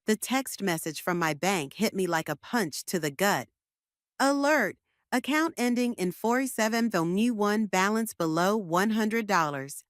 The text message from my bank hit me like a punch to the gut. Alert! Account ending in 47 one balance below $100.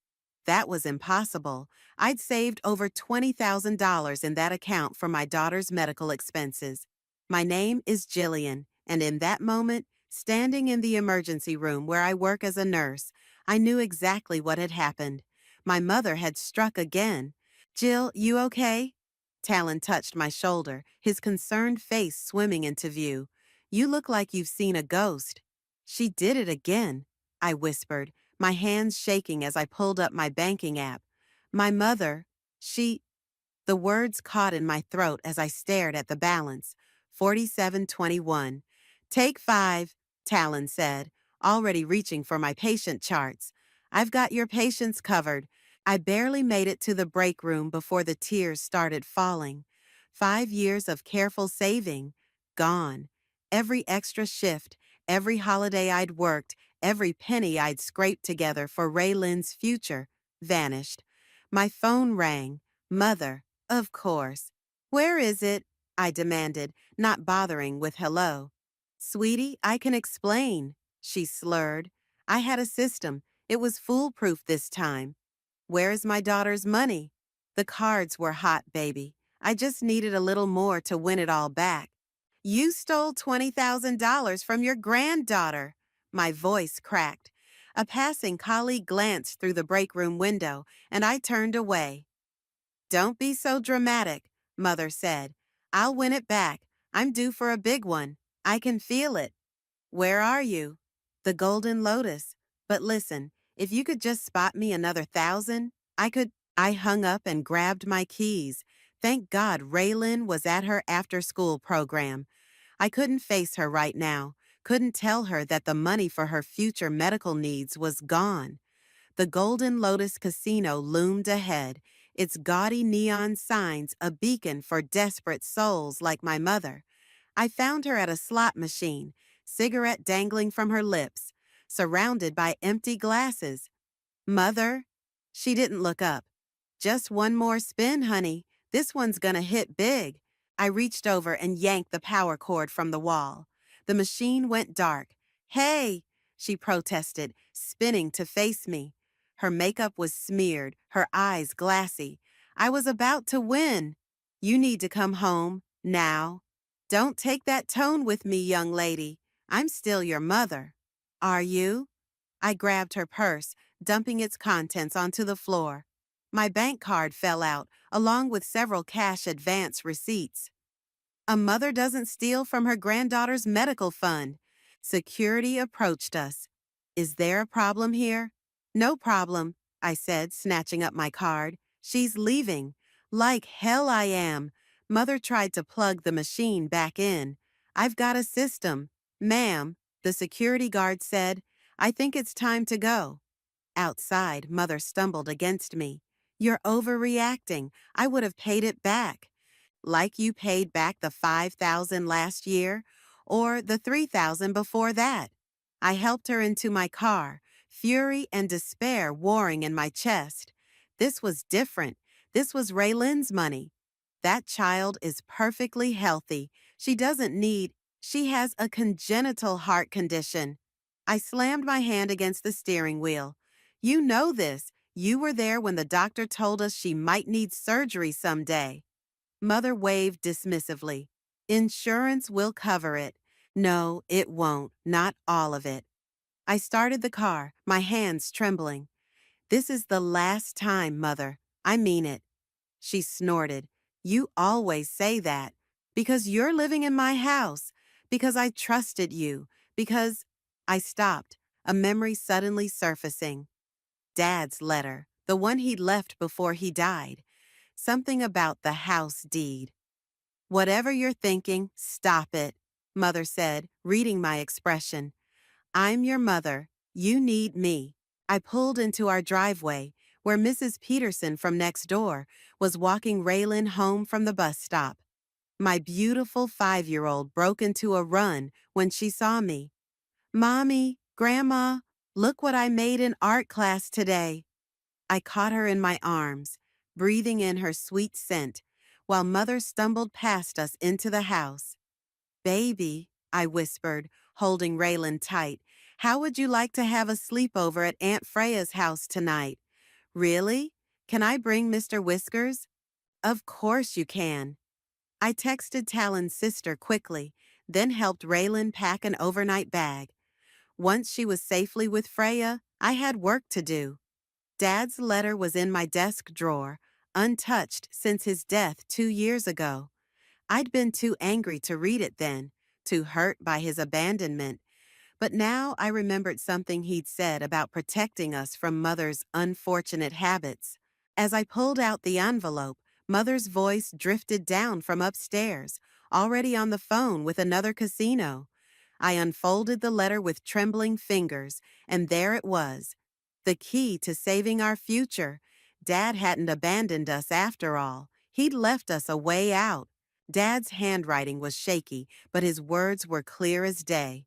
That was impossible. I'd saved over $20,000 in that account for my daughter's medical expenses. My name is Jillian, and in that moment, standing in the emergency room where I work as a nurse, I knew exactly what had happened. My mother had struck again. Jill, you okay? Talon touched my shoulder, his concerned face swimming into view. You look like you've seen a ghost. She did it again, I whispered, my hands shaking as I pulled up my banking app. My mother, the words caught in my throat as I stared at the balance. 4721. Take 5, Talon said, already reaching for my patient charts. I've got your patients covered. I barely made it to the break room before the tears started falling. 5 years of careful saving, gone. Every extra shift, every holiday I'd worked, every penny I'd scraped together for Raylin's future, vanished. My phone rang. Mother, of course. Where is it? I demanded, not bothering with hello. Sweetie, I can explain, she slurred. I had a system. It was foolproof this time. Where is my daughter's money? The cards were hot, baby. I just needed a little more to win it all back. You stole $20,000 from your granddaughter. My voice cracked. A passing colleague glanced through the break room window, and I turned away. Don't be so dramatic, Mother said. I'll win it back. I'm due for a big one. I can feel it. Where are you? The Golden Lotus. But listen, if you could just spot me another 1,000, I could. I hung up and grabbed my keys. Thank God Raylin was at her after-school program. I couldn't face her right now. Couldn't tell her that the money for her future medical needs was gone. The Golden Lotus Casino loomed ahead, its gaudy neon signs a beacon for desperate souls like my mother. I found her at a slot machine, cigarette dangling from her lips, surrounded by empty glasses. Mother? She didn't look up. Just one more spin, honey. This one's gonna hit big. I reached over and yanked the power cord from the wall. The machine went dark. Hey, she protested, spinning to face me. Her makeup was smeared, her eyes glassy. I was about to win. You need to come home, now. Don't take that tone with me, young lady. I'm still your mother. Are you? I grabbed her purse, dumping its contents onto the floor. My bank card fell out, along with several cash advance receipts. A mother doesn't steal from her granddaughter's medical fund. Security approached us. Is there a problem here? No problem, I said, snatching up my card. She's leaving. Like hell I am. Mother tried to plug the machine back in. I've got a system. Ma'am, the security guard said, I think it's time to go. Outside, Mother stumbled against me. You're overreacting. I would have paid it back. Like you paid back the $5,000 last year, or the $3,000 before that. I helped her into my car, fury and despair warring in my chest. This was different. This was Raylin's money. That child is perfectly healthy. She has a congenital heart condition. I slammed my hand against the steering wheel. You know this. You were there when the doctor told us she might need surgery someday. Mother waved dismissively. Insurance will cover it. No, it won't. Not all of it. I started the car, my hands trembling. This is the last time, Mother. I mean it. She snorted. You always say that. Because you're living in my house. Because I trusted you. Because... I stopped, a memory suddenly surfacing. Dad's letter, the one he'd left before he died. Something about the house deed. Whatever you're thinking, stop it, Mother said, reading my expression. I'm your mother. You need me. I pulled into our driveway, where Mrs. Peterson from next door was walking Raylin home from the bus stop. My beautiful 5-year-old broke into a run when she saw me. Mommy, Grandma, look what I made in art class today. I caught her in my arms, breathing in her sweet scent. while Mother stumbled past us into the house. Baby, I whispered, holding Raylan tight, how would you like to have a sleepover at Aunt Freya's house tonight? Really? Can I bring Mr. Whiskers? Of course you can. I texted Talon's sister quickly, then helped Raylan pack an overnight bag. Once she was safely with Freya, I had work to do. Dad's letter was in my desk drawer, untouched since his death 2 years ago. I'd been too angry to read it then, too hurt by his abandonment, but now I remembered something he'd said about protecting us from Mother's unfortunate habits. As I pulled out the envelope, Mother's voice drifted down from upstairs, already on the phone with another casino. I unfolded the letter with trembling fingers, and there it was. The key to saving our future. Dad hadn't abandoned us after all. He'd left us a way out. Dad's handwriting was shaky, but his words were clear as day.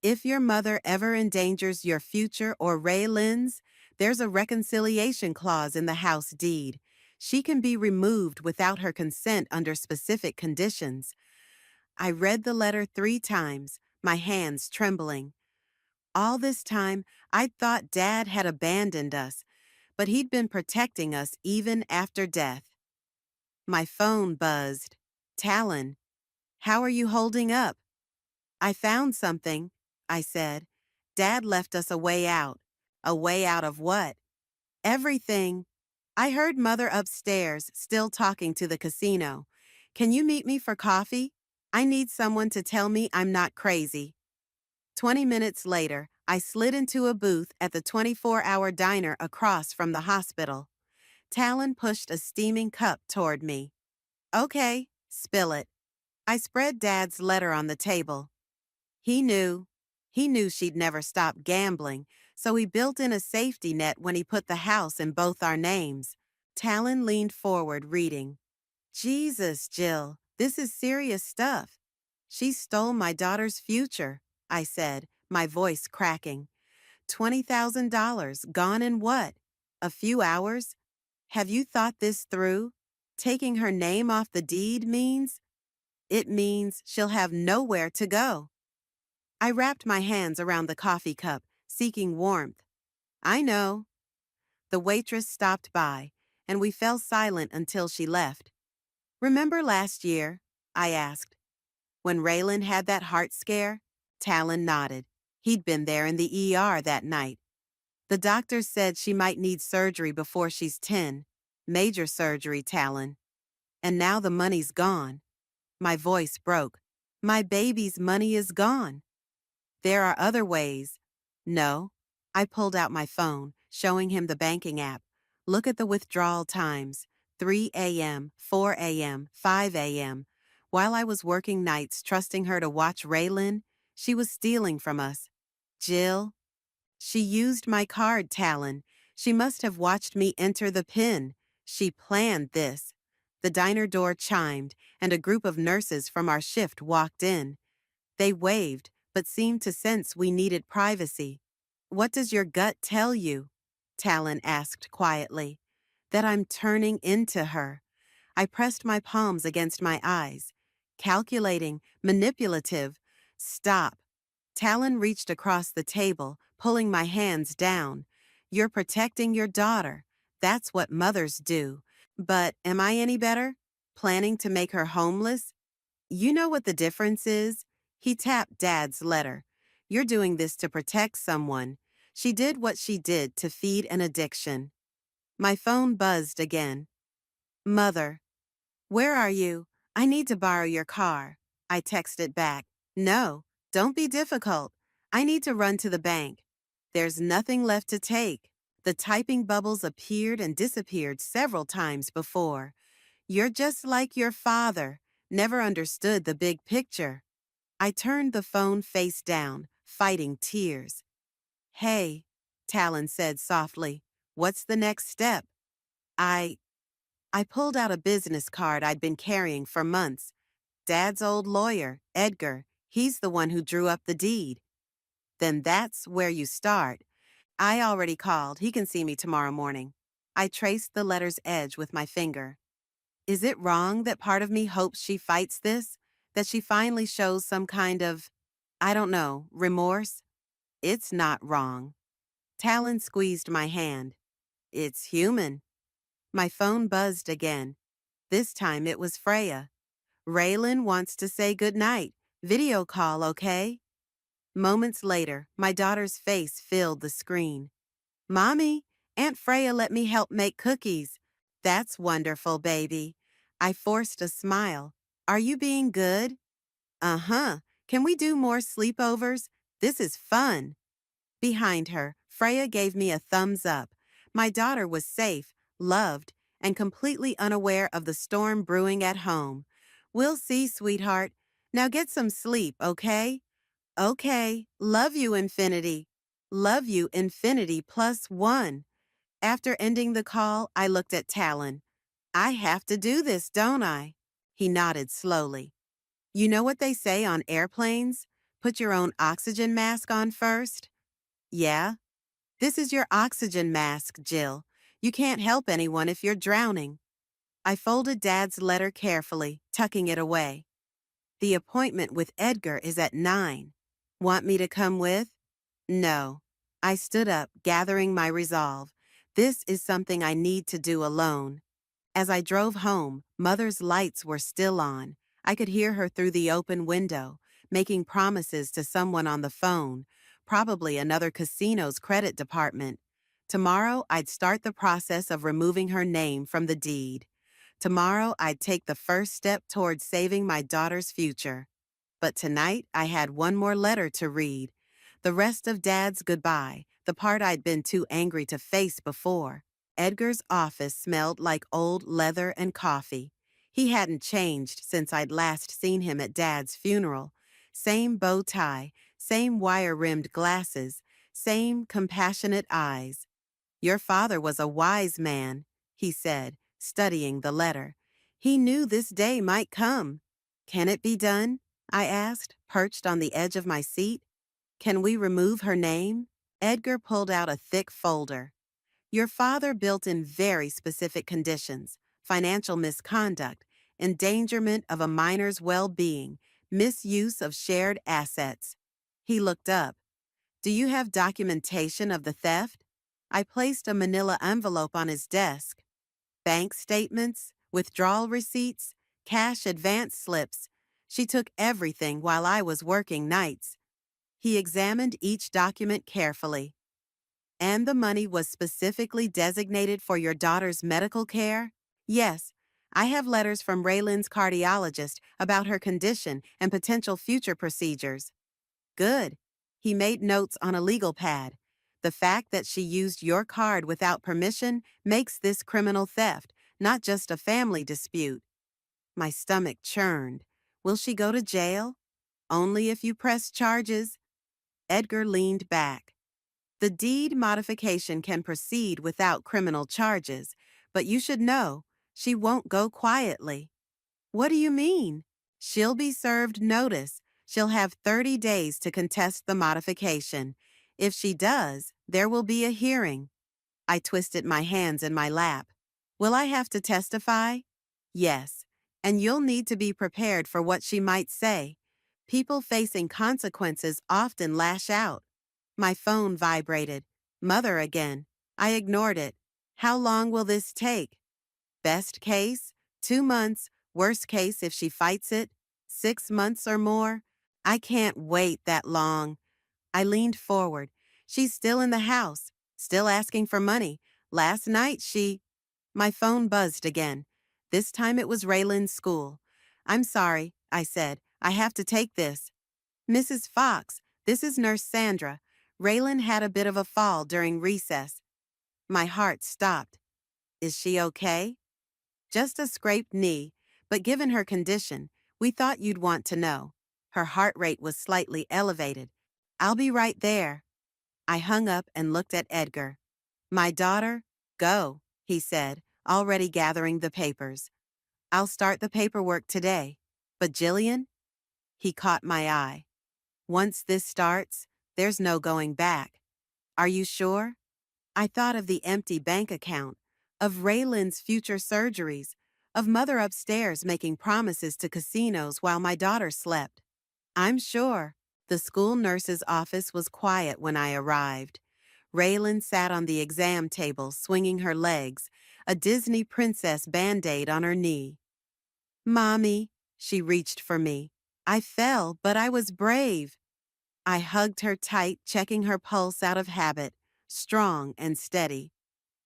If your mother ever endangers your future or Raylan's, there's a reconciliation clause in the house deed. She can be removed without her consent under specific conditions. I read the letter 3 times, my hands trembling. All this time, I'd thought Dad had abandoned us, but he'd been protecting us even after death. My phone buzzed. Talon, how are you holding up? I found something, I said. Dad left us a way out. A way out of what? Everything. I heard Mother upstairs, still talking to the casino. Can you meet me for coffee? I need someone to tell me I'm not crazy. 20 minutes later, I slid into a booth at the 24-hour diner across from the hospital. Talon pushed a steaming cup toward me. Okay, spill it. I spread Dad's letter on the table. He knew. He knew she'd never stop gambling, so he built in a safety net when he put the house in both our names. Talon leaned forward, reading. Jesus, Jill, this is serious stuff. She stole my daughter's future, I said, my voice cracking. $20,000 gone in what? A few hours? Have you thought this through? Taking her name off the deed means? It means she'll have nowhere to go. I wrapped my hands around the coffee cup, seeking warmth. I know. The waitress stopped by, and we fell silent until she left. Remember last year? I asked. When Raylan had that heart scare? Talon nodded. He'd been there in the ER that night. The doctor said she might need surgery before she's 10. Major surgery, Talon. And now the money's gone. My voice broke. My baby's money is gone. There are other ways. No. I pulled out my phone, showing him the banking app. Look at the withdrawal times. 3 a.m., 4 a.m., 5 a.m. While I was working nights trusting her to watch Raylan, she was stealing from us. Jill? She used my card, Talon. She must have watched me enter the PIN. She planned this. The diner door chimed, and a group of nurses from our shift walked in. They waved, but seemed to sense we needed privacy. What does your gut tell you? Talon asked quietly. That I'm turning into her. I pressed my palms against my eyes. Calculating, manipulative. Stop. Talon reached across the table, pulling my hands down. You're protecting your daughter. That's what mothers do. But am I any better? Planning to make her homeless? You know what the difference is? He tapped Dad's letter. You're doing this to protect someone. She did what she did to feed an addiction. My phone buzzed again. Mother. Where are you? I need to borrow your car. I texted back. No, don't be difficult. I need to run to the bank. There's nothing left to take. The typing bubbles appeared and disappeared several times before. You're just like your father. Never understood the big picture. I turned the phone face down, fighting tears. Hey, Talon said softly, what's the next step? I pulled out a business card I'd been carrying for months. Dad's old lawyer, Edgar, he's the one who drew up the deed. Then that's where you start. I already called. He can see me tomorrow morning. I traced the letter's edge with my finger. Is it wrong that part of me hopes she fights this? That she finally shows some kind of, I don't know, remorse? It's not wrong. Talon squeezed my hand. It's human. My phone buzzed again. This time it was Freya. Raylan wants to say goodnight. Video call, okay? Moments later, my daughter's face filled the screen. Mommy, Aunt Freya let me help make cookies. That's wonderful, baby. I forced a smile. Are you being good? Uh-huh. Can we do more sleepovers? This is fun. Behind her, Freya gave me a thumbs up. My daughter was safe, loved, and completely unaware of the storm brewing at home. We'll see, sweetheart. Now get some sleep, okay? Okay. Love you, Infinity. Love you, Infinity +1. After ending the call, I looked at Talon. I have to do this, don't I? He nodded slowly. You know what they say on airplanes? Put your own oxygen mask on first? Yeah? This is your oxygen mask, Jill. You can't help anyone if you're drowning. I folded Dad's letter carefully, tucking it away. The appointment with Edgar is at 9. Want me to come with? No. I stood up, gathering my resolve. This is something I need to do alone. As I drove home, Mother's lights were still on. I could hear her through the open window, making promises to someone on the phone, probably another casino's credit department. Tomorrow, I'd start the process of removing her name from the deed. Tomorrow, I'd take the first step towards saving my daughter's future. But tonight, I had one more letter to read. The rest of Dad's goodbye, the part I'd been too angry to face before. Edgar's office smelled like old leather and coffee. He hadn't changed since I'd last seen him at Dad's funeral. Same bow tie, same wire-rimmed glasses, same compassionate eyes. Your father was a wise man, he said, studying the letter. He knew this day might come. Can it be done? I asked, perched on the edge of my seat. Can we remove her name? Edgar pulled out a thick folder. Your father built in very specific conditions: financial misconduct, endangerment of a minor's well-being, misuse of shared assets. He looked up. Do you have documentation of the theft? I placed a manila envelope on his desk. Bank statements, withdrawal receipts, cash advance slips. She took everything while I was working nights. He examined each document carefully. And the money was specifically designated for your daughter's medical care? Yes. I have letters from Raylan's cardiologist about her condition and potential future procedures. Good. He made notes on a legal pad. The fact that she used your card without permission makes this criminal theft, not just a family dispute. My stomach churned. Will she go to jail? Only if you press charges. Edgar leaned back. The deed modification can proceed without criminal charges, but you should know, she won't go quietly. What do you mean? She'll be served notice. She'll have 30 days to contest the modification. If she does, there will be a hearing. I twisted my hands in my lap. Will I have to testify? Yes, and you'll need to be prepared for what she might say. People facing consequences often lash out. My phone vibrated. Mother again. I ignored it. How long will this take? Best case, 2 months. Worst case if she fights it, 6 months or more. I can't wait that long. I leaned forward. She's still in the house, still asking for money. Last night My phone buzzed again. This time it was Raylan's school. I'm sorry, I said. I have to take this. Mrs. Fox, this is Nurse Sandra. Raylan had a bit of a fall during recess. My heart stopped. Is she okay? Just a scraped knee, but given her condition, we thought you'd want to know. Her heart rate was slightly elevated. I'll be right there. I hung up and looked at Edgar. My daughter, go, he said, already gathering the papers. I'll start the paperwork today. But Jillian? He caught my eye. Once this starts, there's no going back. Are you sure? I thought of the empty bank account, of Raylan's future surgeries, of mother upstairs making promises to casinos while my daughter slept. I'm sure. The school nurse's office was quiet when I arrived. Raylan sat on the exam table, swinging her legs, a Disney princess band-aid on her knee. Mommy, she reached for me. I fell, but I was brave. I hugged her tight, checking her pulse out of habit, strong and steady.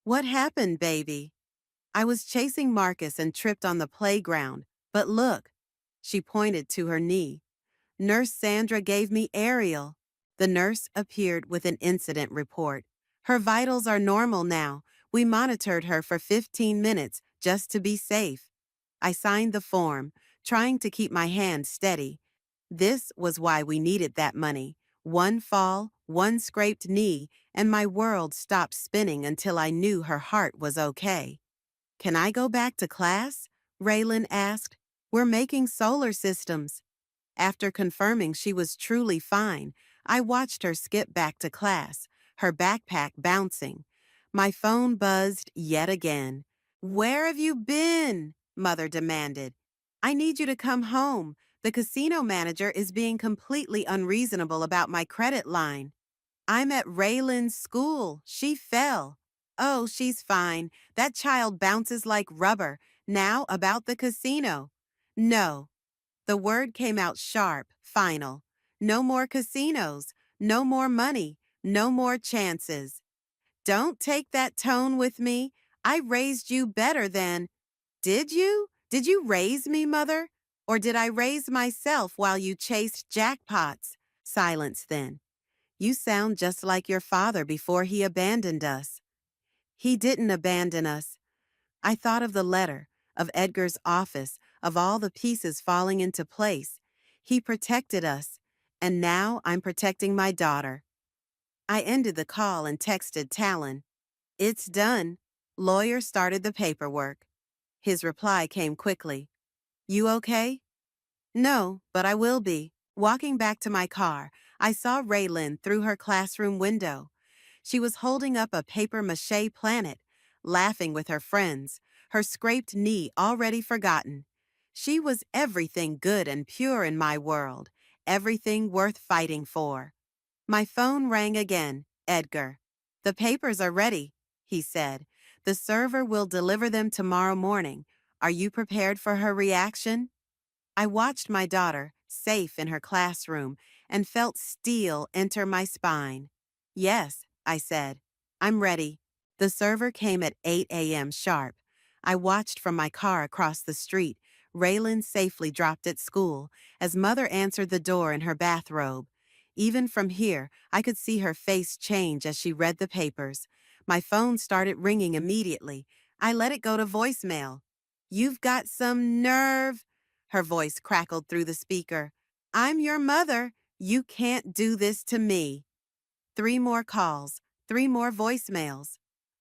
What happened, baby? I was chasing Marcus and tripped on the playground, but look. She pointed to her knee. Nurse Sandra gave me Ariel. The nurse appeared with an incident report. Her vitals are normal now. We monitored her for 15 minutes just to be safe. I signed the form, trying to keep my hand steady. This was why we needed that money. One fall, one scraped knee, and my world stopped spinning until I knew her heart was okay. Can I go back to class? Raylan asked. We're making solar systems. After confirming she was truly fine, I watched her skip back to class, her backpack bouncing. My phone buzzed yet again. Where have you been? Mother demanded. I need you to come home. The casino manager is being completely unreasonable about my credit line. I'm at Raylan's school. She fell. Oh, she's fine. That child bounces like rubber. Now about the casino. No. The word came out sharp, final. No more casinos, no more money, no more chances. Don't take that tone with me. I raised you better than. Did you? Did you raise me, Mother? Or did I raise myself while you chased jackpots? Silence then. You sound just like your father before he abandoned us. He didn't abandon us. I thought of the letter, of Edgar's office, of all the pieces falling into place. He protected us, and now I'm protecting my daughter. I ended the call and texted Talon. It's done. Lawyer started the paperwork. His reply came quickly. You okay? No, but I will be. Walking back to my car, I saw Raylan through her classroom window. She was holding up a paper-mache planet, laughing with her friends, her scraped knee already forgotten. She was everything good and pure in my world, everything worth fighting for. My phone rang again. Edgar. The papers are ready, he said. The server will deliver them tomorrow morning. Are you prepared for her reaction? I watched my daughter, safe in her classroom, and felt steel enter my spine. Yes, I said. I'm ready. The server came at 8 a.m. sharp. I watched from my car across the street, Raylan safely dropped at school, as Mother answered the door in her bathrobe. Even from here, I could see her face change as she read the papers. My phone started ringing immediately. I let it go to voicemail. You've got some nerve. Her voice crackled through the speaker. I'm your mother. You can't do this to me. 3 more calls, 3 more voicemails.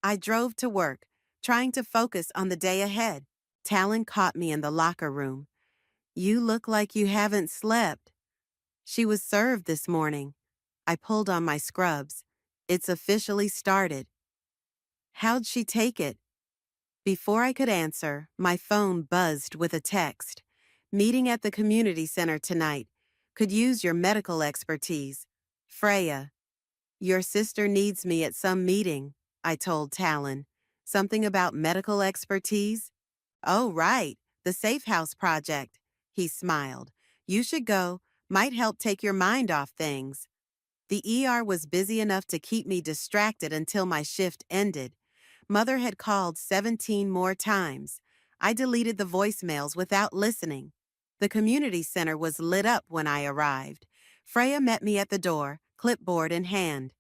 I drove to work, trying to focus on the day ahead. Talon caught me in the locker room. You look like you haven't slept. She was served this morning. I pulled on my scrubs. It's officially started. How'd she take it? Before I could answer, my phone buzzed with a text. Meeting at the community center tonight. Could use your medical expertise. Freya. Your sister needs me at some meeting, I told Talon. Something about medical expertise? Oh, right. The Safe House Project. He smiled. You should go. Might help take your mind off things. The ER was busy enough to keep me distracted until my shift ended. Mother had called 17 more times. I deleted the voicemails without listening. The community center was lit up when I arrived. Freya met me at the door, clipboard in hand.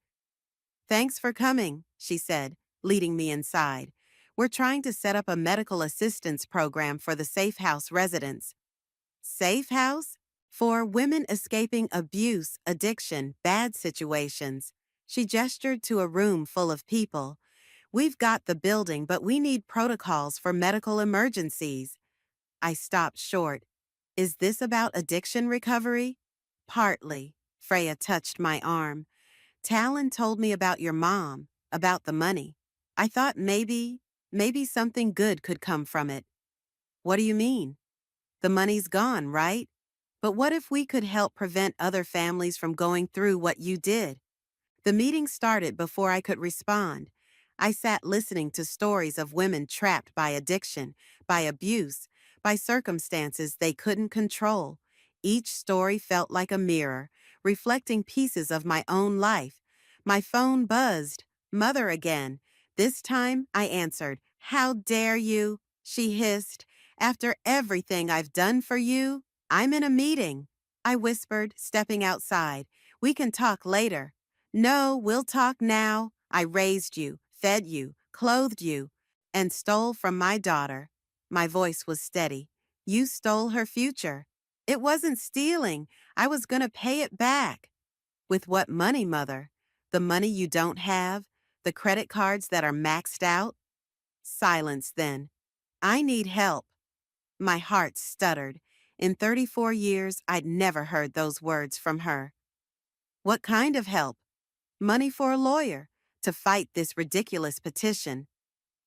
Thanks for coming, she said, leading me inside. We're trying to set up a medical assistance program for the Safe House residents. Safe House? For women escaping abuse, addiction, bad situations. She gestured to a room full of people. We've got the building, but we need protocols for medical emergencies. I stopped short. Is this about addiction recovery? Partly. Freya touched my arm. Talon told me about your mom, about the money. I thought maybe something good could come from it. What do you mean? The money's gone, right? But what if we could help prevent other families from going through what you did? The meeting started before I could respond. I sat listening to stories of women trapped by addiction, by abuse, by circumstances they couldn't control. Each story felt like a mirror, reflecting pieces of my own life. My phone buzzed. Mother again. This time I answered. How dare you? She hissed. After everything I've done for you, I'm in a meeting. I whispered, stepping outside. We can talk later. No, we'll talk now. I raised you, fed you, clothed you, and stole from my daughter. My voice was steady. You stole her future. It wasn't stealing. I was going to pay it back. With what money, Mother? The money you don't have? The credit cards that are maxed out? Silence then. I need help. My heart stuttered. In 34 years, I'd never heard those words from her. What kind of help? Money for a lawyer to fight this ridiculous petition.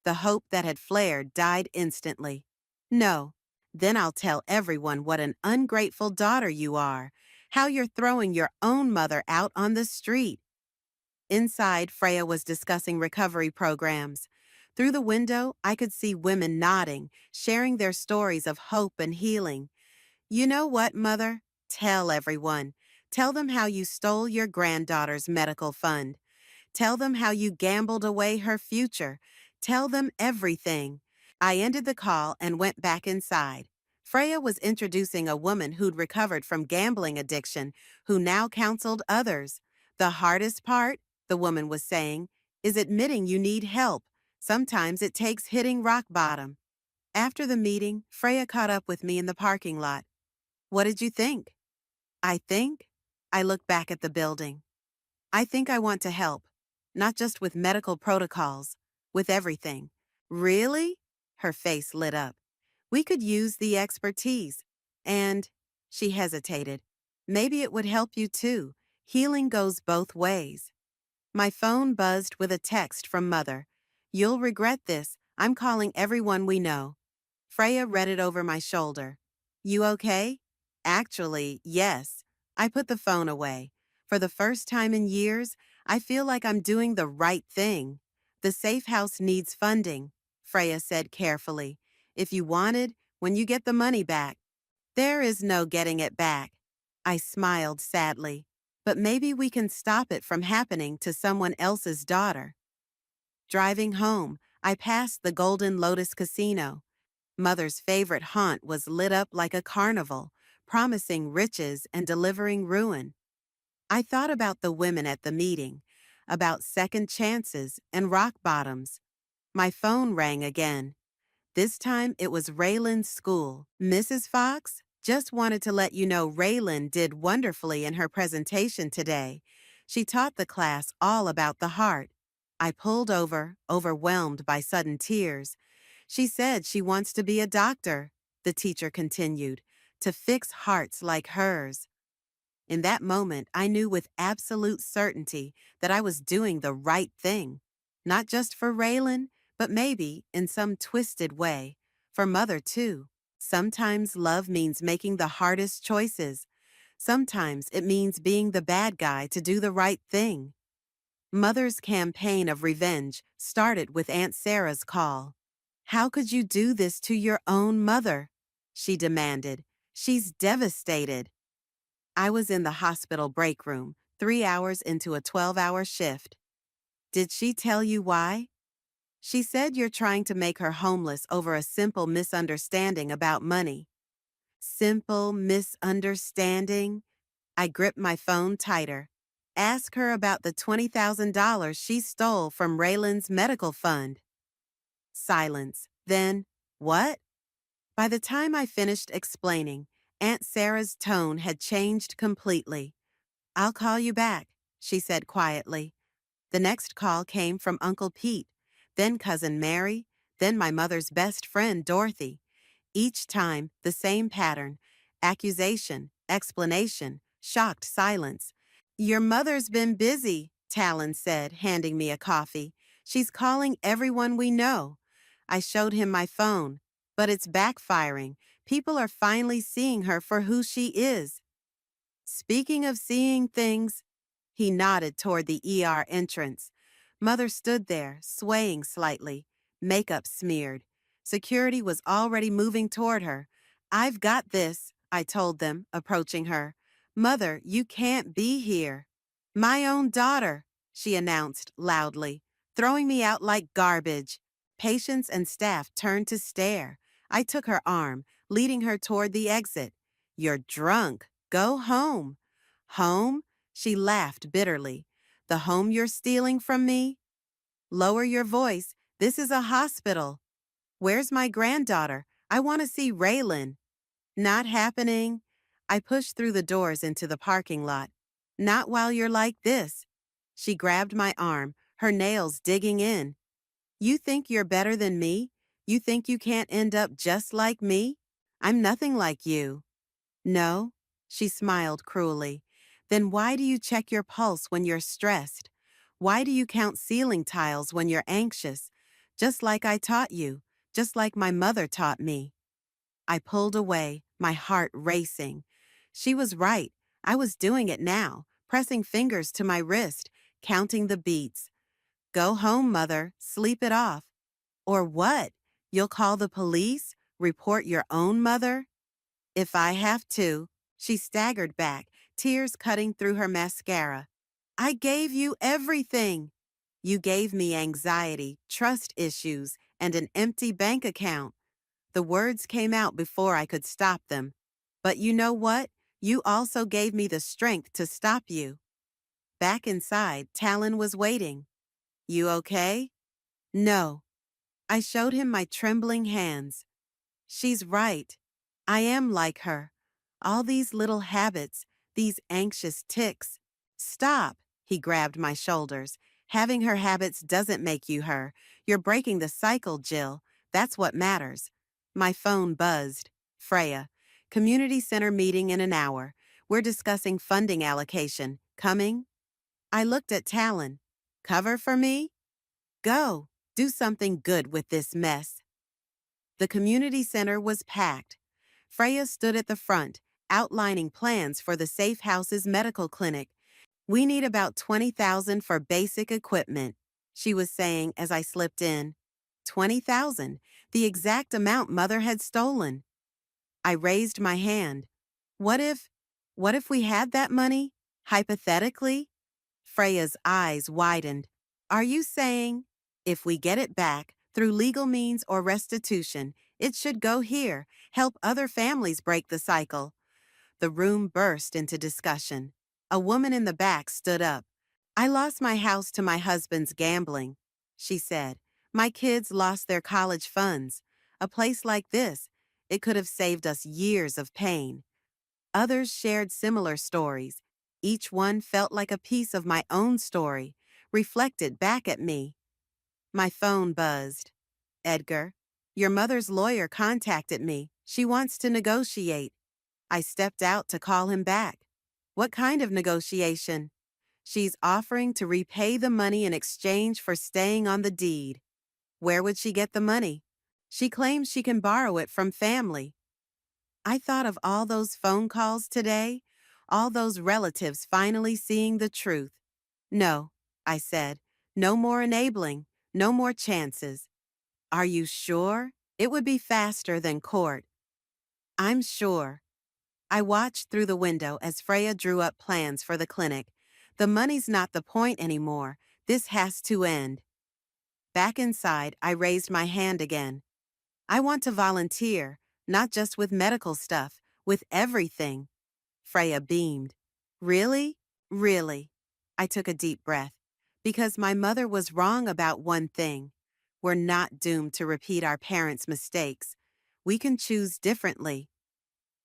The hope that had flared died instantly. No, then I'll tell everyone what an ungrateful daughter you are, how you're throwing your own mother out on the street. Inside, Freya was discussing recovery programs. Through the window, I could see women nodding, sharing their stories of hope and healing. You know what, Mother? Tell everyone. Tell them how you stole your granddaughter's medical fund. Tell them how you gambled away her future. Tell them everything. I ended the call and went back inside. Freya was introducing a woman who'd recovered from gambling addiction, who now counseled others. The hardest part, the woman was saying, is admitting you need help. Sometimes it takes hitting rock bottom. After the meeting, Freya caught up with me in the parking lot. What did you think? I think? I looked back at the building. I think I want to help. Not just with medical protocols, with everything. Really? Her face lit up. We could use the expertise. And she hesitated. Maybe it would help you too. Healing goes both ways. My phone buzzed with a text from Mother. You'll regret this. I'm calling everyone we know. Freya read it over my shoulder. You okay? Actually, yes. I put the phone away. For the first time in years, I feel like I'm doing the right thing. The safe house needs funding, Freya said carefully. If you wanted, when you get the money back. There is no getting it back. I smiled sadly. But maybe we can stop it from happening to someone else's daughter. Driving home, I passed the Golden Lotus Casino. Mother's favorite haunt was lit up like a carnival, promising riches and delivering ruin. I thought about the women at the meeting, about second chances and rock bottoms. My phone rang again. This time it was Raylan's school. Mrs. Fox, just wanted to let you know Raylan did wonderfully in her presentation today. She taught the class all about the heart. I pulled over, overwhelmed by sudden tears. She said she wants to be a doctor, the teacher continued, to fix hearts like hers. In that moment, I knew with absolute certainty that I was doing the right thing. Not just for Raylan, but maybe, in some twisted way, for Mother too. Sometimes love means making the hardest choices. Sometimes it means being the bad guy to do the right thing. Mother's campaign of revenge started with Aunt Sarah's call. How could you do this to your own mother? She demanded. She's devastated. I was in the hospital break room, 3 hours into a 12-hour shift. Did she tell you why? She said you're trying to make her homeless over a simple misunderstanding about money. Simple misunderstanding? I gripped my phone tighter. Ask her about the $20,000 she stole from Raylan's medical fund. Silence. Then, what? By the time I finished explaining, Aunt Sarah's tone had changed completely. I'll call you back, she said quietly. The next call came from Uncle Pete, then Cousin Mary, then my mother's best friend, Dorothy. Each time, the same pattern: accusation, explanation, shocked silence. Your mother's been busy, Talon said, handing me a coffee. She's calling everyone we know. I showed him my phone. But it's backfiring. People are finally seeing her for who she is. Speaking of seeing things, he nodded toward the ER entrance. Mother stood there, swaying slightly, makeup smeared. Security was already moving toward her. "I've got this," I told them, approaching her. "Mother, you can't be here." "My own daughter," she announced loudly, throwing me out like garbage. Patients and staff turned to stare. I took her arm, leading her toward the exit. "You're drunk. Go home." "Home?" She laughed bitterly. "The home you're stealing from me?" "Lower your voice. This is a hospital." "Where's my granddaughter? I want to see Raylan." "Not happening." I pushed through the doors into the parking lot. "Not while you're like this." She grabbed my arm, her nails digging in. "You think you're better than me? You think you can't end up just like me? I'm nothing like you." "No," she smiled cruelly. "Then why do you check your pulse when you're stressed? Why do you count ceiling tiles when you're anxious? Just like I taught you, just like my mother taught me." I pulled away, my heart racing. She was right. I was doing it now, pressing fingers to my wrist, counting the beats. "Go home, Mother. Sleep it off." "Or what? You'll call the police? Report your own mother?" "If I have to." She staggered back, tears cutting through her mascara. "I gave you everything." "You gave me anxiety, trust issues, and an empty bank account." The words came out before I could stop them. "But you know what? You also gave me the strength to stop you." Back inside, Talon was waiting. "You okay?" "No." I showed him my trembling hands. "She's right. I am like her. All these little habits, these anxious tics." "Stop," he grabbed my shoulders. "Having her habits doesn't make you her. You're breaking the cycle, Jill. That's what matters." My phone buzzed. "Freya. Community center meeting in an hour. We're discussing funding allocation. Coming?" I looked at Talon. "Cover for me?" "Go. Do something good with this mess." The community center was packed. Freya stood at the front, outlining plans for the Safe House's medical clinic. "We need about 20,000 for basic equipment," she was saying as I slipped in. 20,000, the exact amount Mother had stolen. I raised my hand. What if, what if we had that money? Hypothetically? Freya's eyes widened. "Are you saying, if we get it back, through legal means or restitution, it should go here, help other families break the cycle?" The room burst into discussion. A woman in the back stood up. "I lost my house to my husband's gambling," she said. "My kids lost their college funds. A place like this, it could have saved us years of pain." Others shared similar stories. Each one felt like a piece of my own story, reflected back at me. My phone buzzed. "Edgar, your mother's lawyer contacted me. She wants to negotiate." I stepped out to call him back. "What kind of negotiation?" "She's offering to repay the money in exchange for staying on the deed." "Where would she get the money?" "She claims she can borrow it from family." I thought of all those phone calls today, all those relatives finally seeing the truth. "No," I said. "No more enabling, no more chances." "Are you sure? It would be faster than court." "I'm sure." I watched through the window as Freya drew up plans for the clinic. "The money's not the point anymore. This has to end." Back inside, I raised my hand again. "I want to volunteer, not just with medical stuff, with everything." Freya beamed. "Really? Really?" I took a deep breath. "Because my mother was wrong about one thing. We're not doomed to repeat our parents' mistakes. We can choose differently."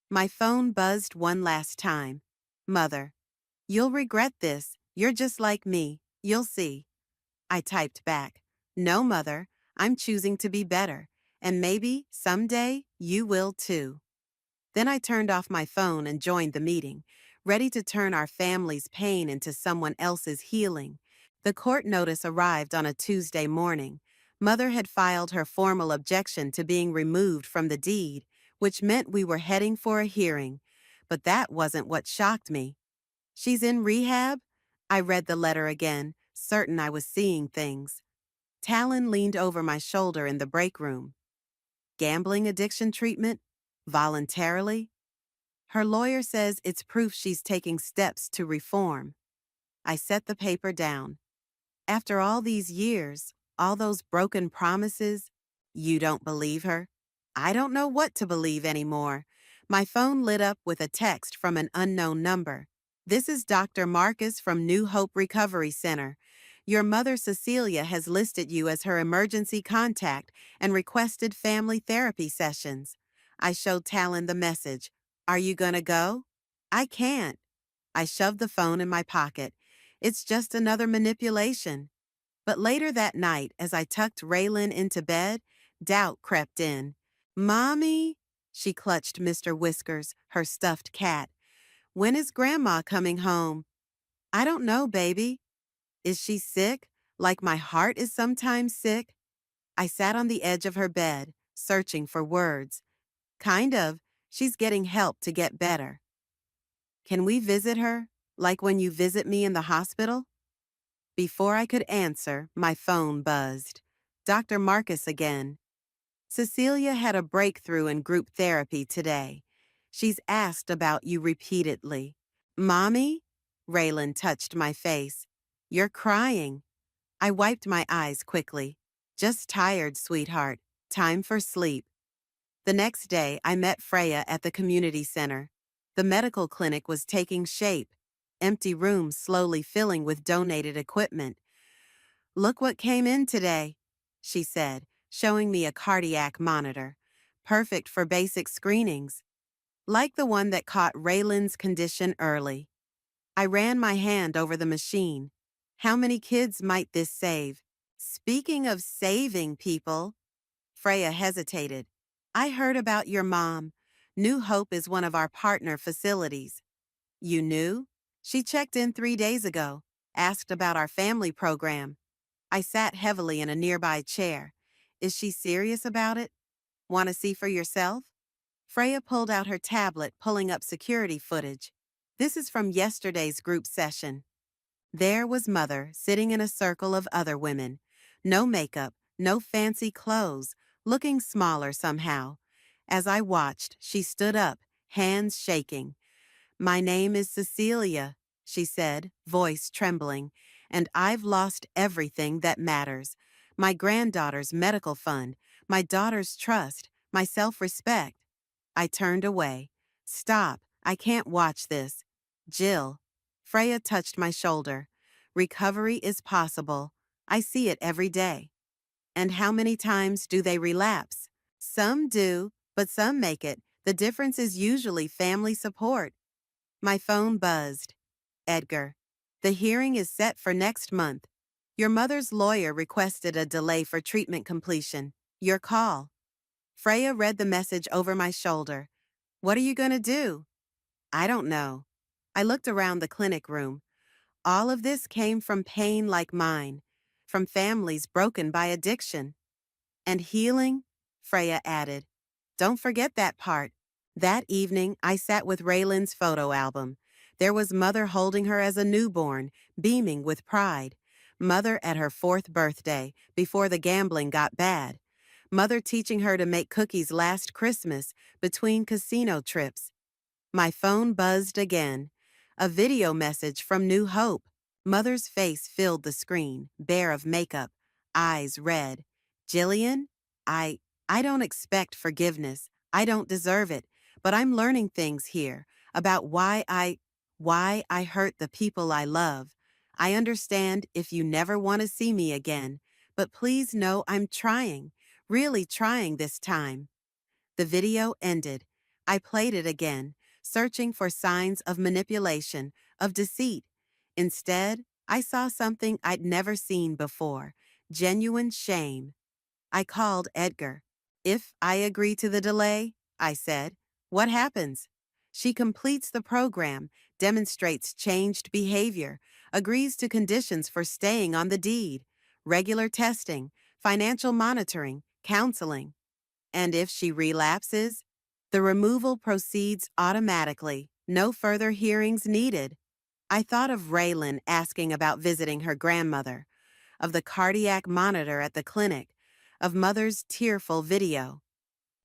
My phone buzzed one last time. "Mother, you'll regret this. You're just like me. You'll see." I typed back. "No, Mother, I'm choosing to be better. And maybe, someday, you will too." Then I turned off my phone and joined the meeting, ready to turn our family's pain into someone else's healing. The court notice arrived on a Tuesday morning. Mother had filed her formal objection to being removed from the deed, which meant we were heading for a hearing. But that wasn't what shocked me. She's in rehab? I read the letter again, certain I was seeing things. Talon leaned over my shoulder in the break room. Gambling addiction treatment? Voluntarily? Her lawyer says it's proof she's taking steps to reform. I set the paper down. After all these years, all those broken promises, you don't believe her? I don't know what to believe anymore. My phone lit up with a text from an unknown number. This is Dr. Marcus from New Hope Recovery Center. Your mother Cecilia has listed you as her emergency contact and requested family therapy sessions. I showed Talon the message. Are you gonna go? I can't. I shoved the phone in my pocket. It's just another manipulation. But later that night, as I tucked Raylan into bed, doubt crept in. Mommy? She clutched Mr. Whiskers, her stuffed cat. When is Grandma coming home? I don't know, baby. Is she sick? Like my heart is sometimes sick? I sat on the edge of her bed, searching for words. Kind of. She's getting help to get better. Can we visit her? Like when you visit me in the hospital? Before I could answer, my phone buzzed. Dr. Marcus again. Cecilia had a breakthrough in group therapy today. She's asked about you repeatedly. Mommy? Raylan touched my face. You're crying. I wiped my eyes quickly. Just tired, sweetheart. Time for sleep. The next day, I met Freya at the community center. The medical clinic was taking shape, empty rooms slowly filling with donated equipment. Look what came in today, she said, showing me a cardiac monitor. Perfect for basic screenings. Like the one that caught Raylan's condition early. I ran my hand over the machine. How many kids might this save? Speaking of saving people, Freya hesitated. I heard about your mom. New Hope is one of our partner facilities. You knew? She checked in 3 days ago, asked about our family program. I sat heavily in a nearby chair. Is she serious about it? Want to see for yourself? Freya pulled out her tablet, pulling up security footage. This is from yesterday's group session. There was Mother, sitting in a circle of other women. No makeup, no fancy clothes, looking smaller somehow. As I watched, she stood up, hands shaking. My name is Cecilia, she said, voice trembling, and I've lost everything that matters. My granddaughter's medical fund, my daughter's trust, my self-respect. I turned away. Stop, I can't watch this. Jill. Freya touched my shoulder. Recovery is possible. I see it every day. And how many times do they relapse? Some do, but some make it. The difference is usually family support. My phone buzzed. Edgar. The hearing is set for next month. Your mother's lawyer requested a delay for treatment completion. Your call. Freya read the message over my shoulder. What are you going to do? I don't know. I looked around the clinic room. All of this came from pain like mine, from families broken by addiction. And healing, Freya added. Don't forget that part. That evening, I sat with Raylan's photo album. There was Mother holding her as a newborn, beaming with pride. Mother at her 4th birthday, before the gambling got bad. Mother teaching her to make cookies last Christmas, between casino trips. My phone buzzed again. A video message from New Hope. Mother's face filled the screen, bare of makeup, eyes red. Jillian, I don't expect forgiveness. I don't deserve it, but I'm learning things here about why I hurt the people I love. I understand if you never want to see me again, but please know I'm trying, really trying this time. The video ended. I played it again, searching for signs of manipulation, of deceit. Instead, I saw something I'd never seen before, genuine shame. I called Edgar. If I agree to the delay, I said, what happens? She completes the program, demonstrates changed behavior, agrees to conditions for staying on the deed, regular testing, financial monitoring, counseling. And if she relapses, the removal proceeds automatically. No further hearings needed. I thought of Raylan asking about visiting her grandmother, of the cardiac monitor at the clinic, of Mother's tearful video.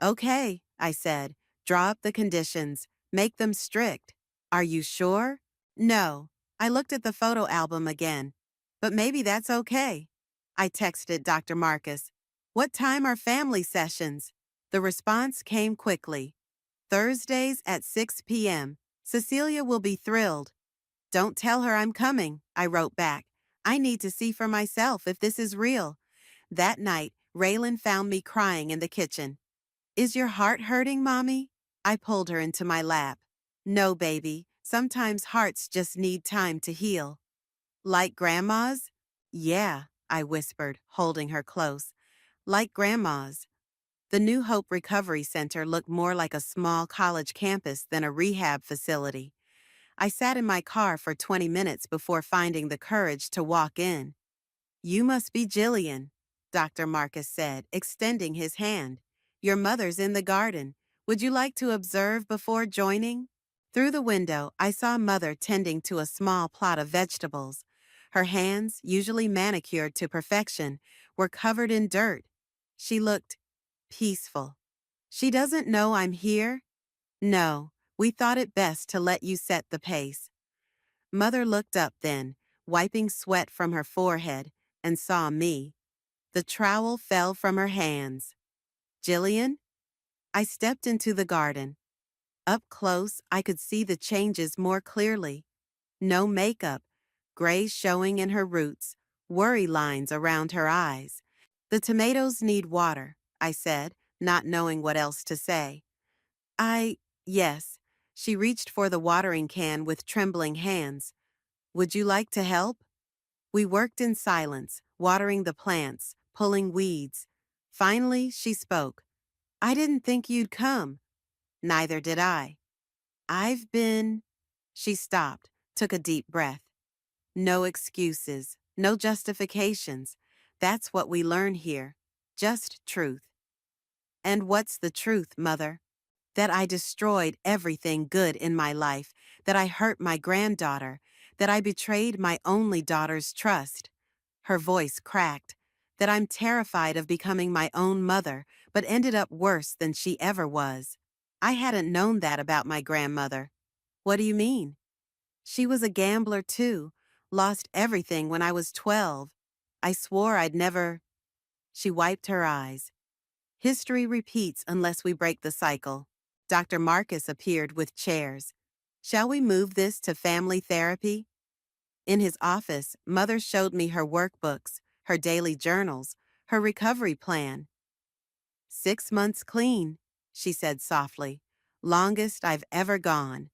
Okay, I said, draw up the conditions, make them strict. Are you sure? No. I looked at the photo album again. But maybe that's okay. I texted Dr. Marcus. What time are family sessions? The response came quickly. Thursdays at 6 p.m. Cecilia will be thrilled. Don't tell her I'm coming, I wrote back. I need to see for myself if this is real. That night, Raylan found me crying in the kitchen. Is your heart hurting, Mommy? I pulled her into my lap. No, baby. Sometimes hearts just need time to heal. Like Grandma's? Yeah, I whispered, holding her close. Like Grandma's. The New Hope Recovery Center looked more like a small college campus than a rehab facility. I sat in my car for 20 minutes before finding the courage to walk in. You must be Jillian, Dr. Marcus said, extending his hand. Your mother's in the garden. Would you like to observe before joining? Through the window, I saw Mother tending to a small plot of vegetables. Her hands, usually manicured to perfection, were covered in dirt. She looked peaceful. She doesn't know I'm here? No, we thought it best to let you set the pace. Mother looked up then, wiping sweat from her forehead, and saw me. The trowel fell from her hands. Jillian? I stepped into the garden. Up close, I could see the changes more clearly. No makeup, gray showing in her roots, worry lines around her eyes. The tomatoes need water, I said, not knowing what else to say. Yes. She reached for the watering can with trembling hands. Would you like to help? We worked in silence, watering the plants, pulling weeds. Finally, she spoke. I didn't think you'd come. Neither did I. I've been... She stopped, took a deep breath. No excuses, no justifications. That's what we learn here. Just truth. And what's the truth, Mother? That I destroyed everything good in my life, that I hurt my granddaughter, that I betrayed my only daughter's trust. Her voice cracked, that I'm terrified of becoming my own mother, but ended up worse than she ever was. I hadn't known that about my grandmother. What do you mean? She was a gambler too, lost everything when I was 12. I swore I'd never... She wiped her eyes. History repeats unless we break the cycle. Dr. Marcus appeared with chairs. Shall we move this to family therapy? In his office, Mother showed me her workbooks, her daily journals, her recovery plan. 6 months clean, she said softly. Longest I've ever gone.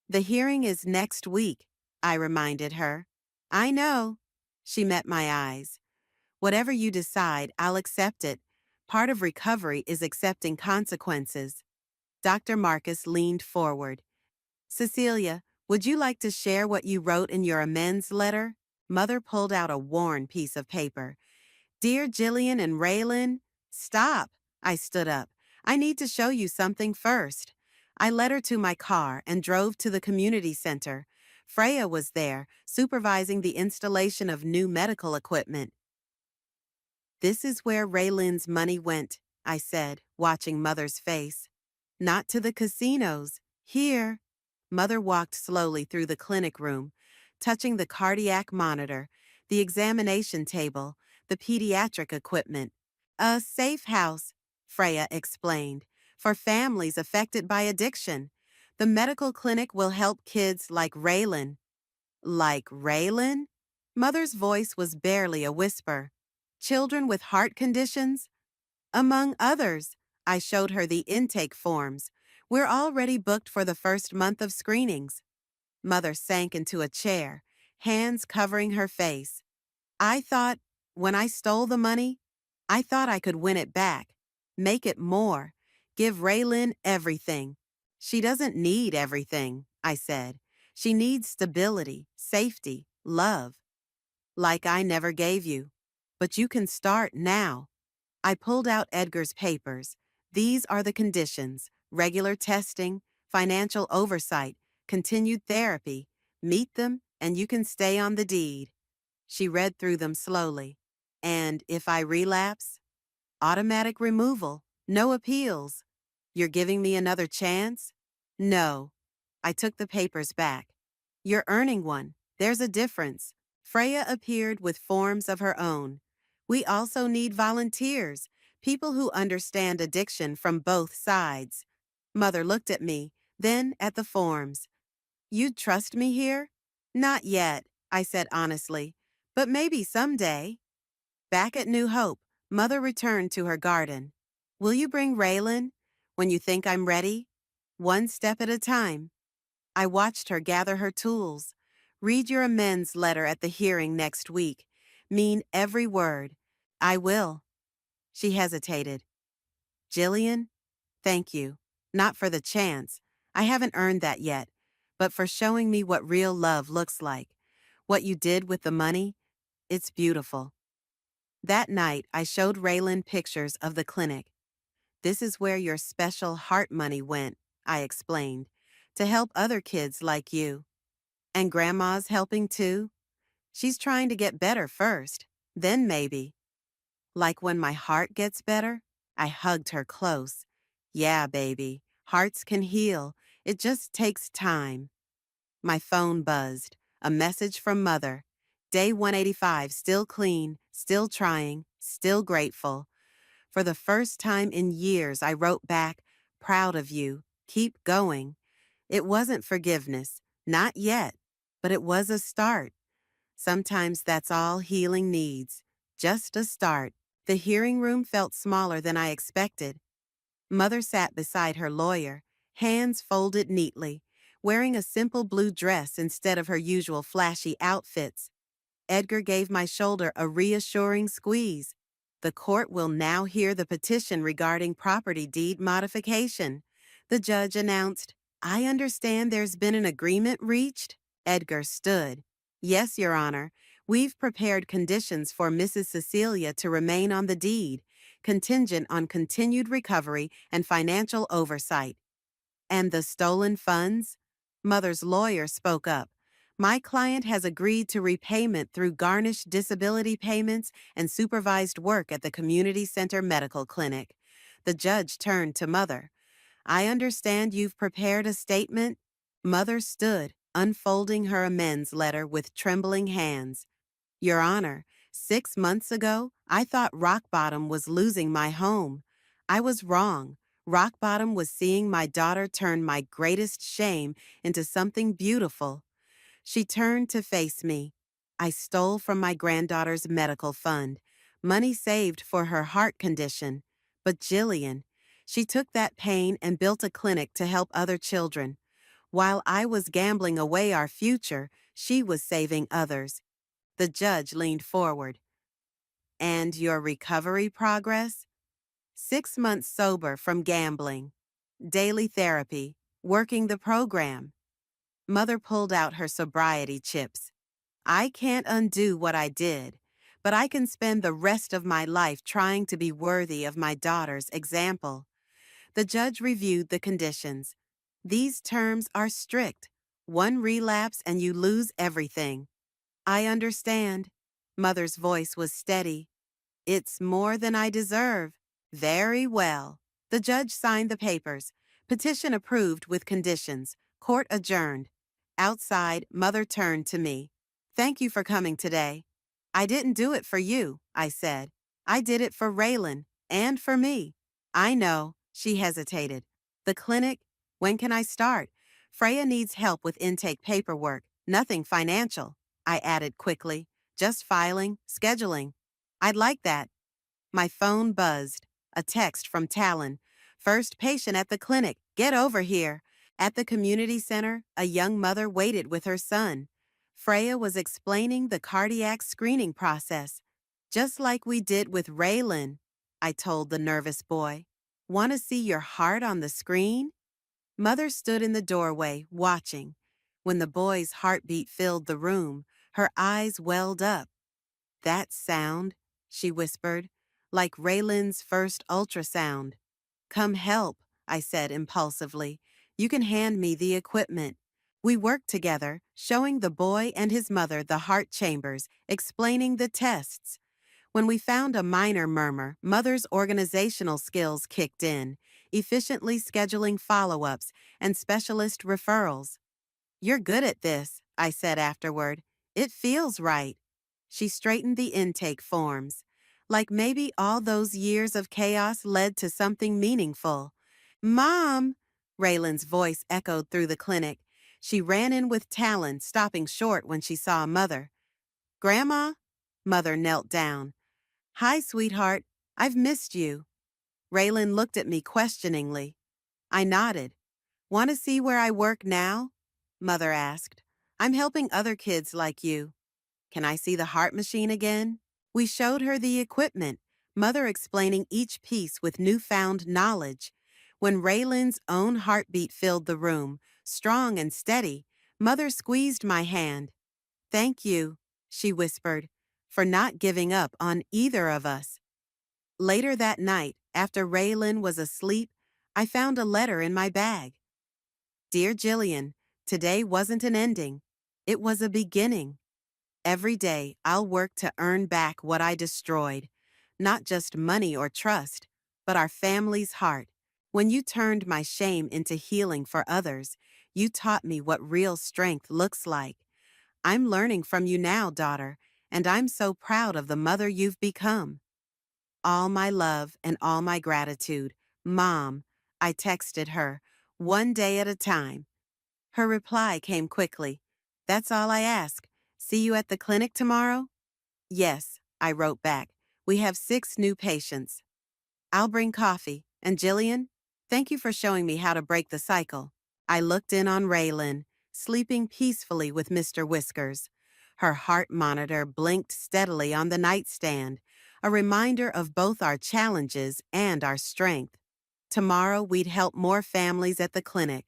The hearing is next week, I reminded her. I know. She met my eyes. Whatever you decide, I'll accept it. Part of recovery is accepting consequences. Dr. Marcus leaned forward. Cecilia, would you like to share what you wrote in your amends letter? Mother pulled out a worn piece of paper. Dear Jillian and Raylan, stop. I stood up. I need to show you something first. I led her to my car and drove to the community center. Freya was there, supervising the installation of new medical equipment. This is where Raylan's money went, I said, watching Mother's face. Not to the casinos. Here. Mother walked slowly through the clinic room, touching the cardiac monitor, the examination table, the pediatric equipment. A safe house, Freya explained, for families affected by addiction. The medical clinic will help kids like Raylan. Like Raylan? Mother's voice was barely a whisper. Children with heart conditions? Among others. I showed her the intake forms. We're already booked for the first month of screenings. Mother sank into a chair, hands covering her face. When I stole the money, I thought I could win it back, make it more, give Raylan everything. She doesn't need everything, I said. She needs stability, safety, love. Like I never gave you. But you can start now. I pulled out Edgar's papers. These are the conditions: regular testing, financial oversight, continued therapy. Meet them, and you can stay on the deed. She read through them slowly. And if I relapse? Automatic removal. No appeals. You're giving me another chance? No. I took the papers back. You're earning one. There's a difference. Freya appeared with forms of her own. We also need volunteers, people who understand addiction from both sides. Mother looked at me, then at the forms. You'd trust me here? Not yet, I said honestly, but maybe someday. Back at New Hope, Mother returned to her garden. Will you bring Raylan when you think I'm ready? One step at a time. I watched her gather her tools. Read your amends letter at the hearing next week. Mean every word. I will. She hesitated. Jillian, thank you. Not for the chance. I haven't earned that yet, but for showing me what real love looks like. What you did with the money, it's beautiful. That night, I showed Raylan pictures of the clinic. This is where your special heart money went, I explained, to help other kids like you. And Grandma's helping too. She's trying to get better first, then maybe. Like when my heart gets better, I hugged her close. Yeah, baby, hearts can heal. It just takes time. My phone buzzed. A message from Mother. Day 185, still clean, still trying, still grateful. For the first time in years, I wrote back, proud of you. Keep going. It wasn't forgiveness, not yet, but it was a start. Sometimes that's all healing needs, just a start. The hearing room felt smaller than I expected. Mother sat beside her lawyer, hands folded neatly, wearing a simple blue dress instead of her usual flashy outfits. Edgar gave my shoulder a reassuring squeeze. The court will now hear the petition regarding property deed modification. The judge announced, I understand there's been an agreement reached? Edgar stood. Yes, Your Honor. We've prepared conditions for Mrs. Cecilia to remain on the deed, contingent on continued recovery and financial oversight. And the stolen funds? Mother's lawyer spoke up. My client has agreed to repayment through garnished disability payments and supervised work at the community center medical clinic. The judge turned to Mother. I understand you've prepared a statement? Mother stood, unfolding her amends letter with trembling hands. Your Honor, 6 months ago, I thought rock bottom was losing my home. I was wrong. Rock bottom was seeing my daughter turn my greatest shame into something beautiful. She turned to face me. I stole from my granddaughter's medical fund, money saved for her heart condition. But Jillian, she took that pain and built a clinic to help other children. While I was gambling away our future, she was saving others. The judge leaned forward. And your recovery progress? 6 months sober from gambling. Daily therapy. Working the program. Mother pulled out her sobriety chips. I can't undo what I did, but I can spend the rest of my life trying to be worthy of my daughter's example. The judge reviewed the conditions. These terms are strict. One relapse and you lose everything. I understand. Mother's voice was steady. It's more than I deserve. Very well. The judge signed the papers. Petition approved with conditions. Court adjourned. Outside, Mother turned to me. Thank you for coming today. I didn't do it for you, I said. I did it for Raylan and for me. I know, she hesitated. The clinic? When can I start? Freya needs help with intake paperwork, nothing financial. I added quickly. Just filing, scheduling. I'd like that. My phone buzzed. A text from Talon. First patient at the clinic. Get over here. At the community center, a young mother waited with her son. Freya was explaining the cardiac screening process. Just like we did with Raylan, I told the nervous boy. Want to see your heart on the screen? Mother stood in the doorway, watching. When the boy's heartbeat filled the room, her eyes welled up. That sound, she whispered, like Raylan's first ultrasound. Come help, I said impulsively. You can hand me the equipment. We worked together, showing the boy and his mother the heart chambers, explaining the tests. When we found a minor murmur, Mother's organizational skills kicked in, efficiently scheduling follow-ups and specialist referrals. You're good at this, I said afterward. It feels right. She straightened the intake forms. Like maybe all those years of chaos led to something meaningful. Mom! Raylan's voice echoed through the clinic. She ran in with Talon, stopping short when she saw Mother. Grandma? Mother knelt down. Hi, sweetheart. I've missed you. Raylan looked at me questioningly. I nodded. Want to see where I work now? Mother asked. I'm helping other kids like you. Can I see the heart machine again? We showed her the equipment, Mother explaining each piece with newfound knowledge. When Raylan's own heartbeat filled the room, strong and steady, Mother squeezed my hand. Thank you, she whispered, for not giving up on either of us. Later that night, after Raylan was asleep, I found a letter in my bag. Dear Jillian, today wasn't an ending. It was a beginning. Every day, I'll work to earn back what I destroyed. Not just money or trust, but our family's heart. When you turned my shame into healing for others, you taught me what real strength looks like. I'm learning from you now, daughter, and I'm so proud of the mother you've become. All my love and all my gratitude, Mom, I texted her, one day at a time. Her reply came quickly. That's all I ask. See you at the clinic tomorrow? Yes, I wrote back. We have 6 new patients. I'll bring coffee. And Jillian, thank you for showing me how to break the cycle. I looked in on Raylan, sleeping peacefully with Mr. Whiskers. Her heart monitor blinked steadily on the nightstand, a reminder of both our challenges and our strength. Tomorrow we'd help more families at the clinic.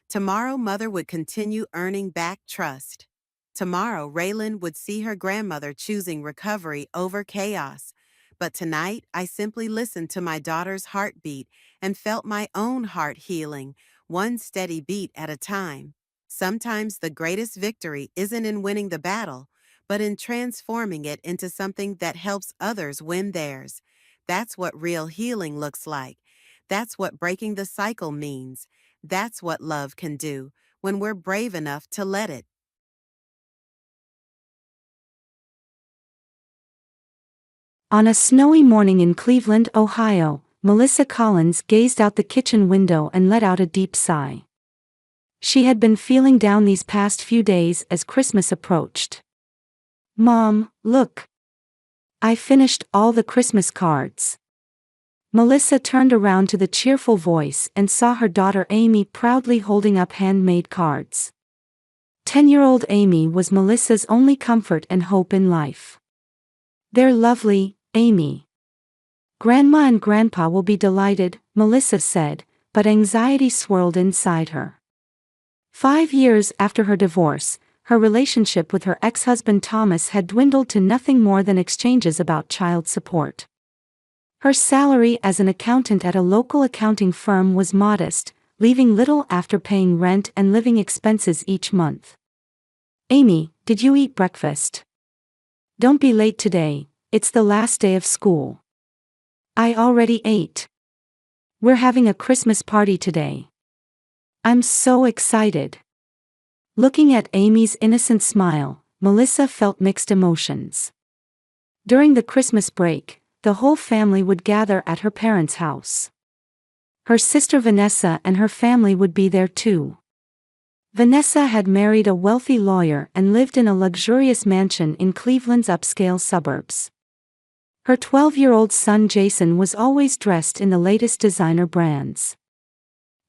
Tomorrow Mother would continue earning back trust. Tomorrow Raylan would see her grandmother choosing recovery over chaos. But tonight, I simply listened to my daughter's heartbeat and felt my own heart healing, one steady beat at a time. Sometimes the greatest victory isn't in winning the battle, but in transforming it into something that helps others win theirs. That's what real healing looks like. That's what breaking the cycle means. That's what love can do when we're brave enough to let it. On a snowy morning in Cleveland, Ohio, Melissa Collins gazed out the kitchen window and let out a deep sigh. She had been feeling down these past few days as Christmas approached. Mom, look. I finished all the Christmas cards. Melissa turned around to the cheerful voice and saw her daughter Amy proudly holding up handmade cards. 10-year-old Amy was Melissa's only comfort and hope in life. They're lovely, Amy. Grandma and Grandpa will be delighted, Melissa said, but anxiety swirled inside her. 5 years after her divorce, her relationship with her ex-husband Thomas had dwindled to nothing more than exchanges about child support. Her salary as an accountant at a local accounting firm was modest, leaving little after paying rent and living expenses each month. Amy, did you eat breakfast? Don't be late today, it's the last day of school. I already ate. We're having a Christmas party today. I'm so excited. Looking at Amy's innocent smile, Melissa felt mixed emotions. During the Christmas break, the whole family would gather at her parents' house. Her sister Vanessa and her family would be there too. Vanessa had married a wealthy lawyer and lived in a luxurious mansion in Cleveland's upscale suburbs. Her 12-year-old son Jason was always dressed in the latest designer brands.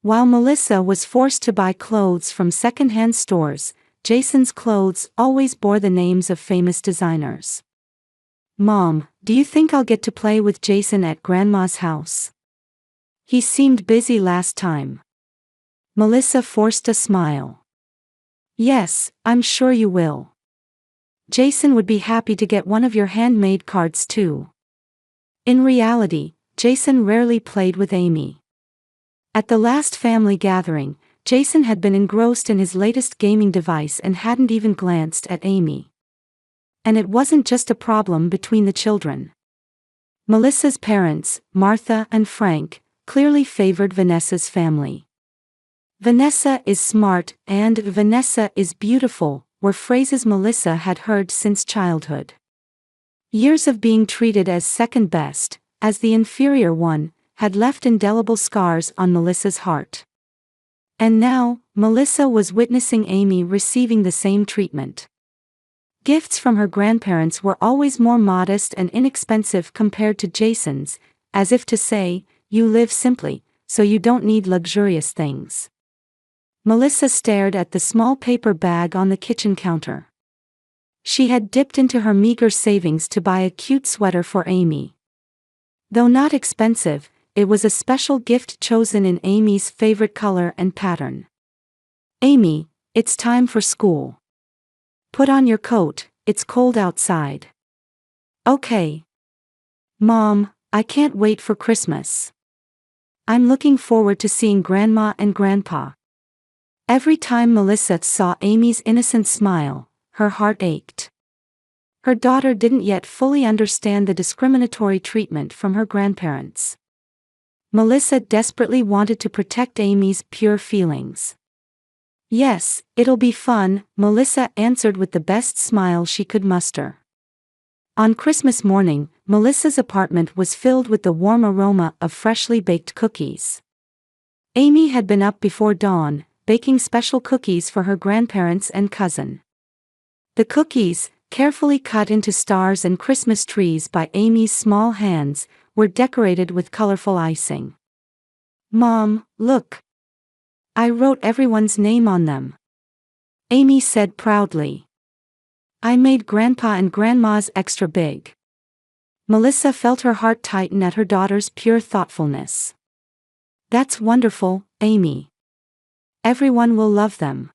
While Melissa was forced to buy clothes from second-hand stores, Jason's clothes always bore the names of famous designers. Mom, do you think I'll get to play with Jason at Grandma's house? He seemed busy last time. Melissa forced a smile. Yes, I'm sure you will. Jason would be happy to get one of your handmade cards too. In reality, Jason rarely played with Amy. At the last family gathering, Jason had been engrossed in his latest gaming device and hadn't even glanced at Amy. And it wasn't just a problem between the children. Melissa's parents, Martha and Frank, clearly favored Vanessa's family. Vanessa is smart and Vanessa is beautiful were phrases Melissa had heard since childhood. Years of being treated as second best, as the inferior one, had left indelible scars on Melissa's heart. And now, Melissa was witnessing Amy receiving the same treatment. Gifts from her grandparents were always more modest and inexpensive compared to Jason's, as if to say, you live simply, so you don't need luxurious things. Melissa stared at the small paper bag on the kitchen counter. She had dipped into her meager savings to buy a cute sweater for Amy. Though not expensive, it was a special gift chosen in Amy's favorite color and pattern. Amy, it's time for school. Put on your coat, it's cold outside. Okay. Mom, I can't wait for Christmas. I'm looking forward to seeing Grandma and Grandpa. Every time Melissa saw Amy's innocent smile, her heart ached. Her daughter didn't yet fully understand the discriminatory treatment from her grandparents. Melissa desperately wanted to protect Amy's pure feelings. Yes, it'll be fun, Melissa answered with the best smile she could muster. On Christmas morning, Melissa's apartment was filled with the warm aroma of freshly baked cookies. Amy had been up before dawn, baking special cookies for her grandparents and cousin. The cookies, carefully cut into stars and Christmas trees by Amy's small hands, were decorated with colorful icing. Mom, look. I wrote everyone's name on them. Amy said proudly. I made Grandpa and Grandma's extra big. Melissa felt her heart tighten at her daughter's pure thoughtfulness. That's wonderful, Amy. Everyone will love them.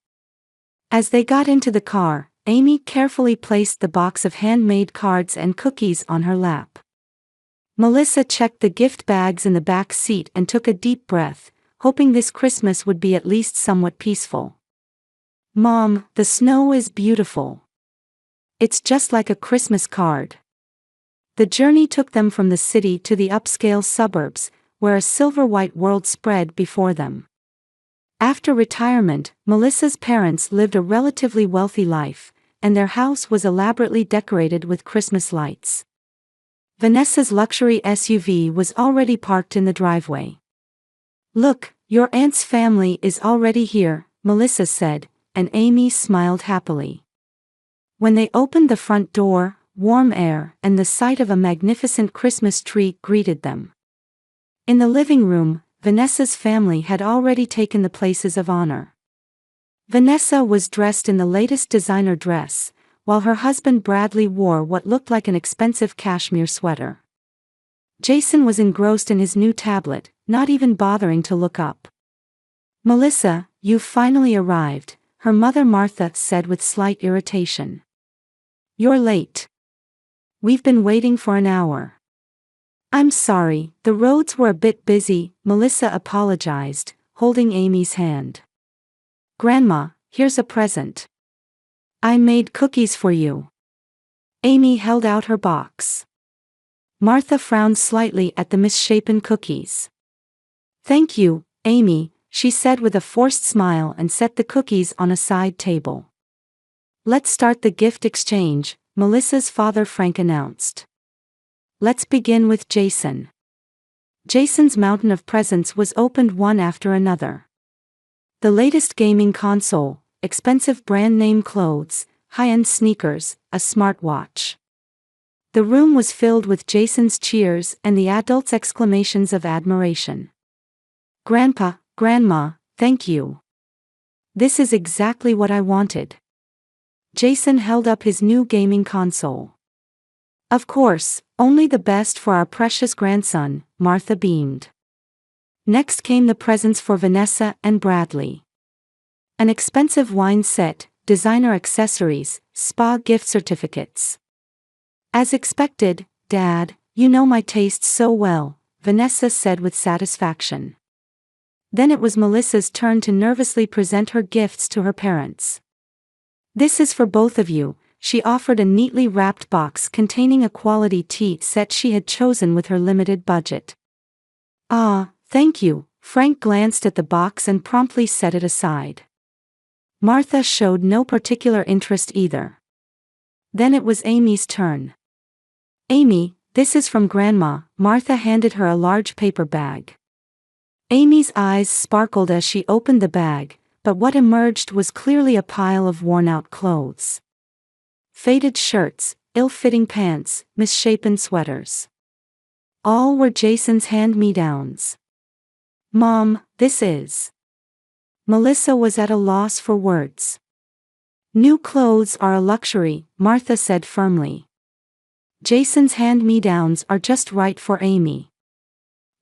As they got into the car, Amy carefully placed the box of handmade cards and cookies on her lap. Melissa checked the gift bags in the back seat and took a deep breath, hoping this Christmas would be at least somewhat peaceful. Mom, the snow is beautiful. It's just like a Christmas card. The journey took them from the city to the upscale suburbs, where a silver-white world spread before them. After retirement, Melissa's parents lived a relatively wealthy life, and their house was elaborately decorated with Christmas lights. Vanessa's luxury SUV was already parked in the driveway. Look, your aunt's family is already here, Melissa said, and Amy smiled happily. When they opened the front door, warm air and the sight of a magnificent Christmas tree greeted them. In the living room, Vanessa's family had already taken the places of honor. Vanessa was dressed in the latest designer dress, while her husband Bradley wore what looked like an expensive cashmere sweater. Jason was engrossed in his new tablet, not even bothering to look up. Melissa, you've finally arrived, her mother Martha said with slight irritation. You're late. We've been waiting for an hour. I'm sorry, the roads were a bit busy, Melissa apologized, holding Amy's hand. Grandma, here's a present. I made cookies for you. Amy held out her box. Martha frowned slightly at the misshapen cookies. Thank you, Amy, she said with a forced smile and set the cookies on a side table. Let's start the gift exchange, Melissa's father Frank announced. Let's begin with Jason. Jason's mountain of presents was opened one after another. The latest gaming console, expensive brand name clothes, high-end sneakers, a smartwatch. The room was filled with Jason's cheers and the adults' exclamations of admiration. Grandpa, Grandma, thank you. This is exactly what I wanted. Jason held up his new gaming console. Of course, only the best for our precious grandson, Martha beamed. Next came the presents for Vanessa and Bradley. An expensive wine set, designer accessories, spa gift certificates. As expected, Dad, You know my tastes so well, Vanessa said with satisfaction. Then it was Melissa's turn to nervously present her gifts to her parents. This is for both of you, she offered a neatly wrapped box containing a quality tea set she had chosen with her limited budget. Ah, thank you, Frank glanced at the box and promptly set it aside. Martha showed no particular interest either. Then it was Amy's turn. Amy, this is from Grandma, Martha handed her a large paper bag. Amy's eyes sparkled as she opened the bag, but what emerged was clearly a pile of worn-out clothes. Faded shirts, ill-fitting pants, misshapen sweaters. All were Jason's hand-me-downs. Mom, this is... Melissa was at a loss for words. New clothes are a luxury, Martha said firmly. Jason's hand-me-downs are just right for Amy.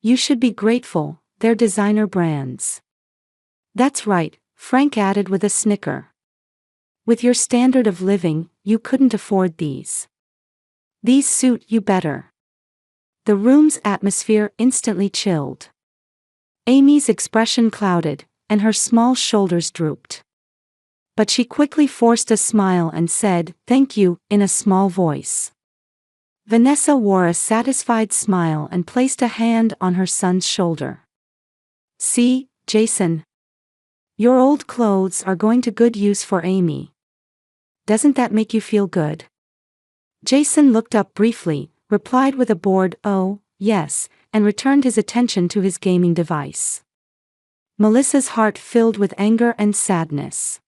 You should be grateful, they're designer brands. That's right, Frank added with a snicker. With your standard of living, you couldn't afford these. These suit you better. The room's atmosphere instantly chilled. Amy's expression clouded, and her small shoulders drooped. But she quickly forced a smile and said, "Thank you," in a small voice. Vanessa wore a satisfied smile and placed a hand on her son's shoulder. See, Jason. Your old clothes are going to good use for Amy. Doesn't that make you feel good? Jason looked up briefly, replied with a bored, "Oh, yes," and returned his attention to his gaming device. Melissa's heart filled with anger and sadness.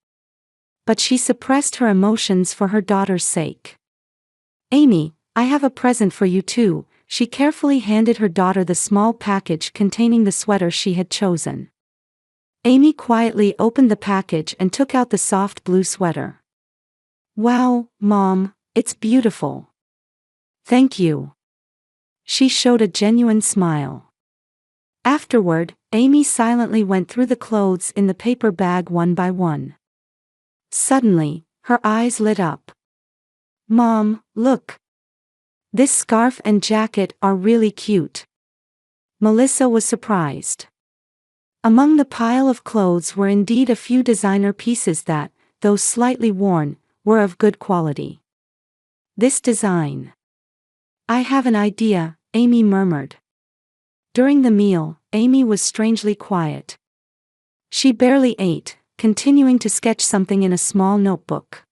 But she suppressed her emotions for her daughter's sake. Amy, I have a present for you too, she carefully handed her daughter the small package containing the sweater she had chosen. Amy quietly opened the package and took out the soft blue sweater. Wow, Mom, it's beautiful. Thank you. She showed a genuine smile. Afterward, Amy silently went through the clothes in the paper bag one by one. Suddenly, her eyes lit up. Mom, look. This scarf and jacket are really cute. Melissa was surprised. Among the pile of clothes were indeed a few designer pieces that, though slightly worn, were of good quality. This design. I have an idea, Amy murmured. During the meal, Amy was strangely quiet. She barely ate, continuing to sketch something in a small notebook.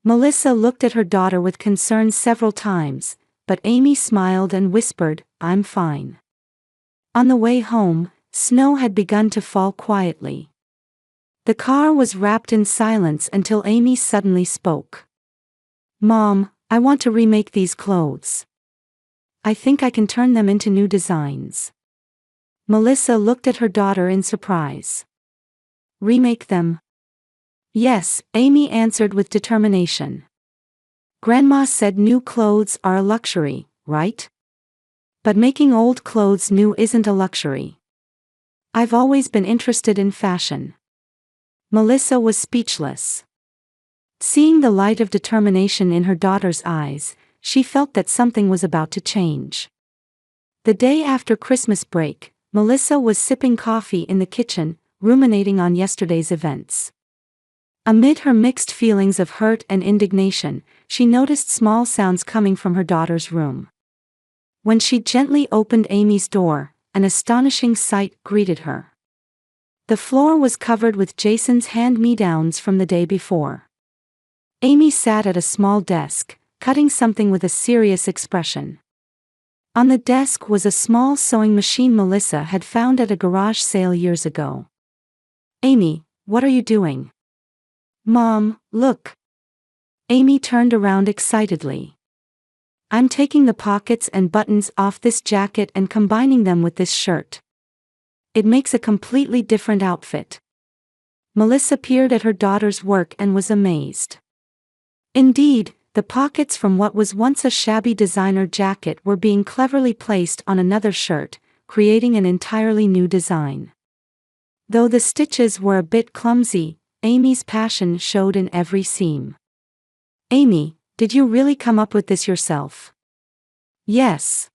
Melissa looked at her daughter with concern several times, but Amy smiled and whispered, "I'm fine." On the way home, snow had begun to fall quietly. The car was wrapped in silence until Amy suddenly spoke. Mom, I want to remake these clothes. I think I can turn them into new designs. Melissa looked at her daughter in surprise. Remake them? Yes, Amy answered with determination. Grandma said new clothes are a luxury, right? But making old clothes new isn't a luxury. I've always been interested in fashion. Melissa was speechless. Seeing the light of determination in her daughter's eyes, she felt that something was about to change. The day after Christmas break, Melissa was sipping coffee in the kitchen, ruminating on yesterday's events. Amid her mixed feelings of hurt and indignation, she noticed small sounds coming from her daughter's room. When she gently opened Amy's door, an astonishing sight greeted her. The floor was covered with Jason's hand-me-downs from the day before. Amy sat at a small desk, cutting something with a serious expression. On the desk was a small sewing machine Melissa had found at a garage sale years ago. Amy, what are you doing? Mom, look. Amy turned around excitedly. I'm taking the pockets and buttons off this jacket and combining them with this shirt. It makes a completely different outfit. Melissa peered at her daughter's work and was amazed. Indeed, the pockets from what was once a shabby designer jacket were being cleverly placed on another shirt, creating an entirely new design. Though the stitches were a bit clumsy, Amy's passion showed in every seam. Amy, did you really come up with this yourself? Yes.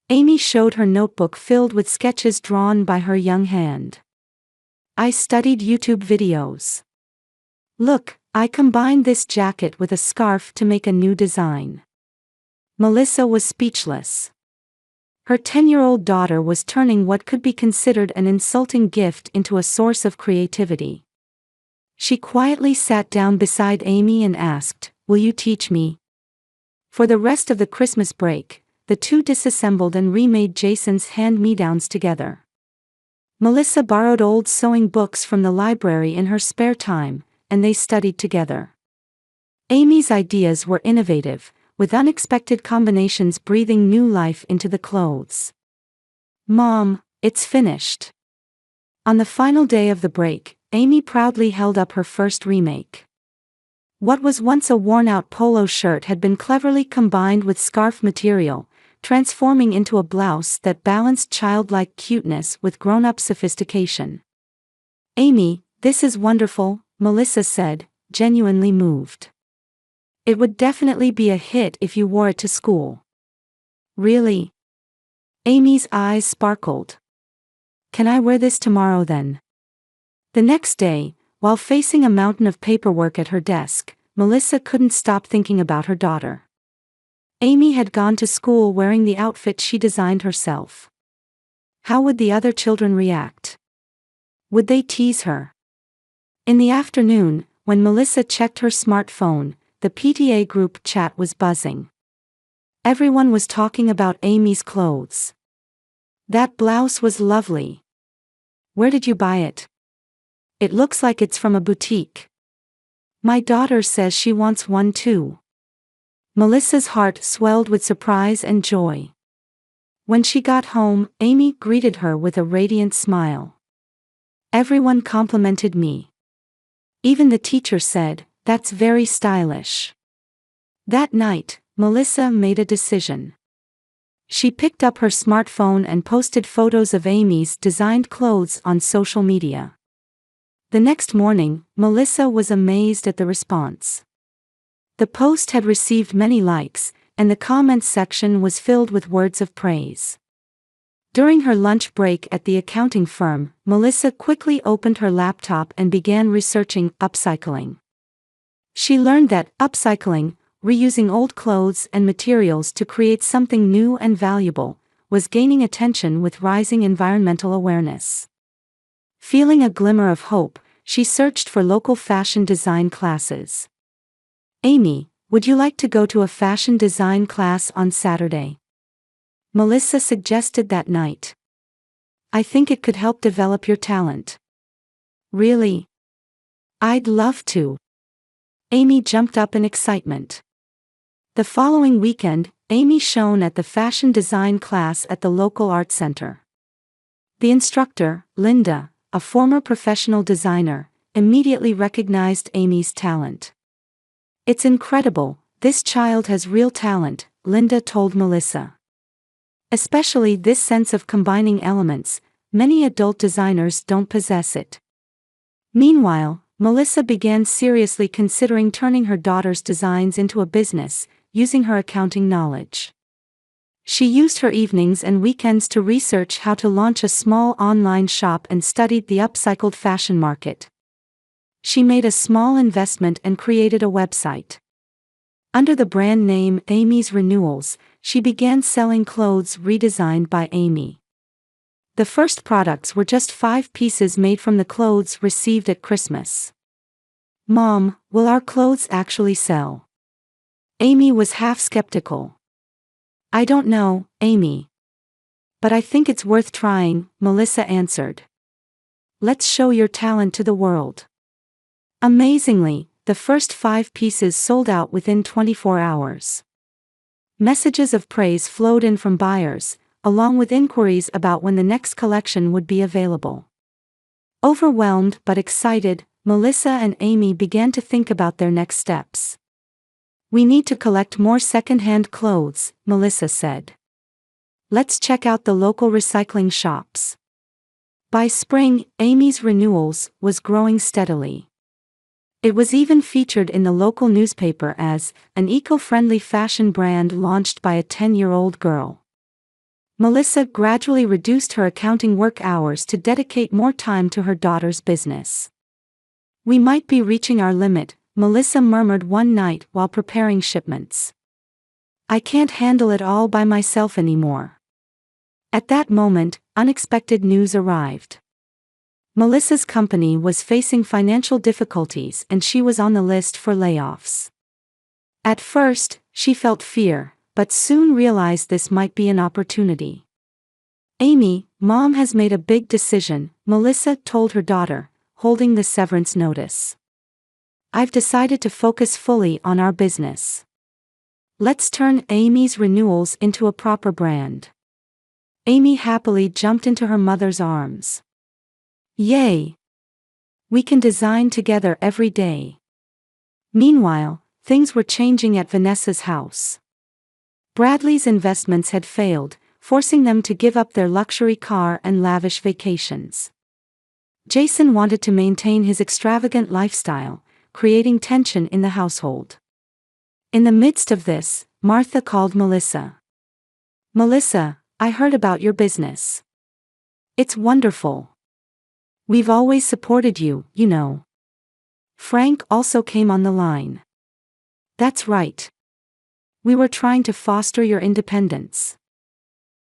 Amy showed her notebook filled with sketches drawn by her young hand. I studied YouTube videos. Look, I combined this jacket with a scarf to make a new design. Melissa was speechless. Her 10-year-old daughter was turning what could be considered an insulting gift into a source of creativity. She quietly sat down beside Amy and asked, "Will you teach me?" For the rest of the Christmas break, the two disassembled and remade Jason's hand-me-downs together. Melissa borrowed old sewing books from the library in her spare time, and they studied together. Amy's ideas were innovative, with unexpected combinations breathing new life into the clothes. "Mom, it's finished." On the final day of the break, Amy proudly held up her first remake. What was once a worn-out polo shirt had been cleverly combined with scarf material, transforming into a blouse that balanced childlike cuteness with grown-up sophistication. "Amy, this is wonderful," Melissa said, genuinely moved. "It would definitely be a hit if you wore it to school." "Really?" Amy's eyes sparkled. "Can I wear this tomorrow then?" The next day, while facing a mountain of paperwork at her desk, Melissa couldn't stop thinking about her daughter. Amy had gone to school wearing the outfit she designed herself. How would the other children react? Would they tease her? In the afternoon, when Melissa checked her smartphone, the PTA group chat was buzzing. Everyone was talking about Amy's clothes. "That blouse was lovely. Where did you buy it? It looks like it's from a boutique. My daughter says she wants one too." Melissa's heart swelled with surprise and joy. When she got home, Amy greeted her with a radiant smile. "Everyone complimented me. Even the teacher said, 'That's very stylish.'" That night, Melissa made a decision. She picked up her smartphone and posted photos of Amy's designed clothes on social media. The next morning, Melissa was amazed at the response. The post had received many likes, and the comments section was filled with words of praise. During her lunch break at the accounting firm, Melissa quickly opened her laptop and began researching upcycling. She learned that upcycling, reusing old clothes and materials to create something new and valuable, was gaining attention with rising environmental awareness. Feeling a glimmer of hope, she searched for local fashion design classes. "Amy, would you like to go to a fashion design class on Saturday?" Melissa suggested that night. "I think it could help develop your talent." "Really? I'd love to." Amy jumped up in excitement. The following weekend, Amy shone at the fashion design class at the local art center. The instructor, Linda, a former professional designer, immediately recognized Amy's talent. "It's incredible, this child has real talent," Linda told Melissa. "Especially this sense of combining elements, many adult designers don't possess it." Meanwhile, Melissa began seriously considering turning her daughter's designs into a business, using her accounting knowledge. She used her evenings and weekends to research how to launch a small online shop and studied the upcycled fashion market. She made a small investment and created a website. Under the brand name Amy's Renewals, she began selling clothes redesigned by Amy. The first products were just 5 pieces made from the clothes received at Christmas. "Mom, will our clothes actually sell?" Amy was half skeptical. "I don't know, Amy. But I think it's worth trying," Melissa answered. "Let's show your talent to the world." Amazingly, the first 5 pieces sold out within 24 hours. Messages of praise flowed in from buyers, along with inquiries about when the next collection would be available. Overwhelmed but excited, Melissa and Amy began to think about their next steps. "We need to collect more second-hand clothes," Melissa said. "Let's check out the local recycling shops." By spring, Amy's Renewals was growing steadily. It was even featured in the local newspaper as an eco-friendly fashion brand launched by a 10-year-old girl. Melissa gradually reduced her accounting work hours to dedicate more time to her daughter's business. "We might be reaching our limit," Melissa murmured one night while preparing shipments. "I can't handle it all by myself anymore." At that moment, unexpected news arrived. Melissa's company was facing financial difficulties and she was on the list for layoffs. At first, she felt fear, but soon realized this might be an opportunity. "Amy, Mom has made a big decision," Melissa told her daughter, holding the severance notice. "I've decided to focus fully on our business. Let's turn Amy's Renewals into a proper brand." Amy happily jumped into her mother's arms. "Yay! We can design together every day." Meanwhile, things were changing at Vanessa's house. Bradley's investments had failed, forcing them to give up their luxury car and lavish vacations. Jason wanted to maintain his extravagant lifestyle, creating tension in the household. In the midst of this, Martha called Melissa. "Melissa, I heard about your business. It's wonderful. We've always supported you, you know." Frank also came on the line. "That's right. We were trying to foster your independence.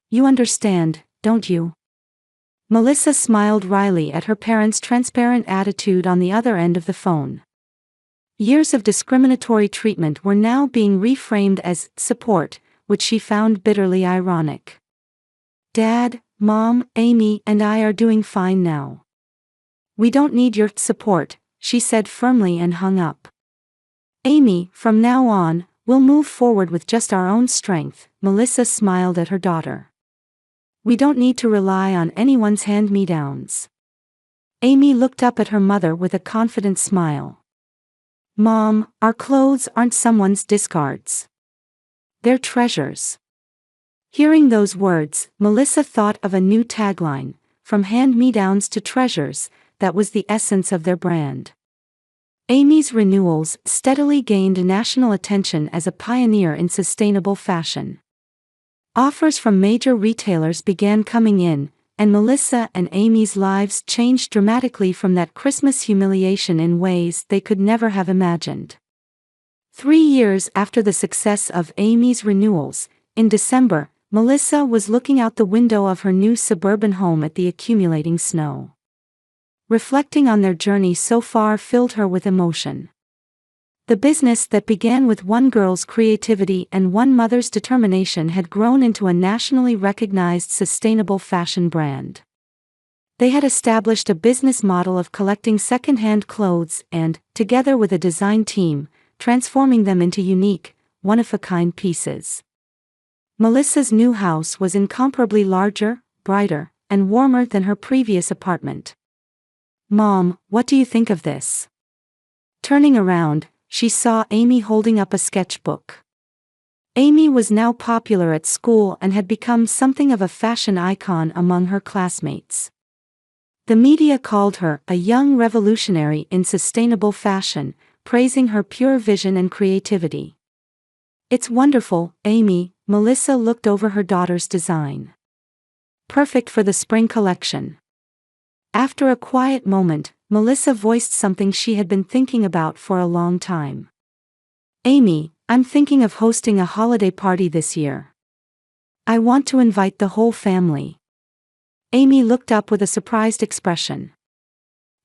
You understand, don't you?" Melissa smiled wryly at her parents' transparent attitude on the other end of the phone. Years of discriminatory treatment were now being reframed as support, which she found bitterly ironic. "Dad, Mom, Amy, and I are doing fine now. We don't need your support," she said firmly and hung up. "Amy, from now on, we'll move forward with just our own strength," Melissa smiled at her daughter. "We don't need to rely on anyone's hand-me-downs." Amy looked up at her mother with a confident smile. "Mom, our clothes aren't someone's discards. They're treasures." Hearing those words, Melissa thought of a new tagline, "From hand-me-downs to treasures," that was the essence of their brand. Amy's Renewals steadily gained national attention as a pioneer in sustainable fashion. Offers from major retailers began coming in, and Melissa and Amy's lives changed dramatically from that Christmas humiliation in ways they could never have imagined. 3 years after the success of Amy's Renewals, in December, Melissa was looking out the window of her new suburban home at the accumulating snow. Reflecting on their journey so far filled her with emotion. The business that began with one girl's creativity and one mother's determination had grown into a nationally recognized sustainable fashion brand. They had established a business model of collecting second-hand clothes and, together with a design team, transforming them into unique, one-of-a-kind pieces. Melissa's new house was incomparably larger, brighter, and warmer than her previous apartment. "Mom, what do you think of this?" Turning around, she saw Amy holding up a sketchbook. Amy was now popular at school and had become something of a fashion icon among her classmates. The media called her a young revolutionary in sustainable fashion, praising her pure vision and creativity. "It's wonderful, Amy," Melissa looked over her daughter's design. "Perfect for the spring collection." After a quiet moment, Melissa voiced something she had been thinking about for a long time. "Amy, I'm thinking of hosting a holiday party this year. I want to invite the whole family." Amy looked up with a surprised expression.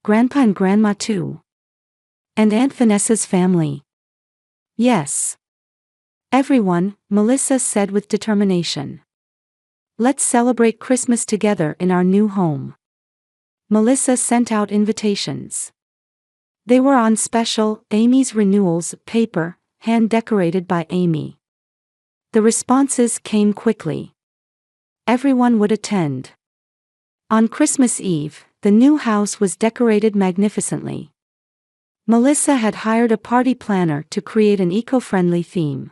"Grandpa and Grandma too? And Aunt Vanessa's family?" "Yes. Everyone," Melissa said with determination. "Let's celebrate Christmas together in our new home." Melissa sent out invitations. They were on special Amy's Renewals paper, hand-decorated by Amy. The responses came quickly. Everyone would attend. On Christmas Eve, the new house was decorated magnificently. Melissa had hired a party planner to create an eco-friendly theme.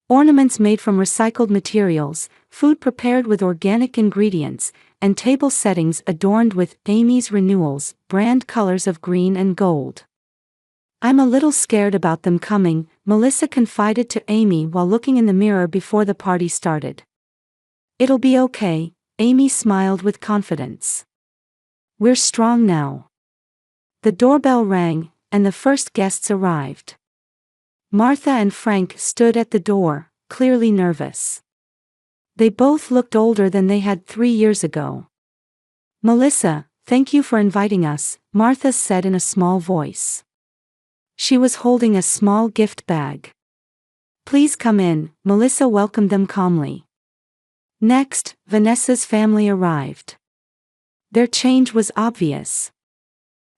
Ornaments made from recycled materials, food prepared with organic ingredients, and table settings adorned with Amy's Renewals brand colors of green and gold. I'm a little scared about them coming, Melissa confided to Amy while looking in the mirror before the party started. It'll be okay, Amy smiled with confidence. We're strong now. The doorbell rang, and the first guests arrived. Martha and Frank stood at the door, clearly nervous. They both looked older than they had 3 years ago. Melissa, thank you for inviting us, Martha said in a small voice. She was holding a small gift bag. Please come in, Melissa welcomed them calmly. Next, Vanessa's family arrived. Their change was obvious.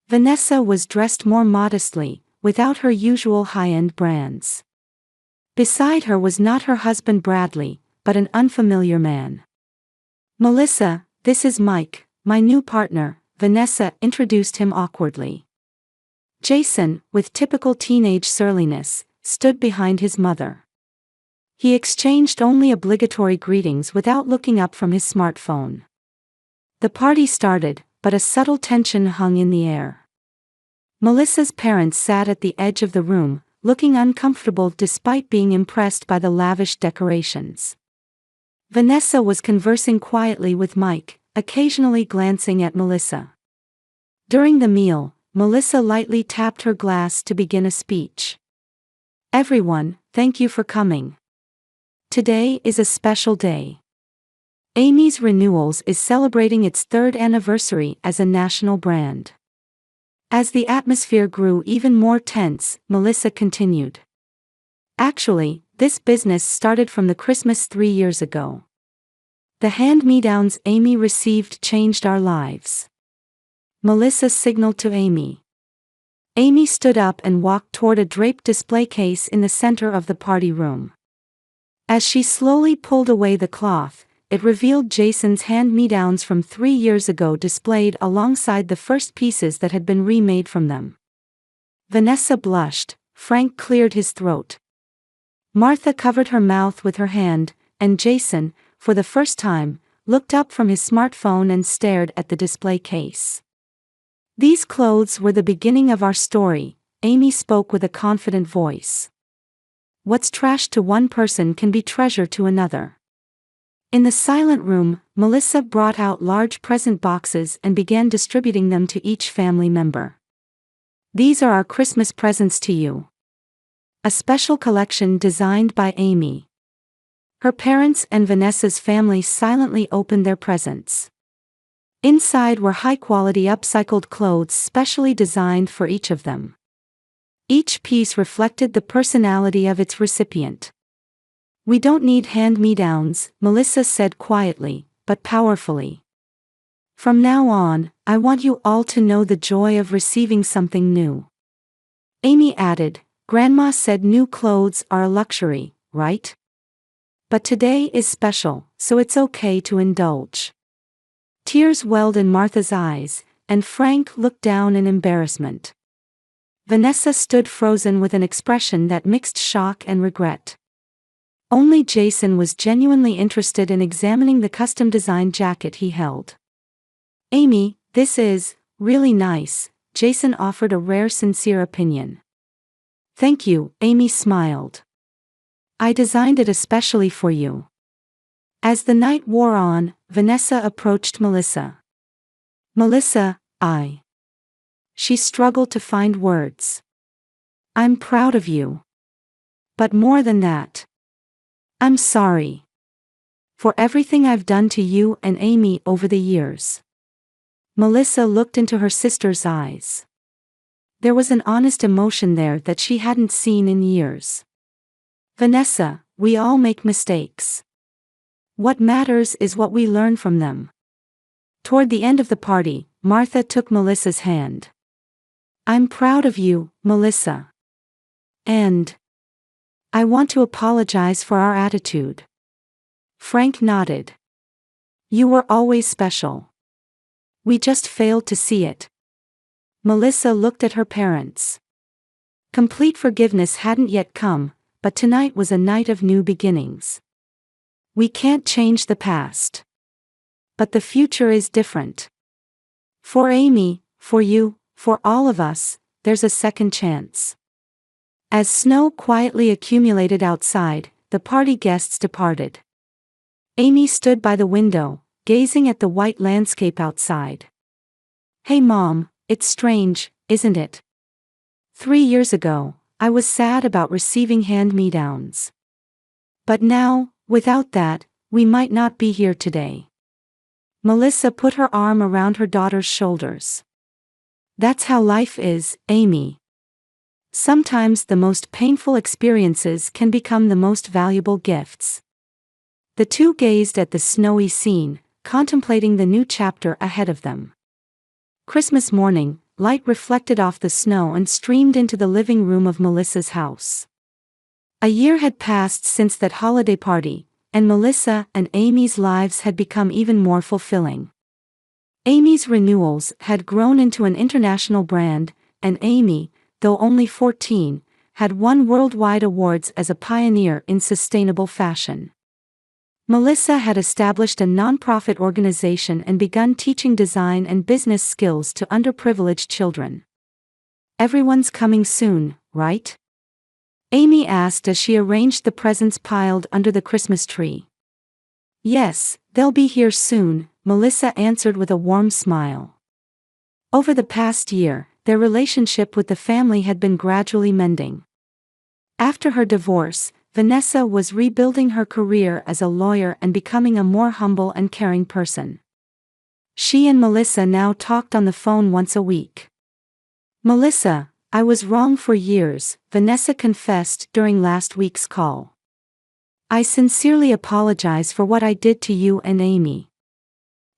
Vanessa was dressed more modestly, without her usual high-end brands. Beside her was not her husband Bradley, but an unfamiliar man. Melissa, this is Mike, my new partner, Vanessa introduced him awkwardly. Jason, with typical teenage surliness, stood behind his mother. He exchanged only obligatory greetings without looking up from his smartphone. The party started, but a subtle tension hung in the air. Melissa's parents sat at the edge of the room, looking uncomfortable despite being impressed by the lavish decorations. Vanessa was conversing quietly with Mike, occasionally glancing at Melissa. During the meal, Melissa lightly tapped her glass to begin a speech. Everyone, thank you for coming. Today is a special day. Amy's Renewals is celebrating its 3rd anniversary as a national brand. As the atmosphere grew even more tense, Melissa continued. Actually, this business started from the Christmas 3 years ago. The hand-me-downs Amy received changed our lives. Melissa signaled to Amy. Amy stood up and walked toward a draped display case in the center of the party room. As she slowly pulled away the cloth, it revealed Jason's hand-me-downs from 3 years ago displayed alongside the first pieces that had been remade from them. Vanessa blushed, Frank cleared his throat. Martha covered her mouth with her hand, and Jason, for the first time, looked up from his smartphone and stared at the display case. These clothes were the beginning of our story, Amy spoke with a confident voice. What's trash to one person can be treasure to another. In the silent room, Melissa brought out large present boxes and began distributing them to each family member. These are our Christmas presents to you. A special collection designed by Amy. Her parents and Vanessa's family silently opened their presents. Inside were high-quality upcycled clothes specially designed for each of them. Each piece reflected the personality of its recipient. We don't need hand-me-downs, Melissa said quietly, but powerfully. From now on, I want you all to know the joy of receiving something new. Amy added, Grandma said new clothes are a luxury, right? But today is special, so it's okay to indulge. Tears welled in Martha's eyes, and Frank looked down in embarrassment. Vanessa stood frozen with an expression that mixed shock and regret. Only Jason was genuinely interested in examining the custom-designed jacket he held. Amy, this is really nice, Jason offered a rare sincere opinion. Thank you, Amy smiled. I designed it especially for you. As the night wore on, Vanessa approached Melissa. Melissa, She struggled to find words. I'm proud of you. But more than that. I'm sorry. For everything I've done to you and Amy over the years. Melissa looked into her sister's eyes. There was an honest emotion there that she hadn't seen in years. Vanessa, we all make mistakes. What matters is what we learn from them. Toward the end of the party, Martha took Melissa's hand. I'm proud of you, Melissa. And I want to apologize for our attitude. Frank nodded. You were always special. We just failed to see it. Melissa looked at her parents. Complete forgiveness hadn't yet come, but tonight was a night of new beginnings. We can't change the past. But the future is different. For Amy, for you, for all of us, there's a second chance. As snow quietly accumulated outside, the party guests departed. Amy stood by the window, gazing at the white landscape outside. "Hey Mom, it's strange, isn't it? 3 years ago, I was sad about receiving hand-me-downs. But now, without that, we might not be here today." Melissa put her arm around her daughter's shoulders. "That's how life is, Amy. Sometimes the most painful experiences can become the most valuable gifts." The two gazed at the snowy scene, contemplating the new chapter ahead of them. Christmas morning, light reflected off the snow and streamed into the living room of Melissa's house. A year had passed since that holiday party, and Melissa and Amy's lives had become even more fulfilling. Amy's renewals had grown into an international brand, and Amy, though only 14, had won worldwide awards as a pioneer in sustainable fashion. Melissa had established a nonprofit organization and begun teaching design and business skills to underprivileged children. "Everyone's coming soon, right?" Amy asked as she arranged the presents piled under the Christmas tree. "Yes, they'll be here soon," Melissa answered with a warm smile. Over the past year, their relationship with the family had been gradually mending. After her divorce, Vanessa was rebuilding her career as a lawyer and becoming a more humble and caring person. She and Melissa now talked on the phone once a week. "Melissa, I was wrong for years," Vanessa confessed during last week's call. "I sincerely apologize for what I did to you and Amy."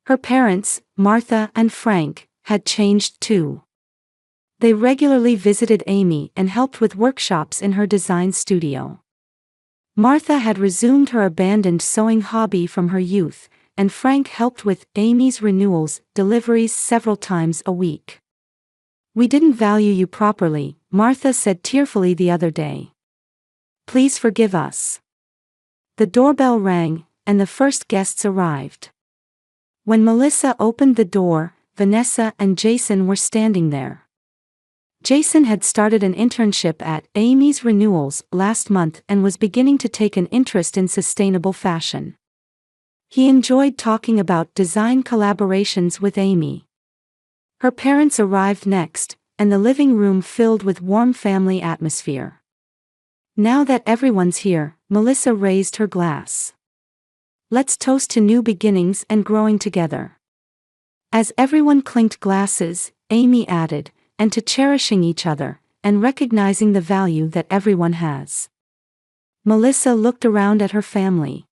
Her parents, Martha and Frank, had changed too. They regularly visited Amy and helped with workshops in her design studio. Martha had resumed her abandoned sewing hobby from her youth, and Frank helped with Amy's renewals deliveries several times a week. "We didn't value you properly," Martha said tearfully the other day. "Please forgive us." The doorbell rang, and the first guests arrived. When Melissa opened the door, Vanessa and Jason were standing there. Jason had started an internship at Amy's Renewals last month and was beginning to take an interest in sustainable fashion. He enjoyed talking about design collaborations with Amy. Her parents arrived next, and the living room filled with warm family atmosphere. "Now that everyone's here," Melissa raised her glass. "Let's toast to new beginnings and growing together." As everyone clinked glasses, Amy added, "and to cherishing each other, and recognizing the value that everyone has." Melissa looked around at her family.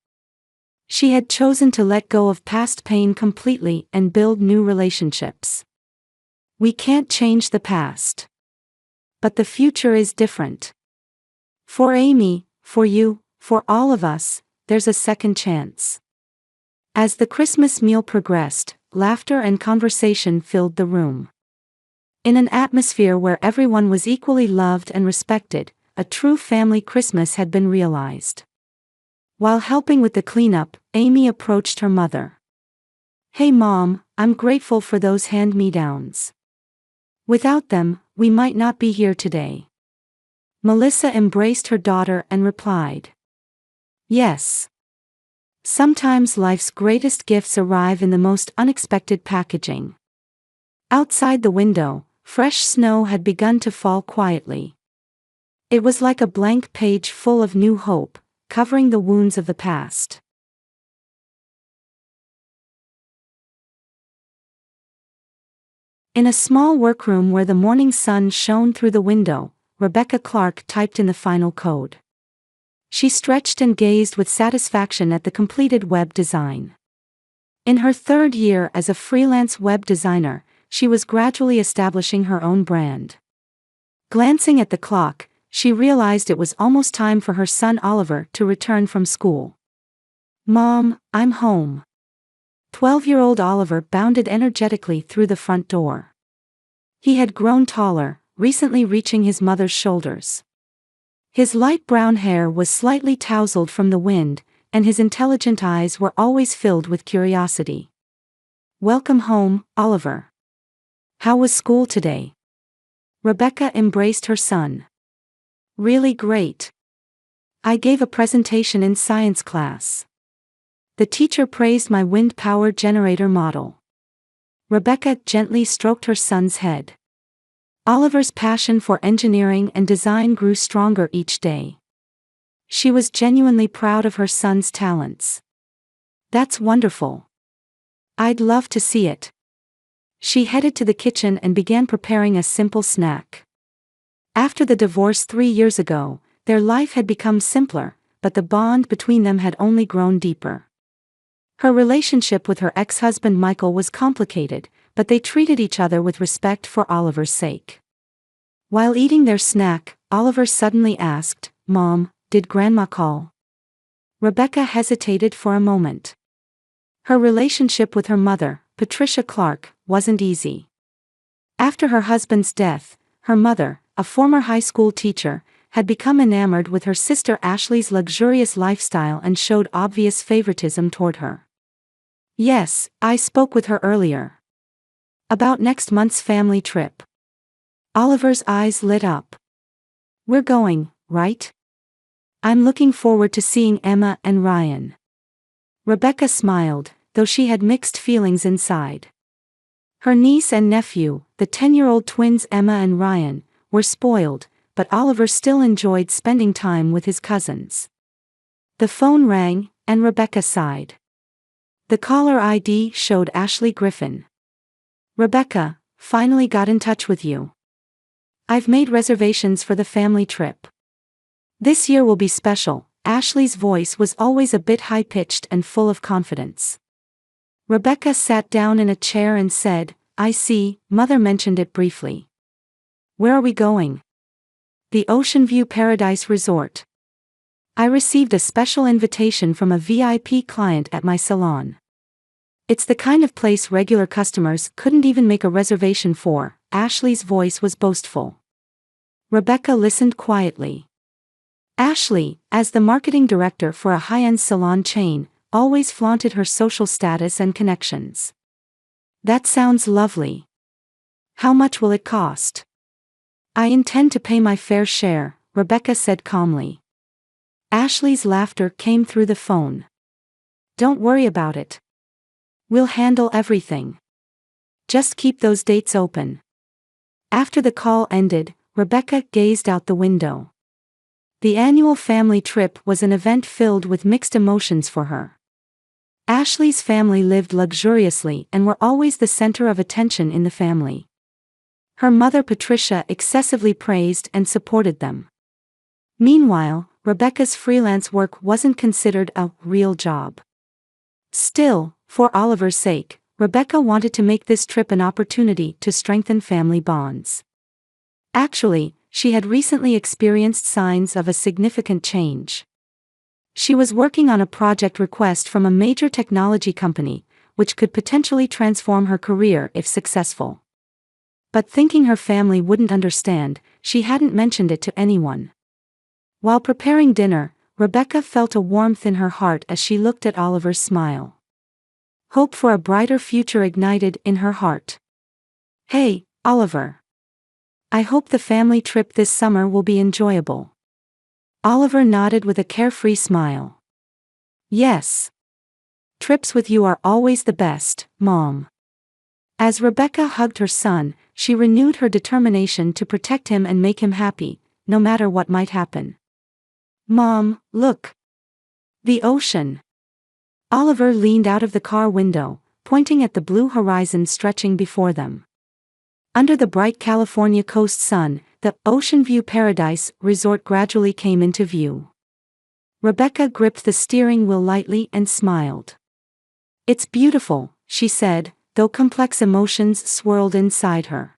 She had chosen to let go of past pain completely and build new relationships. "We can't change the past. But the future is different. For Amy, for you, for all of us, there's a second chance." As the Christmas meal progressed, laughter and conversation filled the room. In an atmosphere where everyone was equally loved and respected, a true family Christmas had been realized. While helping with the cleanup, Amy approached her mother. "Hey Mom, I'm grateful for those hand-me-downs. Without them, we might not be here today." Melissa embraced her daughter and replied, "Yes. Sometimes life's greatest gifts arrive in the most unexpected packaging." Outside the window, fresh snow had begun to fall quietly. It was like a blank page full of new hope, covering the wounds of the past. In a small workroom where the morning sun shone through the window, Rebecca Clark typed in the final code. She stretched and gazed with satisfaction at the completed web design. In her third year as a freelance web designer, she was gradually establishing her own brand. Glancing at the clock, she realized it was almost time for her son Oliver to return from school. "Mom, I'm home." 12-year-old Oliver bounded energetically through the front door. He had grown taller, recently reaching his mother's shoulders. His light brown hair was slightly tousled from the wind, and his intelligent eyes were always filled with curiosity. "Welcome home, Oliver. How was school today?" Rebecca embraced her son. Really great. I gave a presentation in science class. The teacher praised my wind power generator model. Rebecca gently stroked her son's head. Oliver's passion for engineering and design grew stronger each day. She was genuinely proud of her son's talents. That's wonderful. I'd love to see it. She headed to the kitchen and began preparing a simple snack. After the divorce 3 years ago, their life had become simpler, but the bond between them had only grown deeper. Her relationship with her ex-husband Michael was complicated, but they treated each other with respect for Oliver's sake. While eating their snack, Oliver suddenly asked, "Mom, did Grandma call?" Rebecca hesitated for a moment. Her relationship with her mother, Patricia Clark, wasn't easy. After her husband's death, her mother, a former high school teacher, had become enamored with her sister Ashley's luxurious lifestyle and showed obvious favoritism toward her. Yes, I spoke with her earlier. About next month's family trip. Oliver's eyes lit up. We're going, right? I'm looking forward to seeing Emma and Ryan. Rebecca smiled, though she had mixed feelings inside. Her niece and nephew, the 10-year-old twins Emma and Ryan, were spoiled, but Oliver still enjoyed spending time with his cousins. The phone rang, and Rebecca sighed. The caller ID showed Ashley Griffin. Rebecca, finally got in touch with you. I've made reservations for the family trip. This year will be special. Ashley's voice was always a bit high-pitched and full of confidence. Rebecca sat down in a chair and said, I see, Mother mentioned it briefly. Where are we going? The Ocean View Paradise Resort. I received a special invitation from a VIP client at my salon. It's the kind of place regular customers couldn't even make a reservation for. Ashley's voice was boastful. Rebecca listened quietly. Ashley, as the marketing director for a high-end salon chain, always flaunted her social status and connections. That sounds lovely. How much will it cost? I intend to pay my fair share, Rebecca said calmly. Ashley's laughter came through the phone. Don't worry about it. We'll handle everything. Just keep those dates open. After the call ended, Rebecca gazed out the window. The annual family trip was an event filled with mixed emotions for her. Ashley's family lived luxuriously and were always the center of attention in the family. Her mother Patricia excessively praised and supported them. Meanwhile, Rebecca's freelance work wasn't considered a real job. Still, for Oliver's sake, Rebecca wanted to make this trip an opportunity to strengthen family bonds. Actually, she had recently experienced signs of a significant change. She was working on a project request from a major technology company, which could potentially transform her career if successful. But thinking her family wouldn't understand, she hadn't mentioned it to anyone. While preparing dinner, Rebecca felt a warmth in her heart as she looked at Oliver's smile. Hope for a brighter future ignited in her heart. Hey, Oliver. I hope the family trip this summer will be enjoyable. Oliver nodded with a carefree smile. Yes. Trips with you are always the best, Mom. As Rebecca hugged her son, she renewed her determination to protect him and make him happy, no matter what might happen. Mom, look. The ocean. Oliver leaned out of the car window, pointing at the blue horizon stretching before them. Under the bright California coast sun, the Ocean View Paradise Resort gradually came into view. Rebecca gripped the steering wheel lightly and smiled. It's beautiful, she said, though complex emotions swirled inside her.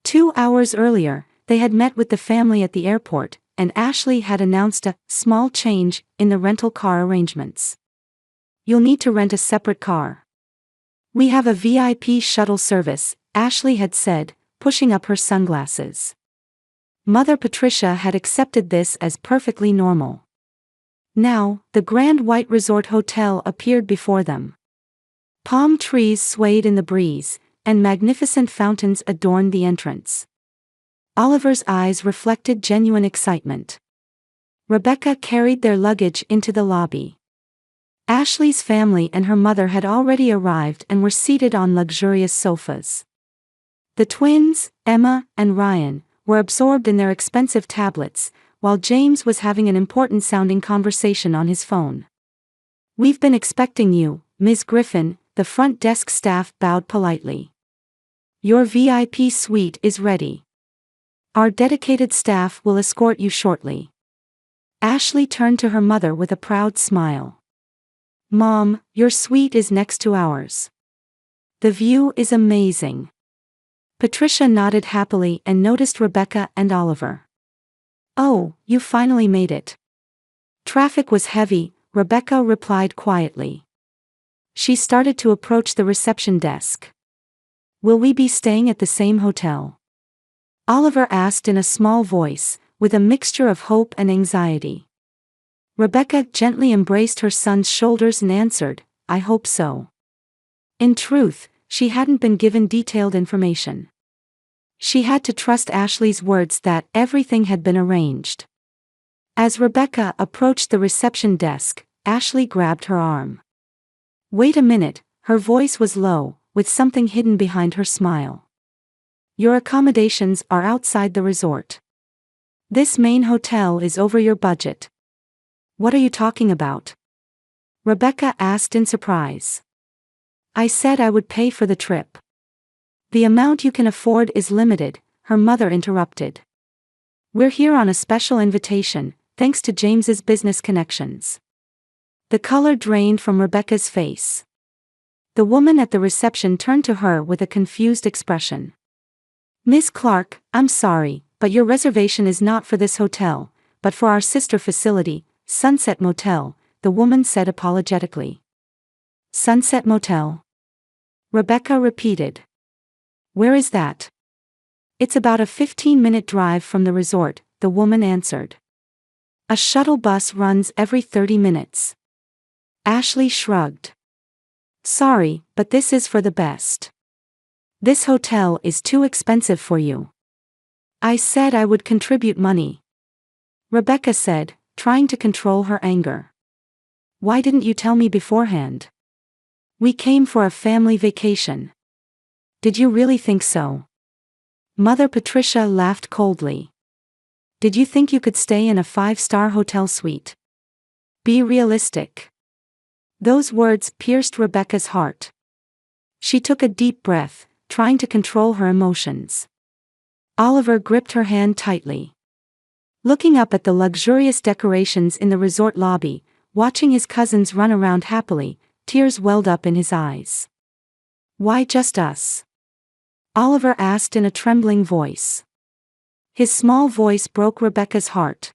2 hours earlier, they had met with the family at the airport, and Ashley had announced a small change in the rental car arrangements. You'll need to rent a separate car. We have a VIP shuttle service, Ashley had said, pushing up her sunglasses. Mother Patricia had accepted this as perfectly normal. Now, the grand white resort hotel appeared before them. Palm trees swayed in the breeze, and magnificent fountains adorned the entrance. Oliver's eyes reflected genuine excitement. Rebecca carried their luggage into the lobby. Ashley's family and her mother had already arrived and were seated on luxurious sofas. The twins, Emma and Ryan, were absorbed in their expensive tablets, while James was having an important-sounding conversation on his phone. "We've been expecting you, Ms. Griffin," the front desk staff bowed politely. "Your VIP suite is ready. Our dedicated staff will escort you shortly." Ashley turned to her mother with a proud smile. "Mom, your suite is next to ours. The view is amazing." Patricia nodded happily and noticed Rebecca and Oliver. "Oh, you finally made it." "Traffic was heavy," Rebecca replied quietly. She started to approach the reception desk. "Will we be staying at the same hotel?" Oliver asked in a small voice, with a mixture of hope and anxiety. Rebecca gently embraced her son's shoulders and answered, "I hope so." In truth, she hadn't been given detailed information. She had to trust Ashley's words that everything had been arranged. As Rebecca approached the reception desk, Ashley grabbed her arm. "Wait a minute," her voice was low, with something hidden behind her smile. "Your accommodations are outside the resort. This main hotel is over your budget." "What are you talking about?" Rebecca asked in surprise. "I said I would pay for the trip." "The amount you can afford is limited," her mother interrupted. "We're here on a special invitation, thanks to James's business connections." The color drained from Rebecca's face. The woman at the reception turned to her with a confused expression. "Miss Clark, I'm sorry, but your reservation is not for this hotel, but for our sister facility, Sunset Motel," the woman said apologetically. "Sunset Motel?" Rebecca repeated. "Where is that?" "It's about a 15-minute drive from the resort," the woman answered. "A shuttle bus runs every 30 minutes. Ashley shrugged. "Sorry, but this is for the best. This hotel is too expensive for you." "I said I would contribute money," Rebecca said, trying to control her anger. "Why didn't you tell me beforehand? We came for a family vacation." "Did you really think so?" Mother Patricia laughed coldly. "Did you think you could stay in a 5-star hotel suite? Be realistic." Those words pierced Rebecca's heart. She took a deep breath, trying to control her emotions. Oliver gripped her hand tightly. Looking up at the luxurious decorations in the resort lobby, watching his cousins run around happily, tears welled up in his eyes. "Why just us?" Oliver asked in a trembling voice. His small voice broke Rebecca's heart.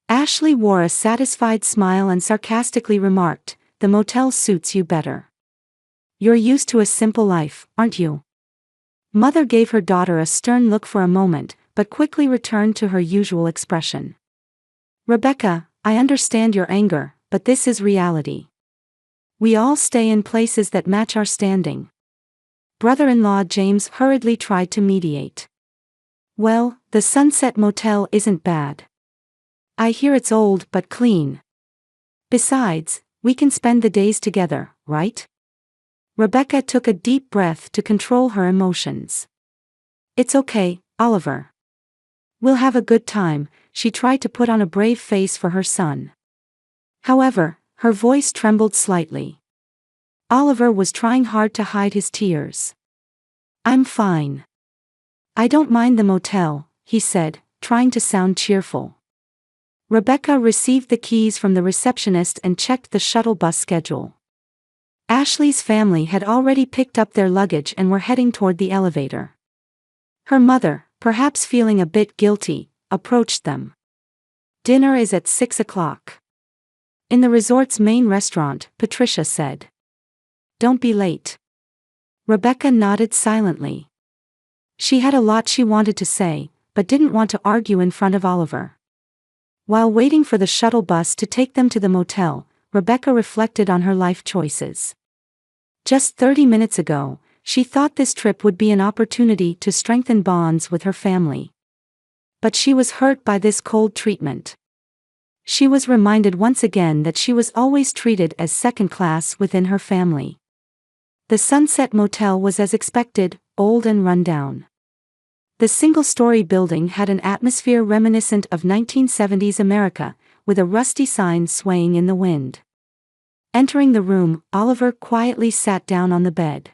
Ashley wore a satisfied smile and sarcastically remarked, "The motel suits you better. You're used to a simple life, aren't you?" Mother gave her daughter a stern look for a moment, but quickly returned to her usual expression. "Rebecca, I understand your anger, but this is reality. We all stay in places that match our standing." Brother-in-law James hurriedly tried to mediate. "Well, the Sunset Motel isn't bad. I hear it's old but clean. Besides, we can spend the days together, right?" Rebecca took a deep breath to control her emotions. "It's okay, Oliver. We'll have a good time," she tried to put on a brave face for her son. However, her voice trembled slightly. Oliver was trying hard to hide his tears. "I'm fine. I don't mind the motel," he said, trying to sound cheerful. Rebecca received the keys from the receptionist and checked the shuttle bus schedule. Ashley's family had already picked up their luggage and were heading toward the elevator. Her mother, perhaps feeling a bit guilty, approached them. "Dinner is at 6 o'clock. In the resort's main restaurant," Patricia said. "Don't be late." Rebecca nodded silently. She had a lot she wanted to say, but didn't want to argue in front of Oliver. While waiting for the shuttle bus to take them to the motel, Rebecca reflected on her life choices. Just 30 minutes ago, she thought this trip would be an opportunity to strengthen bonds with her family. But she was hurt by this cold treatment. She was reminded once again that she was always treated as second class within her family. The Sunset Motel was as expected, old and run down. The single-story building had an atmosphere reminiscent of 1970s America, with a rusty sign swaying in the wind. Entering the room, Oliver quietly sat down on the bed.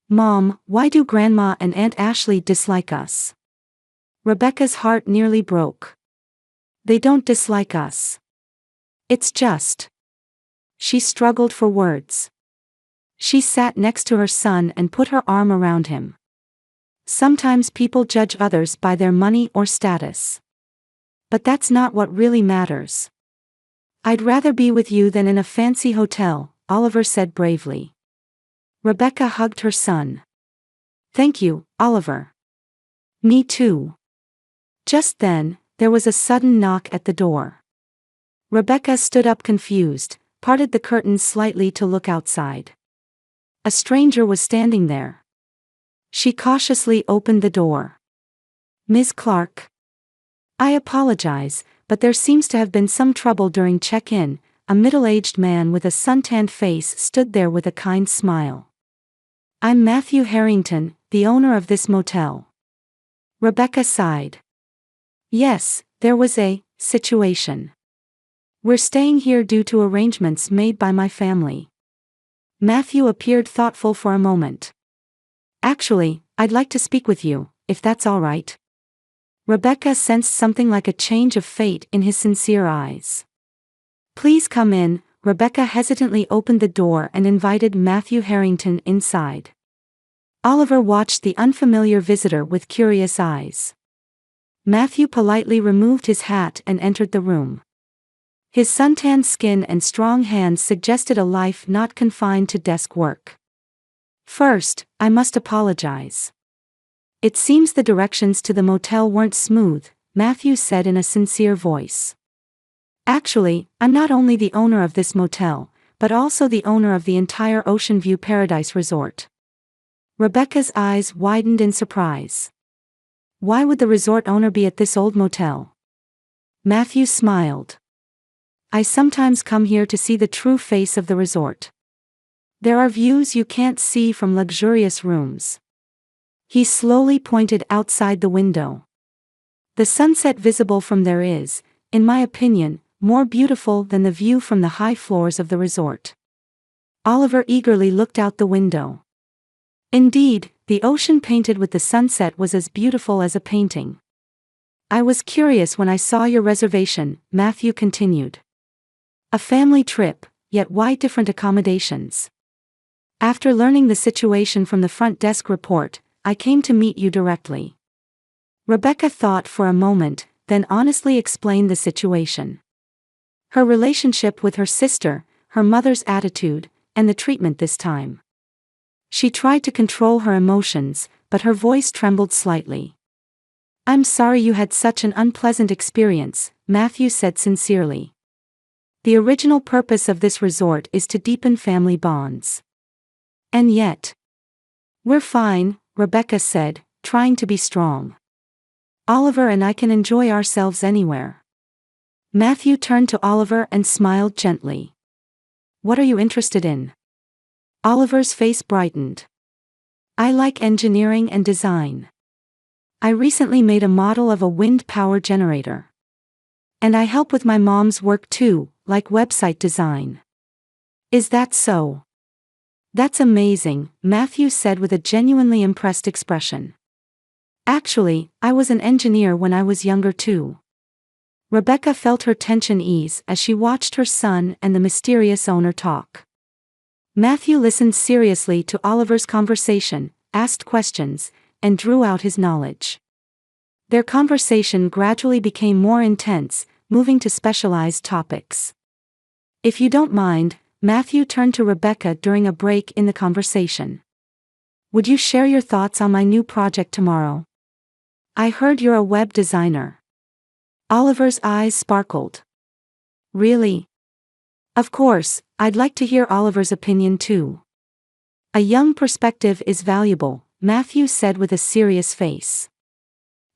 "Mom, why do Grandma and Aunt Ashley dislike us?" Rebecca's heart nearly broke. "They don't dislike us. It's just..." She struggled for words. She sat next to her son and put her arm around him. "Sometimes people judge others by their money or status. But that's not what really matters. I'd rather be with you than in a fancy hotel," Oliver said bravely. Rebecca hugged her son. "Thank you, Oliver. Me too." Just then, there was a sudden knock at the door. Rebecca stood up confused, parted the curtains slightly to look outside. A stranger was standing there. She cautiously opened the door. "Ms. Clark? I apologize, but there seems to have been some trouble during check-in." A middle-aged man with a suntanned face stood there with a kind smile. "I'm Matthew Harrington, the owner of this motel." Rebecca sighed. "Yes, there was a situation. We're staying here due to arrangements made by my family." Matthew appeared thoughtful for a moment. "Actually, I'd like to speak with you, if that's all right." Rebecca sensed something like a change of fate in his sincere eyes. "Please come in." Rebecca hesitantly opened the door and invited Matthew Harrington inside. Oliver watched the unfamiliar visitor with curious eyes. Matthew politely removed his hat and entered the room. His suntanned skin and strong hands suggested a life not confined to desk work. "First, I must apologize. It seems the directions to the motel weren't smooth," Matthew said in a sincere voice. "Actually, I'm not only the owner of this motel, but also the owner of the entire Ocean View Paradise Resort." Rebecca's eyes widened in surprise. "Why would the resort owner be at this old motel?" Matthew smiled. "I sometimes come here to see the true face of the resort. There are views you can't see from luxurious rooms." He slowly pointed outside the window. "The sunset visible from there is, in my opinion, more beautiful than the view from the high floors of the resort." Oliver eagerly looked out the window. Indeed, the ocean painted with the sunset was as beautiful as a painting. "I was curious when I saw your reservation," Matthew continued. "A family trip, yet why different accommodations? After learning the situation from the front desk report, I came to meet you directly." Rebecca thought for a moment, then honestly explained the situation. Her relationship with her sister, her mother's attitude, and the treatment this time. She tried to control her emotions, but her voice trembled slightly. "I'm sorry you had such an unpleasant experience," Matthew said sincerely. "The original purpose of this resort is to deepen family bonds. And yet..." "We're fine," Rebecca said, trying to be strong. "Oliver and I can enjoy ourselves anywhere." Matthew turned to Oliver and smiled gently. "What are you interested in?" Oliver's face brightened. "I like engineering and design. I recently made a model of a wind power generator. And I help with my mom's work too, like website design." "Is that so?" "That's amazing," Matthew said with a genuinely impressed expression. "Actually, I was an engineer when I was younger too." Rebecca felt her tension ease as she watched her son and the mysterious owner talk. Matthew listened seriously to Oliver's conversation, asked questions, and drew out his knowledge. Their conversation gradually became more intense, moving to specialized topics. "If you don't mind," Matthew turned to Rebecca during a break in the conversation. "Would you share your thoughts on my new project tomorrow? I heard you're a web designer." Oliver's eyes sparkled. "Really?" "Of course, I'd like to hear Oliver's opinion too." "A young perspective is valuable," Matthew said with a serious face.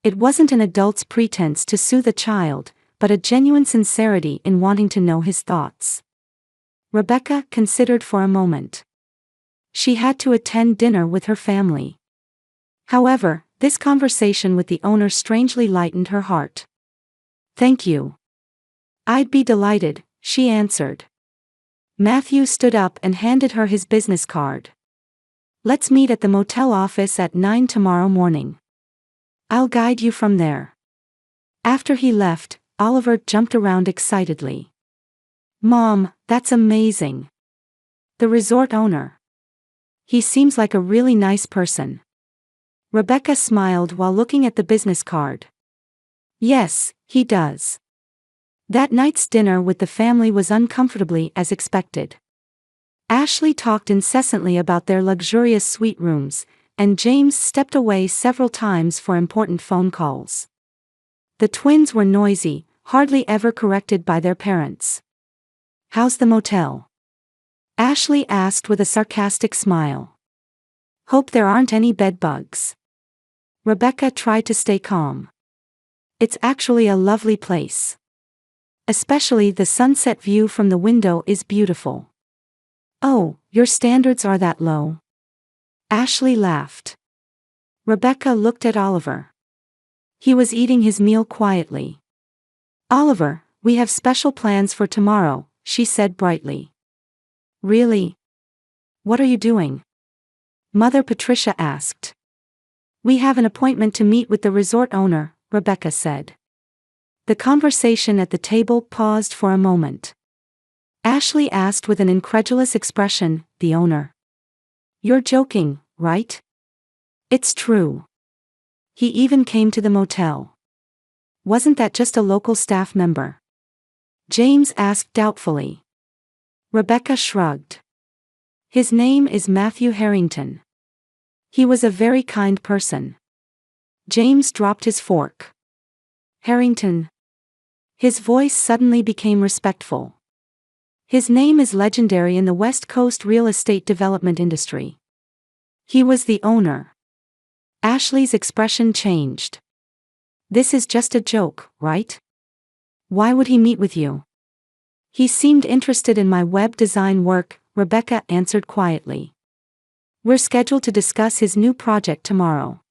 It wasn't an adult's pretense to soothe a child, but a genuine sincerity in wanting to know his thoughts. Rebecca considered for a moment. She had to attend dinner with her family. However, this conversation with the owner strangely lightened her heart. "Thank you. I'd be delighted," she answered. Matthew stood up and handed her his business card. "Let's meet at the motel office at 9 tomorrow morning. I'll guide you from there." After he left, Oliver jumped around excitedly. "Mom, that's amazing. The resort owner. He seems like a really nice person." Rebecca smiled while looking at the business card. "Yes, he does." That night's dinner with the family was uncomfortably as expected. Ashley talked incessantly about their luxurious suite rooms, and James stepped away several times for important phone calls. The twins were noisy, hardly ever corrected by their parents. "How's the motel?" Ashley asked with a sarcastic smile. "Hope there aren't any bed bugs." Rebecca tried to stay calm. "It's actually a lovely place. Especially the sunset view from the window is beautiful." "Oh, your standards are that low?" Ashley laughed. Rebecca looked at Oliver. He was eating his meal quietly. "Oliver, we have special plans for tomorrow," she said brightly. "Really? What are you doing?" Mother Patricia asked. "We have an appointment to meet with the resort owner," Rebecca said. The conversation at the table paused for a moment. Ashley asked with an incredulous expression, "The owner? You're joking, right?" "It's true. He even came to the motel." "Wasn't that just a local staff member?" James asked doubtfully. Rebecca shrugged. "His name is Matthew Harrington. He was a very kind person." James dropped his fork. "Harrington?" His voice suddenly became respectful. "His name is legendary in the West Coast real estate development industry. He was the owner." Ashley's expression changed. "This is just a joke, right? Why would he meet with you?" "He seemed interested in my web design work," Rebecca answered quietly. "We're scheduled to discuss his new project tomorrow."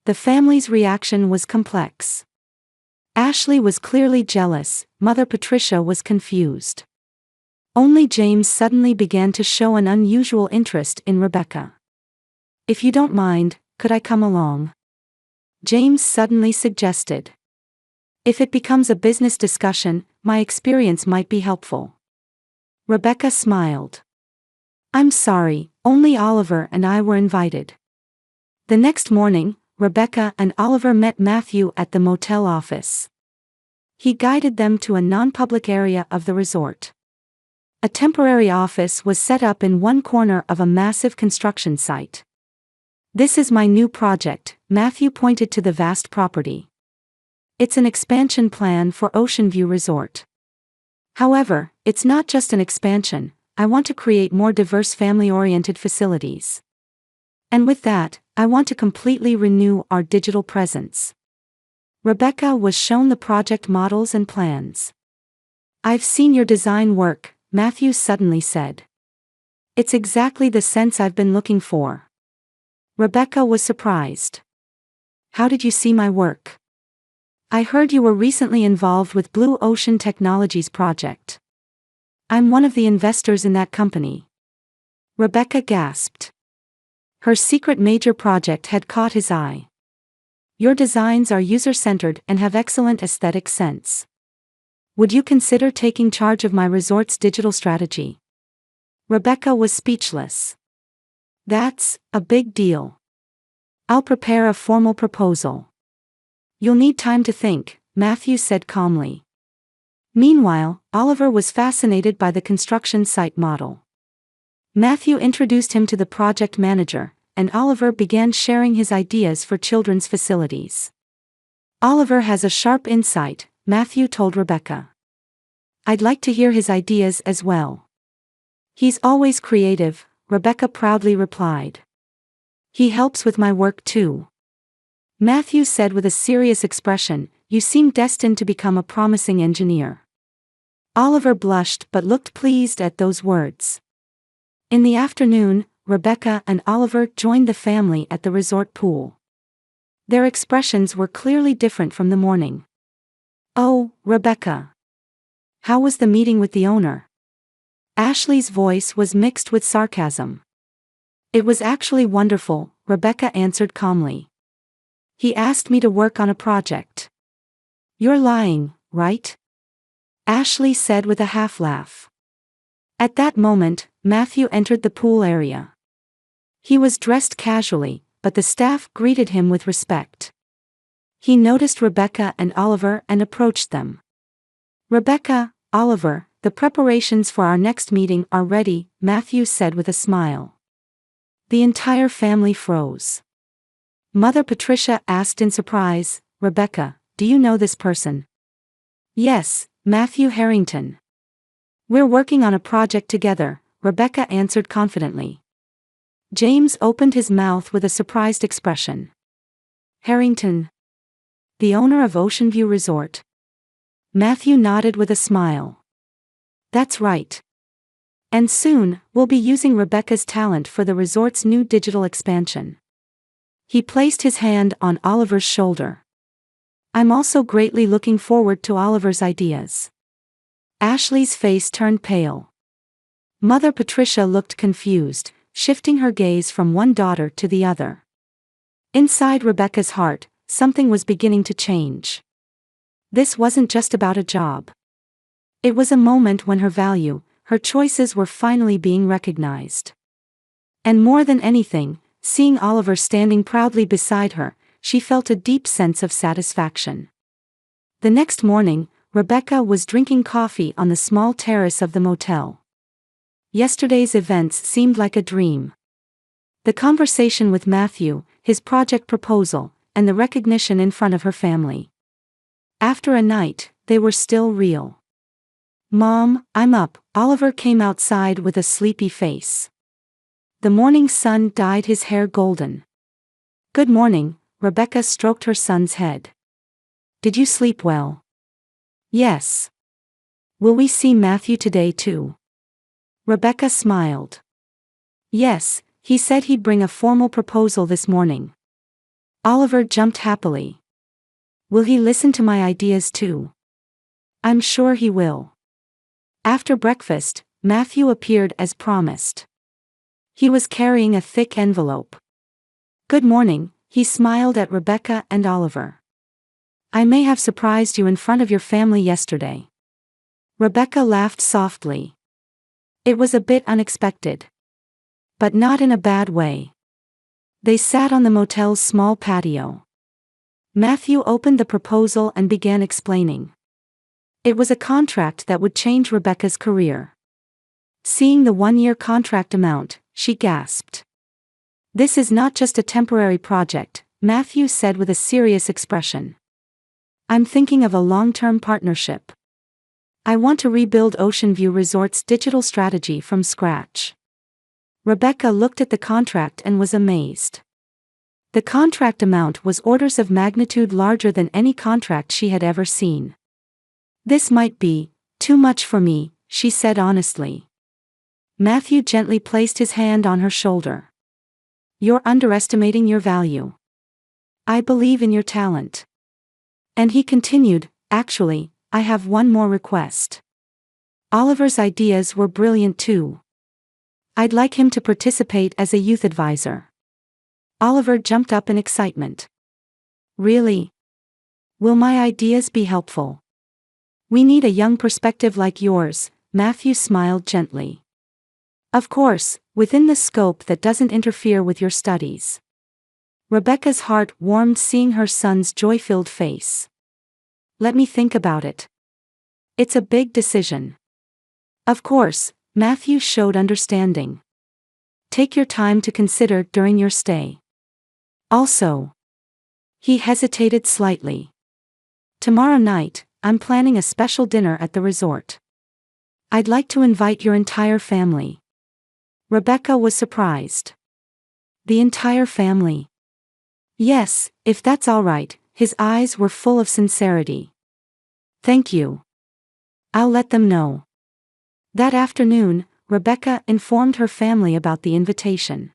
The family's reaction was complex. Ashley was clearly jealous, Mother Patricia was confused. Only James suddenly began to show an unusual interest in Rebecca. "If you don't mind, could I come along?" James suddenly suggested. "If it becomes a business discussion, my experience might be helpful." Rebecca smiled. "I'm sorry, only Oliver and I were invited." The next morning, Rebecca and Oliver met Matthew at the motel office. He guided them to a non-public area of the resort. A temporary office was set up in one corner of a massive construction site. "This is my new project," Matthew pointed to the vast property. "It's an expansion plan for Ocean View Resort. However, it's not just an expansion, I want to create more diverse family-oriented facilities. And with that, I want to completely renew our digital presence." Rebecca was shown the project models and plans. "I've seen your design work," Matthew suddenly said. "It's exactly the sense I've been looking for." Rebecca was surprised. "How did you see my work?" "I heard you were recently involved with Blue Ocean Technologies project." "I'm one of the investors in that company." Rebecca gasped. Her secret major project had caught his eye. "Your designs are user-centered and have excellent aesthetic sense. Would you consider taking charge of my resort's digital strategy?" Rebecca was speechless. "That's a big deal. I'll prepare a formal proposal." "You'll need time to think," Matthew said calmly. Meanwhile, Oliver was fascinated by the construction site model. Matthew introduced him to the project manager, and Oliver began sharing his ideas for children's facilities. "Oliver has a sharp insight," Matthew told Rebecca. "I'd like to hear his ideas as well." "He's always creative," Rebecca proudly replied. "He helps with my work too." Matthew said with a serious expression, "You seem destined to become a promising engineer." Oliver blushed but looked pleased at those words. In the afternoon, Rebecca and Oliver joined the family at the resort pool. Their expressions were clearly different from the morning. "Oh, Rebecca. How was the meeting with the owner?" Ashley's voice was mixed with sarcasm. "It was actually wonderful," Rebecca answered calmly. "He asked me to work on a project." "You're lying, right?" Ashley said with a half-laugh. At that moment, Matthew entered the pool area. He was dressed casually, but the staff greeted him with respect. He noticed Rebecca and Oliver and approached them. "Rebecca, Oliver, the preparations for our next meeting are ready," Matthew said with a smile. The entire family froze. Mother Patricia asked in surprise, "Rebecca, do you know this person?" "Yes, Matthew Harrington. We're working on a project together," Rebecca answered confidently. James opened his mouth with a surprised expression. "Harrington? The owner of Oceanview Resort?" Matthew nodded with a smile. "That's right. And soon, we'll be using Rebecca's talent for the resort's new digital expansion." He placed his hand on Oliver's shoulder. "I'm also greatly looking forward to Oliver's ideas." Ashley's face turned pale. Mother Patricia looked confused, shifting her gaze from one daughter to the other. Inside Rebecca's heart, something was beginning to change. This wasn't just about a job. It was a moment when her value, her choices were finally being recognized. And more than anything, seeing Oliver standing proudly beside her, she felt a deep sense of satisfaction. The next morning, Rebecca was drinking coffee on the small terrace of the motel. Yesterday's events seemed like a dream. The conversation with Matthew, his project proposal, and the recognition in front of her family. After a night, they were still real. "Mom, I'm up," Oliver came outside with a sleepy face. The morning sun dyed his hair golden. "Good morning," Rebecca stroked her son's head. "Did you sleep well?" "Yes." "Will we see Matthew today too?" Rebecca smiled. "Yes, he said he'd bring a formal proposal this morning." Oliver jumped happily. "Will he listen to my ideas too?" "I'm sure he will." After breakfast, Matthew appeared as promised. He was carrying a thick envelope. "Good morning," he smiled at Rebecca and Oliver. "I may have surprised you in front of your family yesterday." Rebecca laughed softly. It was a bit unexpected. But not in a bad way. They sat on the motel's small patio. Matthew opened the proposal and began explaining. It was a contract that would change Rebecca's career. Seeing the one-year contract amount, she gasped. "This is not just a temporary project," Matthew said with a serious expression. "I'm thinking of a long-term partnership. I want to rebuild Oceanview Resort's digital strategy from scratch." Rebecca looked at the contract and was amazed. The contract amount was orders of magnitude larger than any contract she had ever seen. "This might be too much for me," she said honestly. Matthew gently placed his hand on her shoulder. "You're underestimating your value. I believe in your talent." And he continued, "Actually, I have one more request. Oliver's ideas were brilliant too. I'd like him to participate as a youth advisor." Oliver jumped up in excitement. "Really? Will my ideas be helpful?" "We need a young perspective like yours," Matthew smiled gently. "Of course, within the scope that doesn't interfere with your studies." Rebecca's heart warmed seeing her son's joy-filled face. "Let me think about it. It's a big decision." "Of course," Matthew showed understanding. "Take your time to consider during your stay. Also." He hesitated slightly. "Tomorrow night, I'm planning a special dinner at the resort. I'd like to invite your entire family." Rebecca was surprised. The entire family? Yes, if that's all right. His eyes were full of sincerity. Thank you. I'll let them know. That afternoon, Rebecca informed her family about the invitation.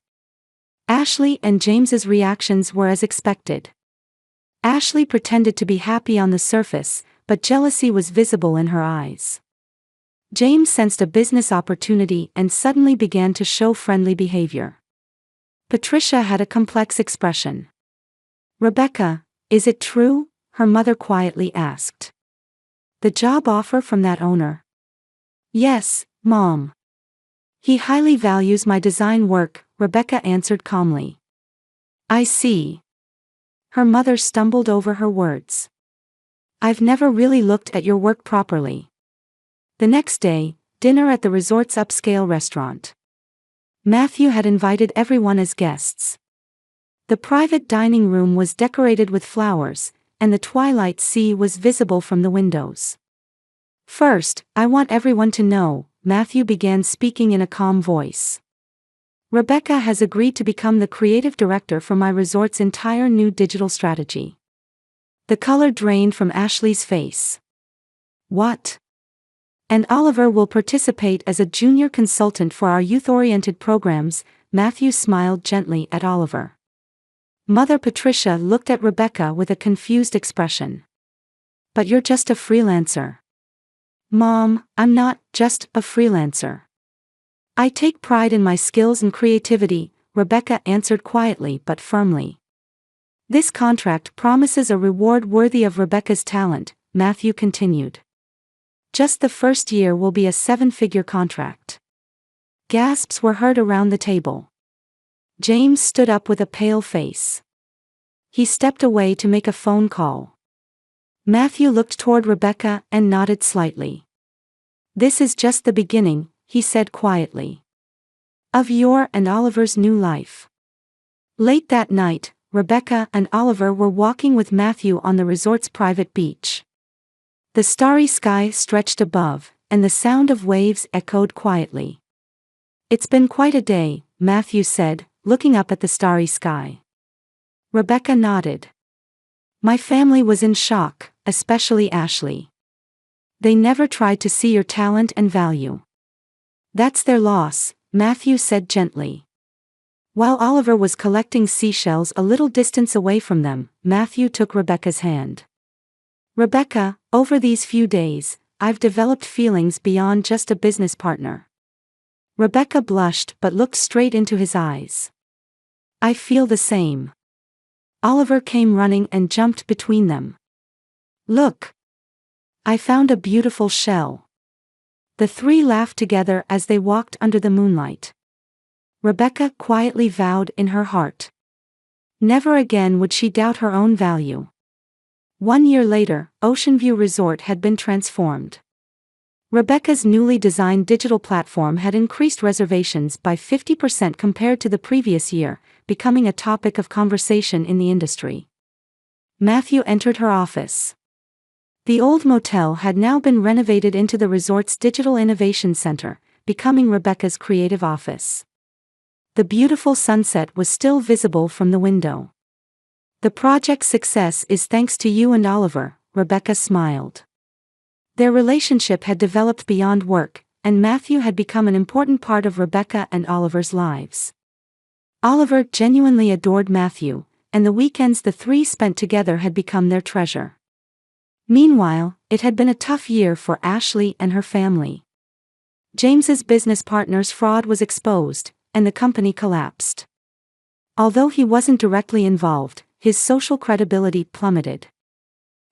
Ashley and James's reactions were as expected. Ashley pretended to be happy on the surface, but jealousy was visible in her eyes. James sensed a business opportunity and suddenly began to show friendly behavior. Patricia had a complex expression. Rebecca, is it true? Her mother quietly asked. The job offer from that owner? Yes, Mom. He highly values my design work, Rebecca answered calmly. I see. Her mother stumbled over her words. I've never really looked at your work properly. The next day, dinner at the resort's upscale restaurant. Matthew had invited everyone as guests. The private dining room was decorated with flowers, and the twilight sea was visible from the windows. First, I want everyone to know, Matthew began speaking in a calm voice. Rebecca has agreed to become the creative director for my resort's entire new digital strategy. The color drained from Ashley's face. What? And Oliver will participate as a junior consultant for our youth-oriented programs, Matthew smiled gently at Oliver. Mother Patricia looked at Rebecca with a confused expression. But you're just a freelancer. Mom, I'm not just a freelancer. I take pride in my skills and creativity, Rebecca answered quietly but firmly. This contract promises a reward worthy of Rebecca's talent, Matthew continued. Just the first year will be a 7-figure contract. Gasps were heard around the table. James stood up with a pale face. He stepped away to make a phone call. Matthew looked toward Rebecca and nodded slightly. This is just the beginning, he said quietly. Of your and Oliver's new life. Late that night, Rebecca and Oliver were walking with Matthew on the resort's private beach. The starry sky stretched above, and the sound of waves echoed quietly. It's been quite a day, Matthew said, looking up at the starry sky. Rebecca nodded. My family was in shock, especially Ashley. They never tried to see your talent and value. That's their loss, Matthew said gently. While Oliver was collecting seashells a little distance away from them, Matthew took Rebecca's hand. Rebecca, over these few days, I've developed feelings beyond just a business partner. Rebecca blushed but looked straight into his eyes. I feel the same. Oliver came running and jumped between them. Look! I found a beautiful shell. The three laughed together as they walked under the moonlight. Rebecca quietly vowed in her heart. Never again would she doubt her own value. 1 year later, Ocean View Resort had been transformed. Rebecca's newly designed digital platform had increased reservations by 50% compared to the previous year, becoming a topic of conversation in the industry. Matthew entered her office. The old motel had now been renovated into the resort's digital innovation center, becoming Rebecca's creative office. The beautiful sunset was still visible from the window. The project's success is thanks to you and Oliver, Rebecca smiled. Their relationship had developed beyond work, and Matthew had become an important part of Rebecca and Oliver's lives. Oliver genuinely adored Matthew, and the weekends the three spent together had become their treasure. Meanwhile, it had been a tough year for Ashley and her family. James's business partner's fraud was exposed, and the company collapsed. Although he wasn't directly involved, his social credibility plummeted.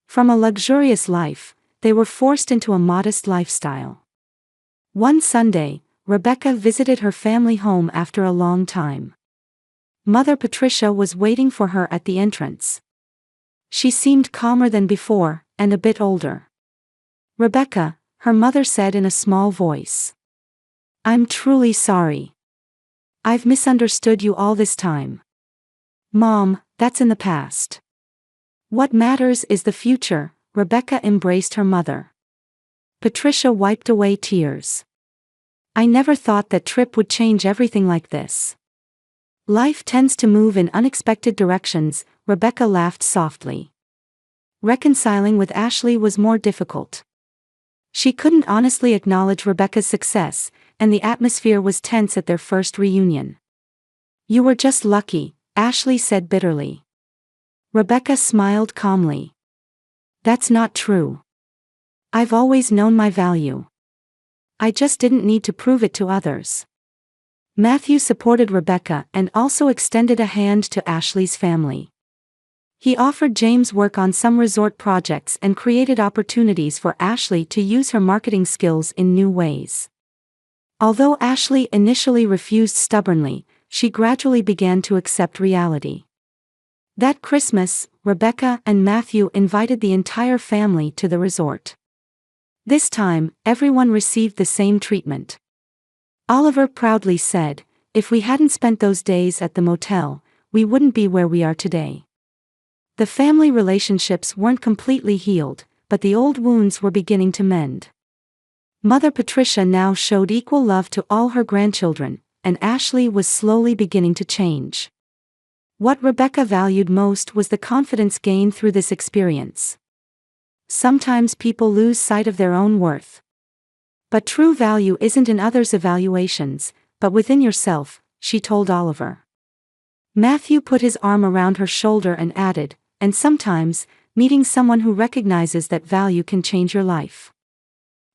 From a luxurious life, they were forced into a modest lifestyle. One Sunday, Rebecca visited her family home after a long time. Mother Patricia was waiting for her at the entrance. She seemed calmer than before, and a bit older. Rebecca, her mother said in a small voice. I'm truly sorry. I've misunderstood you all this time. Mom, that's in the past. What matters is the future, Rebecca embraced her mother. Patricia wiped away tears. I never thought that trip would change everything like this. Life tends to move in unexpected directions, Rebecca laughed softly. Reconciling with Ashley was more difficult. She couldn't honestly acknowledge Rebecca's success, and the atmosphere was tense at their first reunion. "You were just lucky," Ashley said bitterly. Rebecca smiled calmly. "That's not true. I've always known my value. I just didn't need to prove it to others." Matthew supported Rebecca and also extended a hand to Ashley's family. He offered James work on some resort projects and created opportunities for Ashley to use her marketing skills in new ways. Although Ashley initially refused stubbornly, she gradually began to accept reality. That Christmas, Rebecca and Matthew invited the entire family to the resort. This time, everyone received the same treatment. Oliver proudly said, "If we hadn't spent those days at the motel, we wouldn't be where we are today." The family relationships weren't completely healed, but the old wounds were beginning to mend. Mother Patricia now showed equal love to all her grandchildren, and Ashley was slowly beginning to change. What Rebecca valued most was the confidence gained through this experience. Sometimes people lose sight of their own worth. But true value isn't in others' evaluations, but within yourself, she told Oliver. Matthew put his arm around her shoulder and added, "And sometimes, meeting someone who recognizes that value can change your life."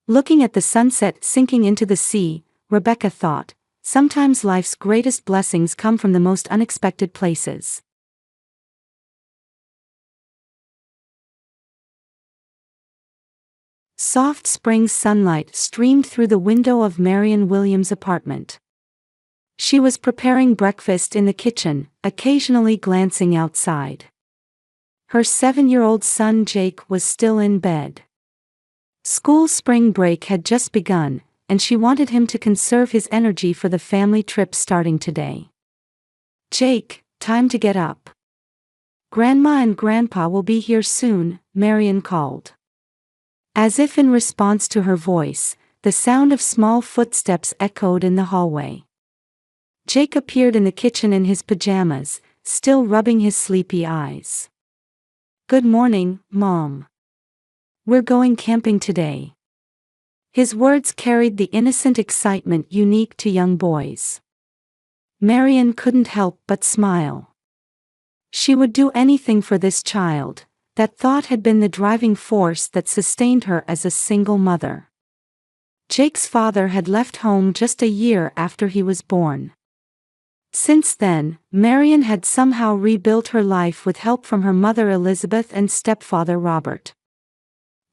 Looking at the sunset sinking into the sea, Rebecca thought, sometimes life's greatest blessings come from the most unexpected places. Soft spring sunlight streamed through the window of Marion Williams' apartment. She was preparing breakfast in the kitchen, occasionally glancing outside. Her 7-year-old son Jake was still in bed. School spring break had just begun, and she wanted him to conserve his energy for the family trip starting today. "Jake, time to get up. Grandma and Grandpa will be here soon," Marion called. As if in response to her voice, the sound of small footsteps echoed in the hallway. Jake appeared in the kitchen in his pajamas, still rubbing his sleepy eyes. "Good morning, Mom. We're going camping today." His words carried the innocent excitement unique to young boys. Marion couldn't help but smile. She would do anything for this child. That thought had been the driving force that sustained her as a single mother. Jake's father had left home just a year after he was born. Since then, Marion had somehow rebuilt her life with help from her mother Elizabeth and stepfather Robert.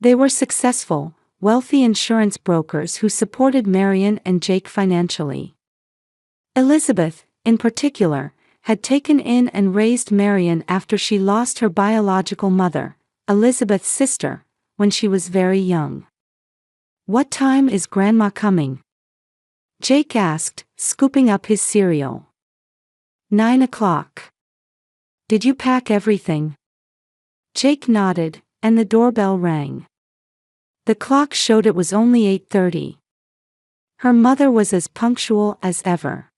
They were successful, wealthy insurance brokers who supported Marion and Jake financially. Elizabeth, in particular, had taken in and raised Marion after she lost her biological mother, Elizabeth's sister, when she was very young. "What time is Grandma coming?" Jake asked, scooping up his cereal. 9 o'clock. "Did you pack everything?" Jake nodded, and the doorbell rang. The clock showed it was only 8:30. Her mother was as punctual as ever.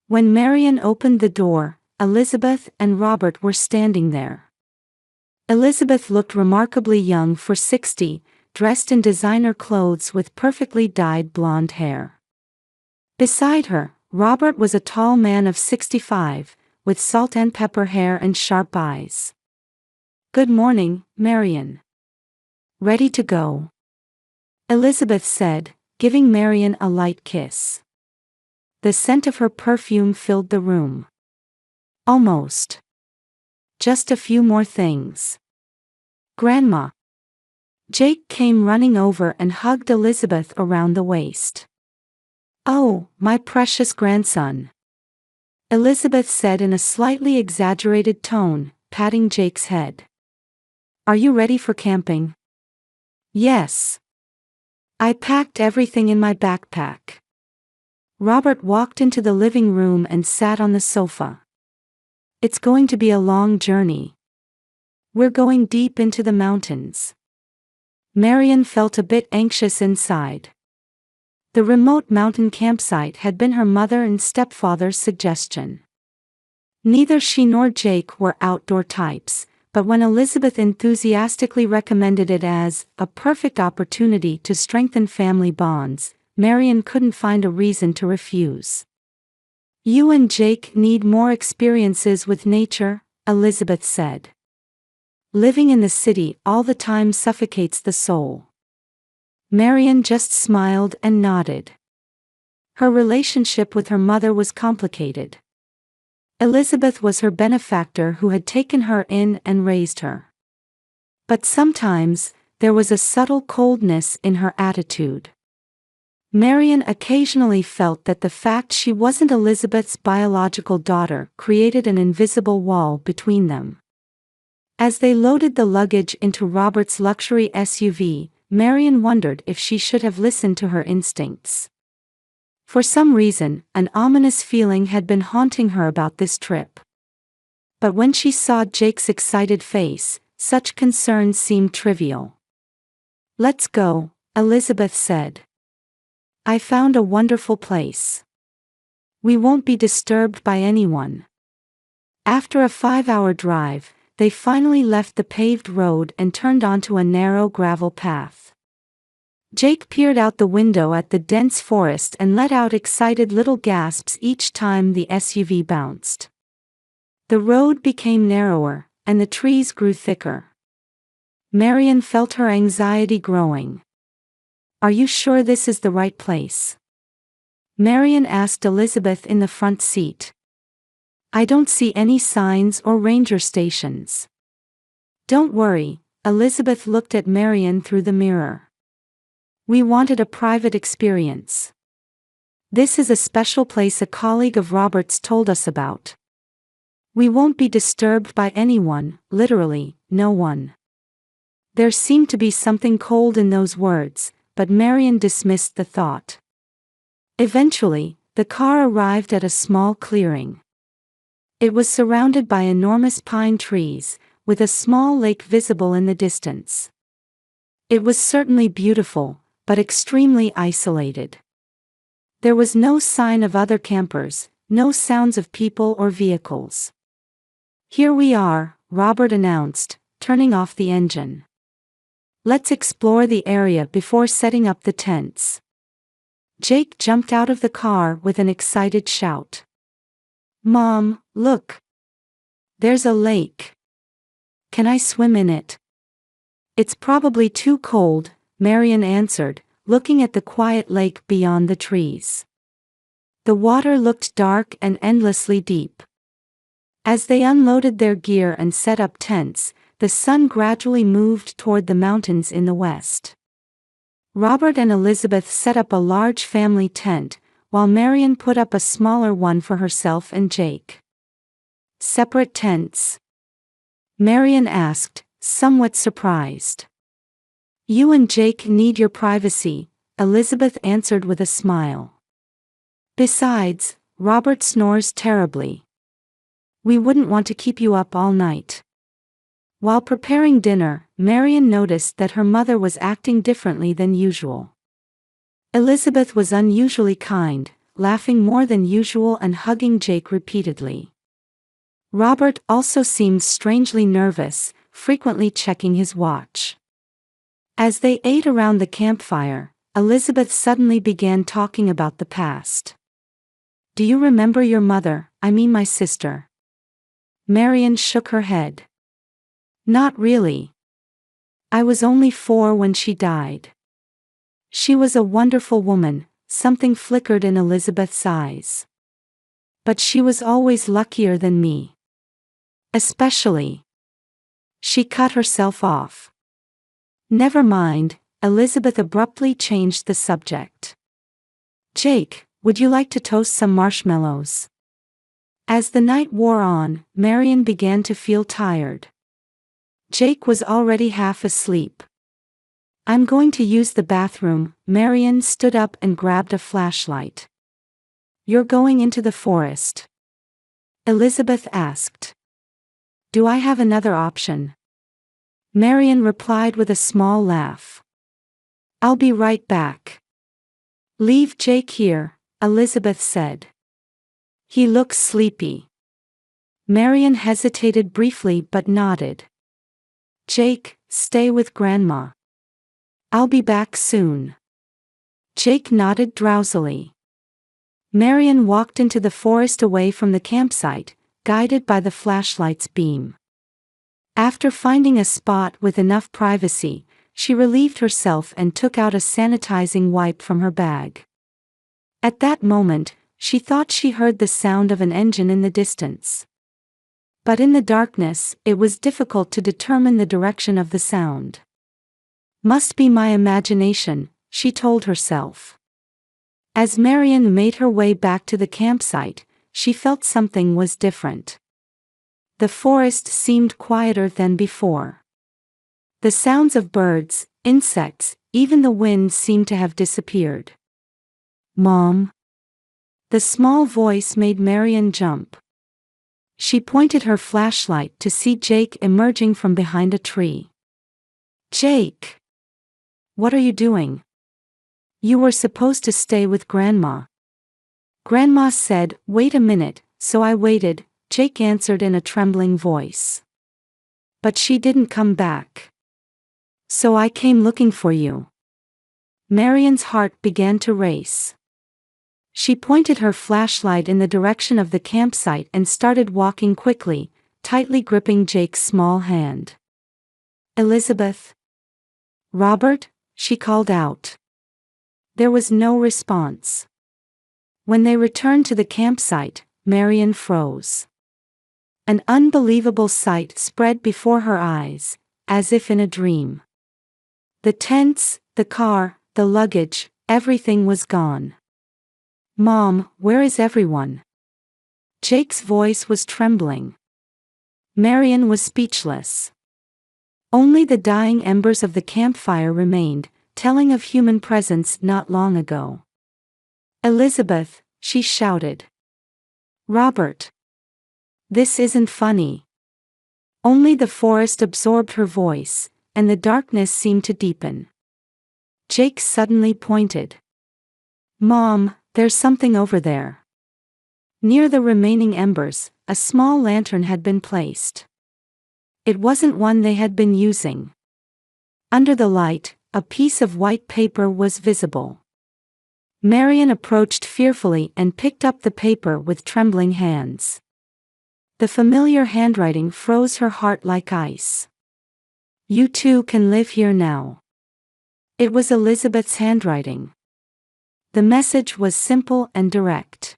When Marion opened the door, Elizabeth and Robert were standing there. Elizabeth looked remarkably young for 60, dressed in designer clothes with perfectly dyed blonde hair. Beside her, Robert was a tall man of 65, with salt and pepper hair and sharp eyes. "Good morning, Marion. Ready to go?" Elizabeth said, giving Marion a light kiss. The scent of her perfume filled the room. "Almost. Just a few more things." "Grandma." Jake came running over and hugged Elizabeth around the waist. "Oh, my precious grandson," Elizabeth said in a slightly exaggerated tone, patting Jake's head. "Are you ready for camping?" "Yes. I packed everything in my backpack." Robert walked into the living room and sat on the sofa. "It's going to be a long journey. We're going deep into the mountains." Marion felt a bit anxious inside. The remote mountain campsite had been her mother and stepfather's suggestion. Neither she nor Jake were outdoor types, but when Elizabeth enthusiastically recommended it as a perfect opportunity to strengthen family bonds, Marian couldn't find a reason to refuse. "You and Jake need more experiences with nature," Elizabeth said. "Living in the city all the time suffocates the soul." Marian just smiled and nodded. Her relationship with her mother was complicated. Elizabeth was her benefactor who had taken her in and raised her. But sometimes, there was a subtle coldness in her attitude. Marian occasionally felt that the fact she wasn't Elizabeth's biological daughter created an invisible wall between them. As they loaded the luggage into Robert's luxury SUV, Marian wondered if she should have listened to her instincts. For some reason, an ominous feeling had been haunting her about this trip. But when she saw Jake's excited face, such concerns seemed trivial. "Let's go," Elizabeth said. "I found a wonderful place. We won't be disturbed by anyone." After a 5-hour drive, they finally left the paved road and turned onto a narrow gravel path. Jake peered out the window at the dense forest and let out excited little gasps each time the SUV bounced. The road became narrower, and the trees grew thicker. Marian felt her anxiety growing. "Are you sure this is the right place?" Marian asked Elizabeth in the front seat. "I don't see any signs or ranger stations." "Don't worry," Elizabeth looked at Marian through the mirror. "We wanted a private experience. This is a special place a colleague of Robert's told us about. We won't be disturbed by anyone, literally, no one." There seemed to be something cold in those words, but Marian dismissed the thought. Eventually, the car arrived at a small clearing. It was surrounded by enormous pine trees, with a small lake visible in the distance. It was certainly beautiful, but extremely isolated. There was no sign of other campers, no sounds of people or vehicles. "Here we are," Robert announced, turning off the engine. "Let's explore the area before setting up the tents." Jake jumped out of the car with an excited shout. "Mom, look! There's a lake. Can I swim in it?" "It's probably too cold," Marian answered, looking at the quiet lake beyond the trees. The water looked dark and endlessly deep. As they unloaded their gear and set up tents, the sun gradually moved toward the mountains in the west. Robert and Elizabeth set up a large family tent, while Marian put up a smaller one for herself and Jake. "Separate tents?" Marian asked, somewhat surprised. "You and Jake need your privacy," Elizabeth answered with a smile. "Besides, Robert snores terribly. We wouldn't want to keep you up all night." While preparing dinner, Marian noticed that her mother was acting differently than usual. Elizabeth was unusually kind, laughing more than usual and hugging Jake repeatedly. Robert also seemed strangely nervous, frequently checking his watch. As they ate around the campfire, Elizabeth suddenly began talking about the past. "Do you remember your mother, I mean my sister?" Marian shook her head. "Not really. I was only 4 when she died. She was a wonderful woman," something flickered in Elizabeth's eyes. "But she was always luckier than me. Especially." She cut herself off. "Never mind," Elizabeth abruptly changed the subject. "Jake, would you like to toast some marshmallows?" As the night wore on, Marian began to feel tired. Jake was already half asleep. "I'm going to use the bathroom." Marian stood up and grabbed a flashlight. "You're going into the forest?" Elizabeth asked. "Do I have another option?" Marian replied with a small laugh. "I'll be right back." "Leave Jake here," Elizabeth said. "He looks sleepy." Marian hesitated briefly but nodded. Jake, stay with Grandma. I'll be back soon. Jake nodded drowsily. Marian walked into the forest away from the campsite, guided by the flashlight's beam. After finding a spot with enough privacy, she relieved herself and took out a sanitizing wipe from her bag. At that moment, she thought she heard the sound of an engine in the distance. But in the darkness, it was difficult to determine the direction of the sound. Must be my imagination, she told herself. As Marian made her way back to the campsite, she felt something was different. The forest seemed quieter than before. The sounds of birds, insects, even the wind seemed to have disappeared. Mom? The small voice made Marian jump. She pointed her flashlight to see Jake emerging from behind a tree. Jake! What are you doing? You were supposed to stay with Grandma. Grandma said, wait a minute, so I waited, Jake answered in a trembling voice. But she didn't come back. So I came looking for you. Marian's heart began to race. She pointed her flashlight in the direction of the campsite and started walking quickly, tightly gripping Jake's small hand. Elizabeth? Robert? She called out. There was no response. When they returned to the campsite, Marian froze. An unbelievable sight spread before her eyes, as if in a dream. The tents, the car, the luggage, everything was gone. Mom, where is everyone? Jake's voice was trembling. Marian was speechless. Only the dying embers of the campfire remained, telling of human presence not long ago. Elizabeth, she shouted. Robert. This isn't funny. Only the forest absorbed her voice, and the darkness seemed to deepen. Jake suddenly pointed. Mom, there's something over there. Near the remaining embers, a small lantern had been placed. It wasn't one they had been using. Under the light, a piece of white paper was visible. Marian approached fearfully and picked up the paper with trembling hands. The familiar handwriting froze her heart like ice. You two can live here now. It was Elizabeth's handwriting. The message was simple and direct.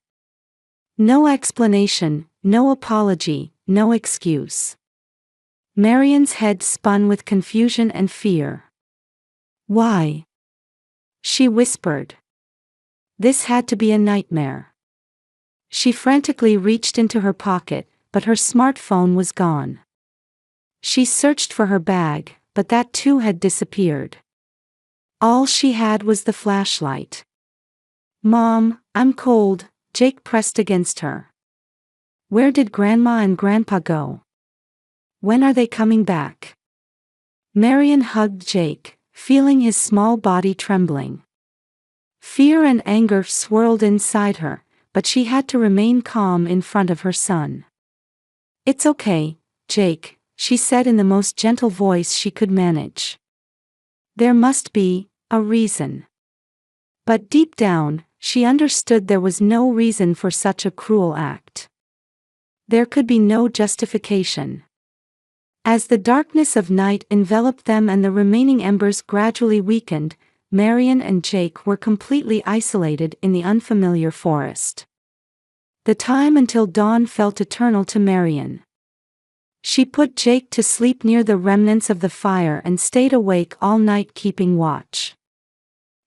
No explanation, no apology, no excuse. Marian's head spun with confusion and fear. Why? She whispered. This had to be a nightmare. She frantically reached into her pocket, but her smartphone was gone. She searched for her bag, but that too had disappeared. All she had was the flashlight. Mom, I'm cold, Jake pressed against her. Where did Grandma and Grandpa go? When are they coming back? Marian hugged Jake, feeling his small body trembling. Fear and anger swirled inside her, but she had to remain calm in front of her son. It's okay, Jake, she said in the most gentle voice she could manage. There must be a reason. But deep down, she understood there was no reason for such a cruel act. There could be no justification. As the darkness of night enveloped them and the remaining embers gradually weakened, Marian and Jake were completely isolated in the unfamiliar forest. The time until dawn felt eternal to Marian. She put Jake to sleep near the remnants of the fire and stayed awake all night keeping watch.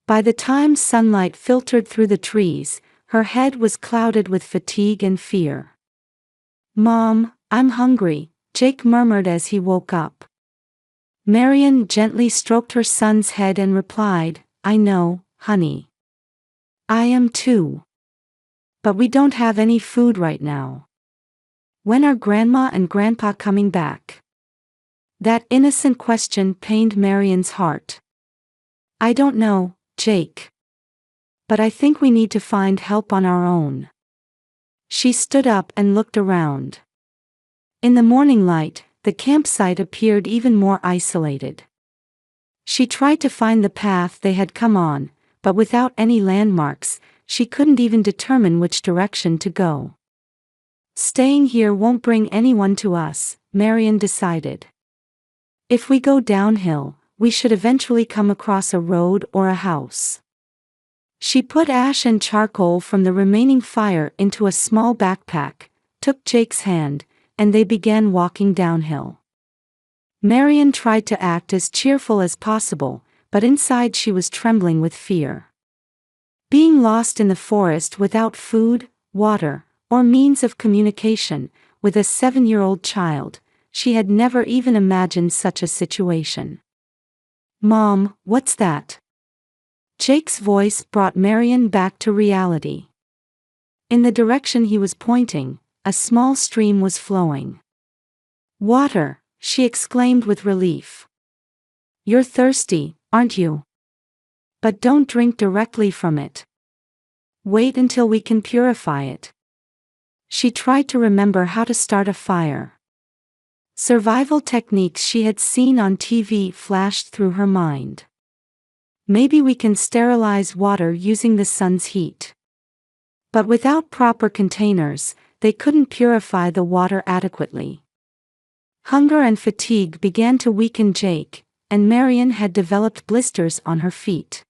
By the time sunlight filtered through the trees, her head was clouded with fatigue and fear. Mom, I'm hungry, Jake murmured as he woke up. Marian gently stroked her son's head and replied, I know, honey. I am too. But we don't have any food right now. When are Grandma and Grandpa coming back? That innocent question pained Marian's heart. I don't know, Jake. But I think we need to find help on our own. She stood up and looked around. In the morning light, the campsite appeared even more isolated. She tried to find the path they had come on, but without any landmarks, she couldn't even determine which direction to go. Staying here won't bring anyone to us, Marian decided. If we go downhill, we should eventually come across a road or a house. She put ash and charcoal from the remaining fire into a small backpack, took Jake's hand, and they began walking downhill. Marian tried to act as cheerful as possible, but inside she was trembling with fear. Being lost in the forest without food, water, or means of communication, with a 7-year-old child, she had never even imagined such a situation. "Mom, what's that?" Jake's voice brought Marian back to reality. In the direction he was pointing, a small stream was flowing. "Water," she exclaimed with relief. "You're thirsty, aren't you? But don't drink directly from it. Wait until we can purify it." She tried to remember how to start a fire. Survival techniques she had seen on TV flashed through her mind. Maybe we can sterilize water using the sun's heat. But without proper containers, they couldn't purify the water adequately. Hunger and fatigue began to weaken Jake, and Marian had developed blisters on her feet.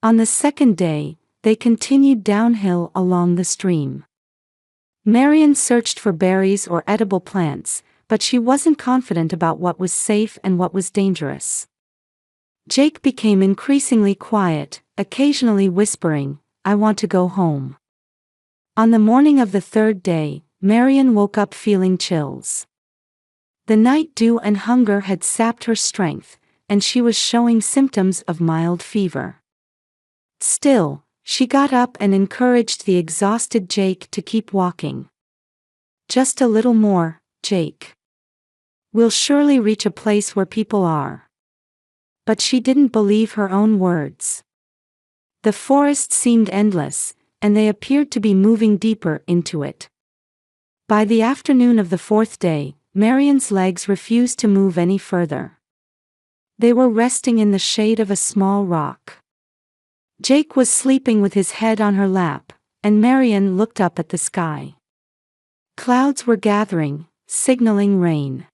On the second day, they continued downhill along the stream. Marian searched for berries or edible plants, but she wasn't confident about what was safe and what was dangerous. Jake became increasingly quiet, occasionally whispering, "I want to go home." On the morning of the third day, Marian woke up feeling chills. The night dew and hunger had sapped her strength, and she was showing symptoms of mild fever. Still, she got up and encouraged the exhausted Jake to keep walking. "Just a little more, Jake. We'll surely reach a place where people are." But she didn't believe her own words. The forest seemed endless, and they appeared to be moving deeper into it. By the afternoon of the fourth day, Marian's legs refused to move any further. They were resting in the shade of a small rock. Jake was sleeping with his head on her lap, and Marian looked up at the sky. Clouds were gathering, signaling rain.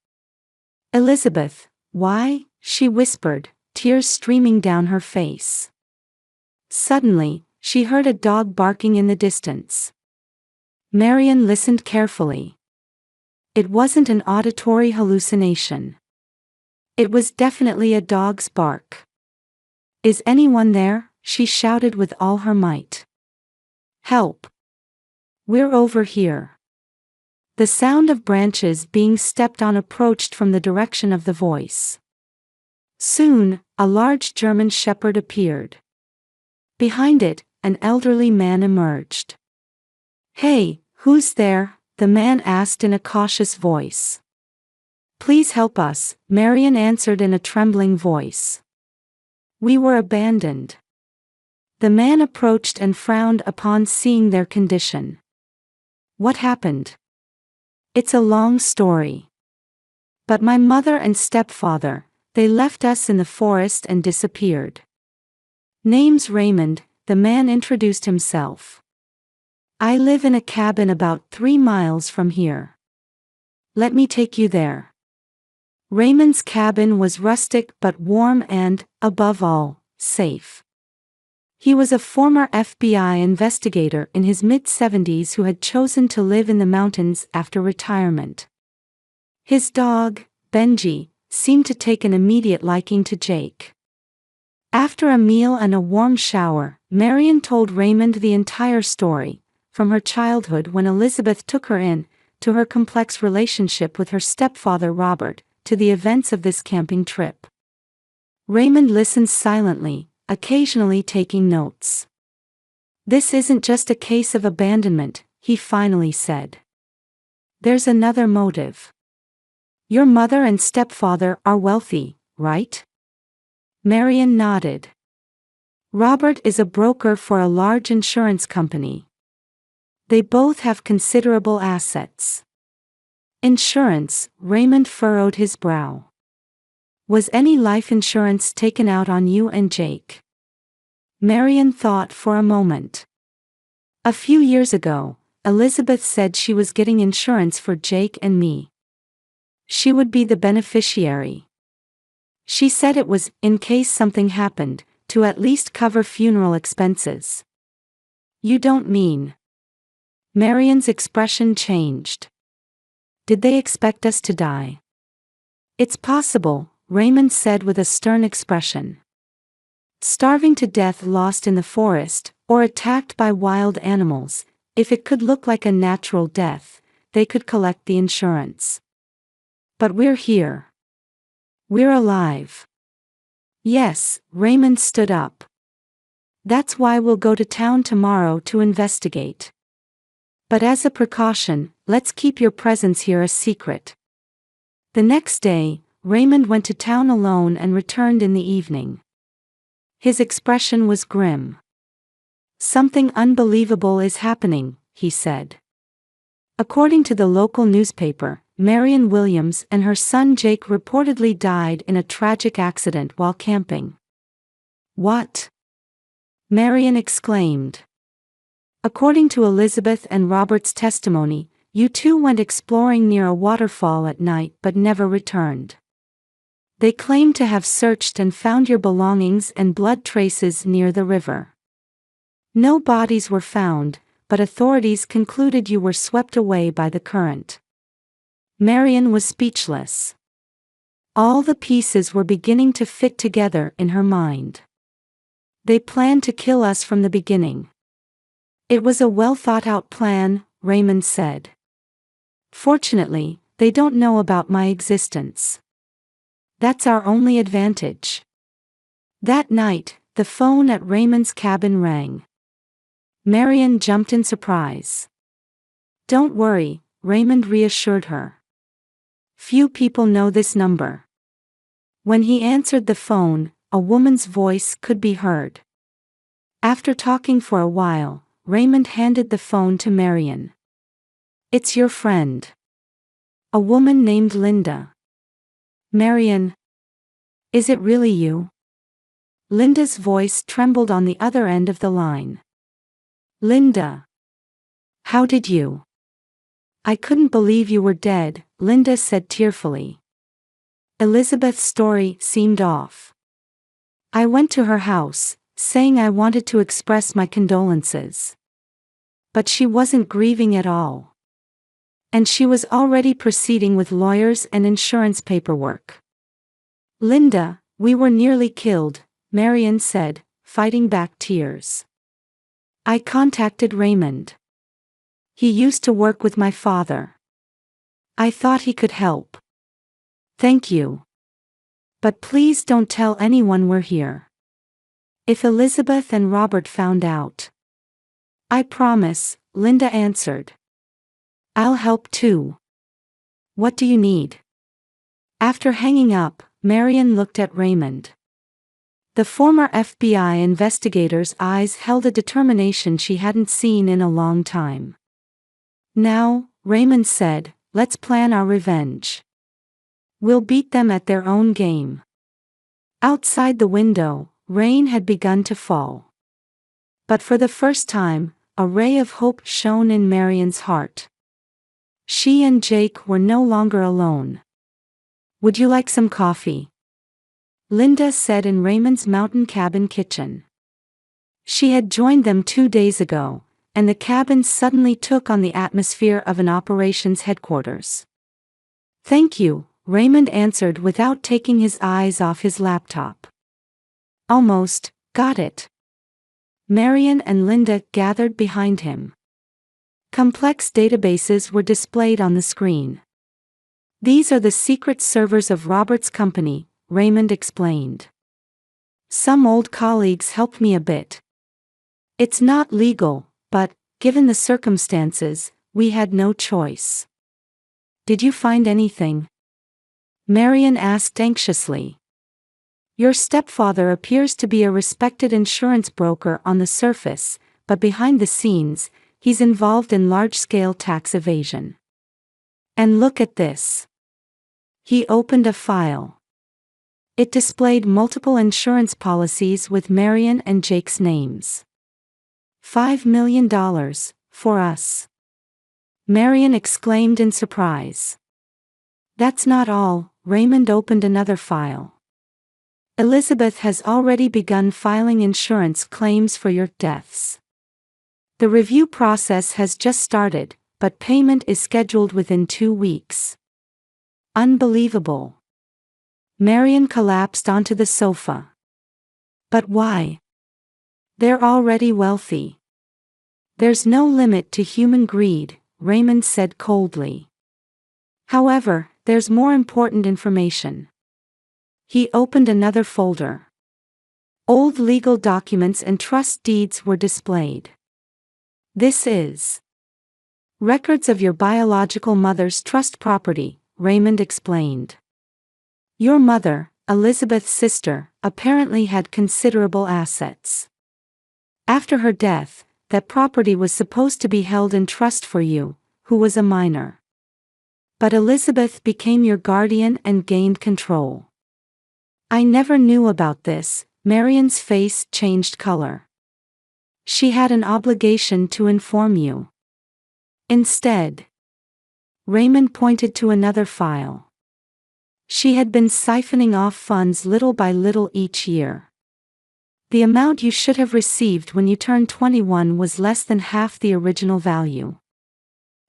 "Elizabeth, why?" she whispered, tears streaming down her face. Suddenly, she heard a dog barking in the distance. Marian listened carefully. It wasn't an auditory hallucination. It was definitely a dog's bark. "Is anyone there?" she shouted with all her might. "Help! We're over here." The sound of branches being stepped on approached from the direction of the voice. Soon, a large German shepherd appeared. Behind it, an elderly man emerged. "Hey, who's there?" the man asked in a cautious voice. "Please help us," Marian answered in a trembling voice. "We were abandoned." The man approached and frowned upon seeing their condition. "What happened?" "It's a long story. But my mother and stepfather, they left us in the forest and disappeared." "Name's Raymond," the man introduced himself. "I live in a cabin about 3 miles from here. Let me take you there." Raymond's cabin was rustic but warm and, above all, safe. He was a former FBI investigator in his mid-70s who had chosen to live in the mountains after retirement. His dog, Benji, seemed to take an immediate liking to Jake. After a meal and a warm shower, Marian told Raymond the entire story, from her childhood when Elizabeth took her in, to her complex relationship with her stepfather Robert, to the events of this camping trip. Raymond listened silently, occasionally taking notes. "This isn't just a case of abandonment," he finally said. "There's another motive. Your mother and stepfather are wealthy, right?" Marian nodded. "Robert is a broker for a large insurance company. They both have considerable assets. Insurance, Raymond furrowed his brow. Was any life insurance taken out on you and Jake? Marian thought for a moment. A few years ago, Elizabeth said she was getting insurance for Jake and me. She would be the beneficiary. She said it was, in case something happened, to at least cover funeral expenses. You don't mean? Marian's expression changed. Did they expect us to die? It's possible, Raymond said with a stern expression. Starving to death lost in the forest, or attacked by wild animals, if it could look like a natural death, they could collect the insurance. But we're here. We're alive. Yes, Raymond stood up. That's why we'll go to town tomorrow to investigate. But as a precaution, let's keep your presence here a secret. The next day, Raymond went to town alone and returned in the evening. His expression was grim. Something unbelievable is happening, he said. According to the local newspaper, Marion Williams and her son Jake reportedly died in a tragic accident while camping. What? Marion exclaimed. According to Elizabeth and Robert's testimony, you two went exploring near a waterfall at night but never returned. They claim to have searched and found your belongings and blood traces near the river. No bodies were found, but authorities concluded you were swept away by the current. Marion was speechless. All the pieces were beginning to fit together in her mind. They planned to kill us from the beginning. It was a well-thought-out plan, Raymond said. Fortunately, they don't know about my existence. That's our only advantage. That night, the phone at Raymond's cabin rang. Marion jumped in surprise. Don't worry, Raymond reassured her. Few people know this number. When he answered the phone, a woman's voice could be heard. After talking for a while, Raymond handed the phone to Marion. It's your friend. A woman named Linda. Marion. Is it really you? Linda's voice trembled on the other end of the line. Linda. How did you? I couldn't believe you were dead, Linda said tearfully. Elizabeth's story seemed off. I went to her house, saying I wanted to express my condolences. But she wasn't grieving at all. And she was already proceeding with lawyers and insurance paperwork. Linda, we were nearly killed, Marion said, fighting back tears. I contacted Raymond. He used to work with my father. I thought he could help. Thank you. But please don't tell anyone we're here. If Elizabeth and Robert found out. I promise, Linda answered. I'll help too. What do you need? After hanging up, Marion looked at Raymond. The former FBI investigator's eyes held a determination she hadn't seen in a long time. Now, Raymond said, let's plan our revenge. We'll beat them at their own game. Outside the window, rain had begun to fall. But for the first time, a ray of hope shone in Marion's heart. She and Jake were no longer alone. Would you like some coffee? Linda said in Raymond's mountain cabin kitchen. She had joined them 2 days ago, and the cabin suddenly took on the atmosphere of an operations headquarters. Thank you, Raymond answered without taking his eyes off his laptop. Almost, got it. Marion and Linda gathered behind him. Complex databases were displayed on the screen. These are the secret servers of Robert's company, Raymond explained. Some old colleagues helped me a bit. It's not legal, but, given the circumstances, we had no choice. Did you find anything? Marion asked anxiously. Your stepfather appears to be a respected insurance broker on the surface, but behind the scenes, he's involved in large-scale tax evasion. And look at this. He opened a file. It displayed multiple insurance policies with Marion and Jake's names. $5 million, for us. Marion exclaimed in surprise. That's not all. Raymond opened another file. Elizabeth has already begun filing insurance claims for your deaths. The review process has just started, but payment is scheduled within 2 weeks. Unbelievable. Marion collapsed onto the sofa. But why? They're already wealthy. There's no limit to human greed, Raymond said coldly. However, there's more important information. He opened another folder. Old legal documents and trust deeds were displayed. This is records of your biological mother's trust property, Raymond explained. Your mother, Elizabeth's sister, apparently had considerable assets. After her death, that property was supposed to be held in trust for you, who was a minor. But Elizabeth became your guardian and gained control. I never knew about this. Marion's face changed color. She had an obligation to inform you. Instead, Raymond pointed to another file. She had been siphoning off funds little by little each year. The amount you should have received when you turned 21 was less than half the original value.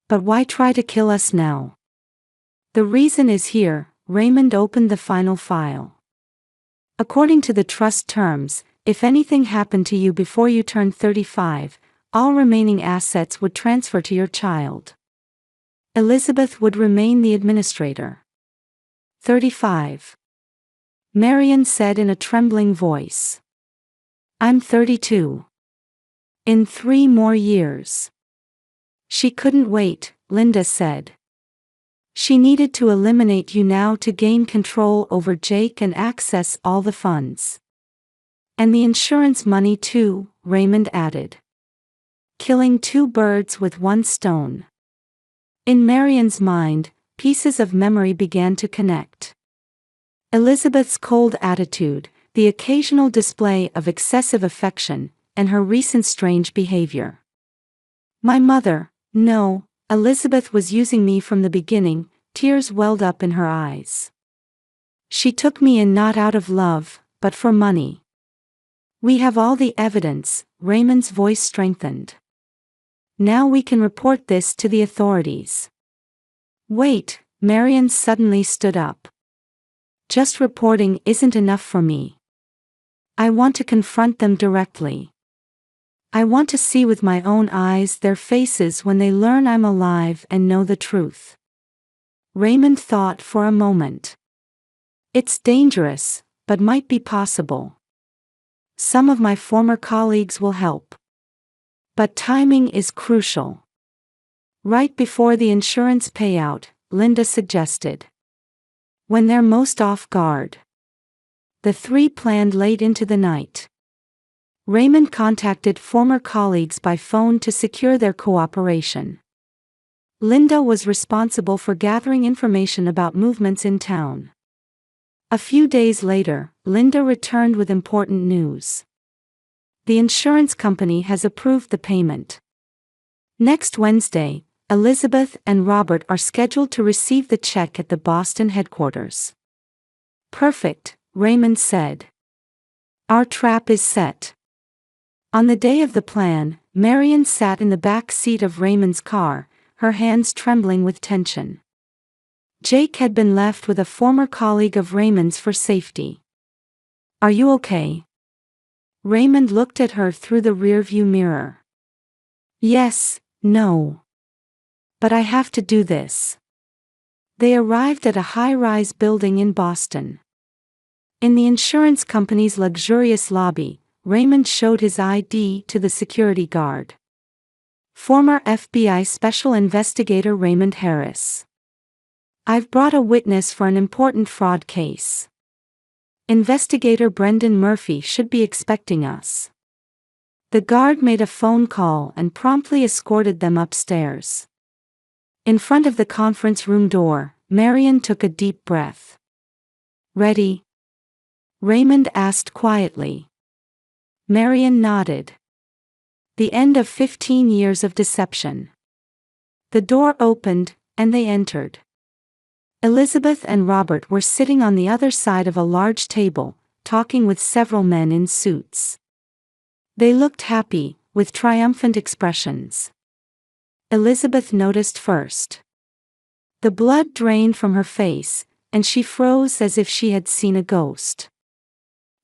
But why try to kill us now? The reason is here. Raymond opened the final file. According to the trust terms, if anything happened to you before you turned 35, all remaining assets would transfer to your child. Elizabeth would remain the administrator. 35. Marion said in a trembling voice. I'm 32. In 3 more years. She couldn't wait, Linda said. She needed to eliminate you now to gain control over Jake and access all the funds. And the insurance money too, Raymond added. Killing 2 birds with 1 stone. In Marion's mind, pieces of memory began to connect. Elizabeth's cold attitude, the occasional display of excessive affection, and her recent strange behavior. My mother, no, Elizabeth was using me from the beginning. Tears welled up in her eyes. She took me in not out of love, but for money. We have all the evidence, Raymond's voice strengthened. Now we can report this to the authorities. Wait, Marion suddenly stood up. Just reporting isn't enough for me. I want to confront them directly. I want to see with my own eyes their faces when they learn I'm alive and know the truth. Raymond thought for a moment. It's dangerous, but might be possible. Some of my former colleagues will help. But timing is crucial. Right before the insurance payout, Linda suggested. When they're most off guard. The 3 planned late into the night. Raymond contacted former colleagues by phone to secure their cooperation. Linda was responsible for gathering information about movements in town. A few days later, Linda returned with important news. The insurance company has approved the payment. Next Wednesday, Elizabeth and Robert are scheduled to receive the check at the Boston headquarters. Perfect, Raymond said. Our trap is set. On the day of the plan, Marion sat in the back seat of Raymond's car, her hands trembling with tension. Jake had been left with a former colleague of Raymond's for safety. Are you okay? Raymond looked at her through the rearview mirror. Yes, no. But I have to do this. They arrived at a high-rise building in Boston. In the insurance company's luxurious lobby, Raymond showed his ID to the security guard. Former FBI Special Investigator Raymond Harris. I've brought a witness for an important fraud case. Investigator Brendan Murphy should be expecting us. The guard made a phone call and promptly escorted them upstairs. In front of the conference room door, Marian took a deep breath. "Ready?" Raymond asked quietly. Marian nodded. The end of 15 years of deception. The door opened, and they entered. Elizabeth and Robert were sitting on the other side of a large table, talking with several men in suits. They looked happy, with triumphant expressions. Elizabeth noticed first. The blood drained from her face, and she froze as if she had seen a ghost.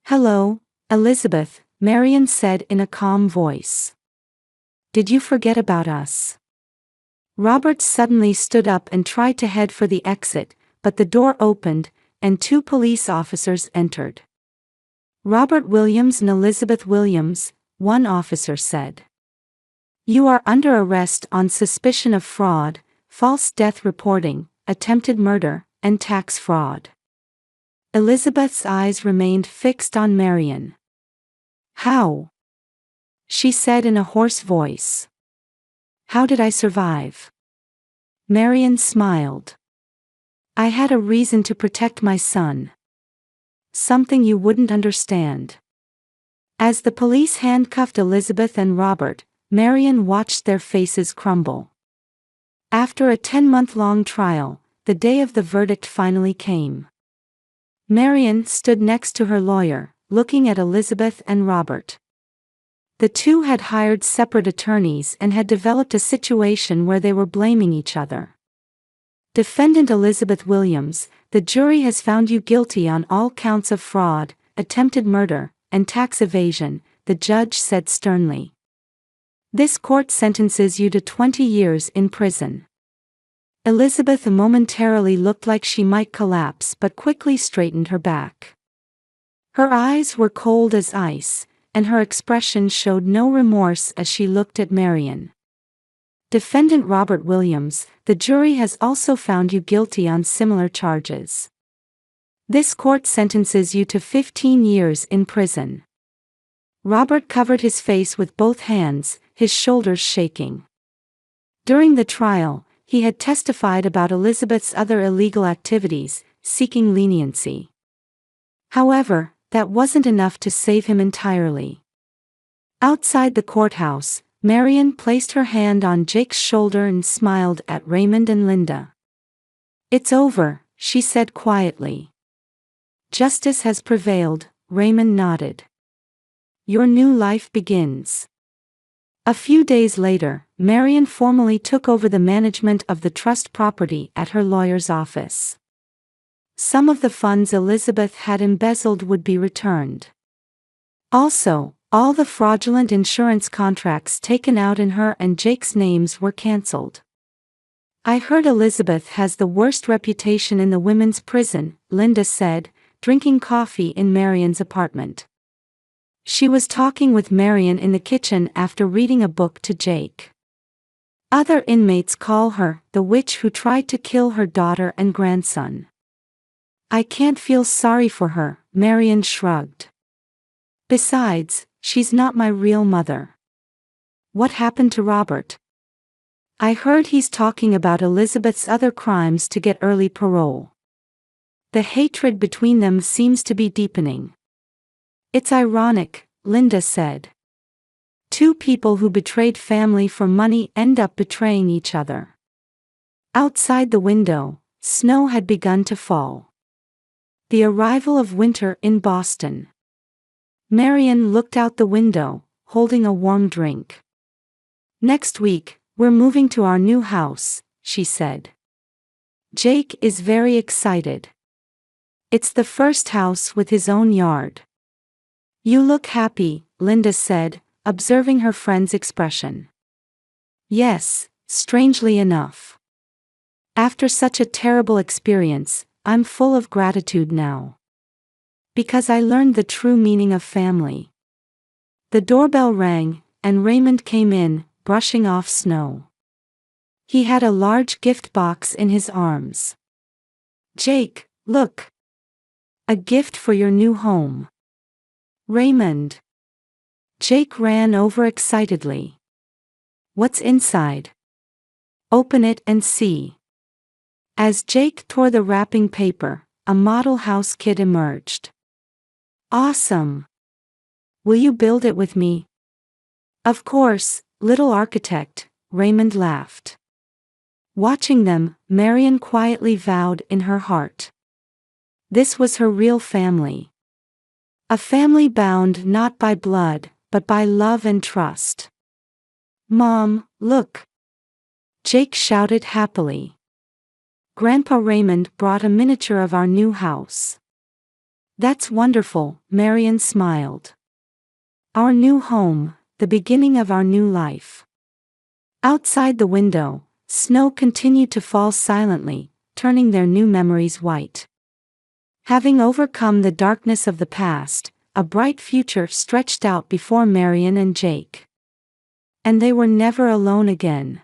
"Hello, Elizabeth," Marian said in a calm voice. "Did you forget about us?" Robert suddenly stood up and tried to head for the exit, but the door opened, and two police officers entered. "Robert Williams and Elizabeth Williams," one officer said. "You are under arrest on suspicion of fraud, false death reporting, attempted murder, and tax fraud." Elizabeth's eyes remained fixed on Marian. "How?" she said in a hoarse voice. "How did I survive?" Marian smiled. "I had a reason to protect my son. Something you wouldn't understand." As the police handcuffed Elizabeth and Robert, Marian watched their faces crumble. After a 10-month-long trial, the day of the verdict finally came. Marian stood next to her lawyer, looking at Elizabeth and Robert. The two had hired separate attorneys and had developed a situation where they were blaming each other. "Defendant Elizabeth Williams, the jury has found you guilty on all counts of fraud, attempted murder, and tax evasion," the judge said sternly. "This court sentences you to 20 years in prison." Elizabeth momentarily looked like she might collapse but quickly straightened her back. Her eyes were cold as ice, and her expression showed no remorse as she looked at Marian. "Defendant Robert Williams, the jury has also found you guilty on similar charges. This court sentences you to 15 years in prison." Robert covered his face with both hands, his shoulders shaking. During the trial, he had testified about Elizabeth's other illegal activities, seeking leniency. However, that wasn't enough to save him entirely. Outside the courthouse, Marian placed her hand on Jake's shoulder and smiled at Raymond and Linda. "It's over," she said quietly. "Justice has prevailed," Raymond nodded. "Your new life begins." A few days later, Marian formally took over the management of the trust property at her lawyer's office. Some of the funds Elizabeth had embezzled would be returned. Also, all the fraudulent insurance contracts taken out in her and Jake's names were cancelled. "I heard Elizabeth has the worst reputation in the women's prison," Linda said, drinking coffee in Marian's apartment. She was talking with Marian in the kitchen after reading a book to Jake. "Other inmates call her the witch who tried to kill her daughter and grandson." "I can't feel sorry for her," Marian shrugged. "Besides, she's not my real mother." "What happened to Robert?" "I heard he's talking about Elizabeth's other crimes to get early parole. The hatred between them seems to be deepening." "It's ironic," Linda said. "Two people who betrayed family for money end up betraying each other." Outside the window, snow had begun to fall. The arrival of winter in Boston. Marian looked out the window, holding a warm drink. "Next week, we're moving to our new house," she said. "Jake is very excited. It's the first house with his own yard." "You look happy," Linda said, observing her friend's expression. "Yes, strangely enough. After such a terrible experience, I'm full of gratitude now. Because I learned the true meaning of family." The doorbell rang, and Raymond came in, brushing off snow. He had a large gift box in his arms. "Jake, look. A gift for your new home." "Raymond." Jake ran over excitedly. "What's inside?" Open it and see. As Jake tore the wrapping paper, a model house kit emerged. Awesome! Will you build it with me? Of course, little architect, Raymond laughed. Watching them, Marion quietly vowed in her heart. This was her real family. A family bound not by blood, but by love and trust. Mom, look! Jake shouted happily. Grandpa Raymond brought a miniature of our new house. That's wonderful, Marion smiled. Our new home, the beginning of our new life. Outside the window, snow continued to fall silently, turning their new memories white. Having overcome the darkness of the past, a bright future stretched out before Marion and Jake. And they were never alone again.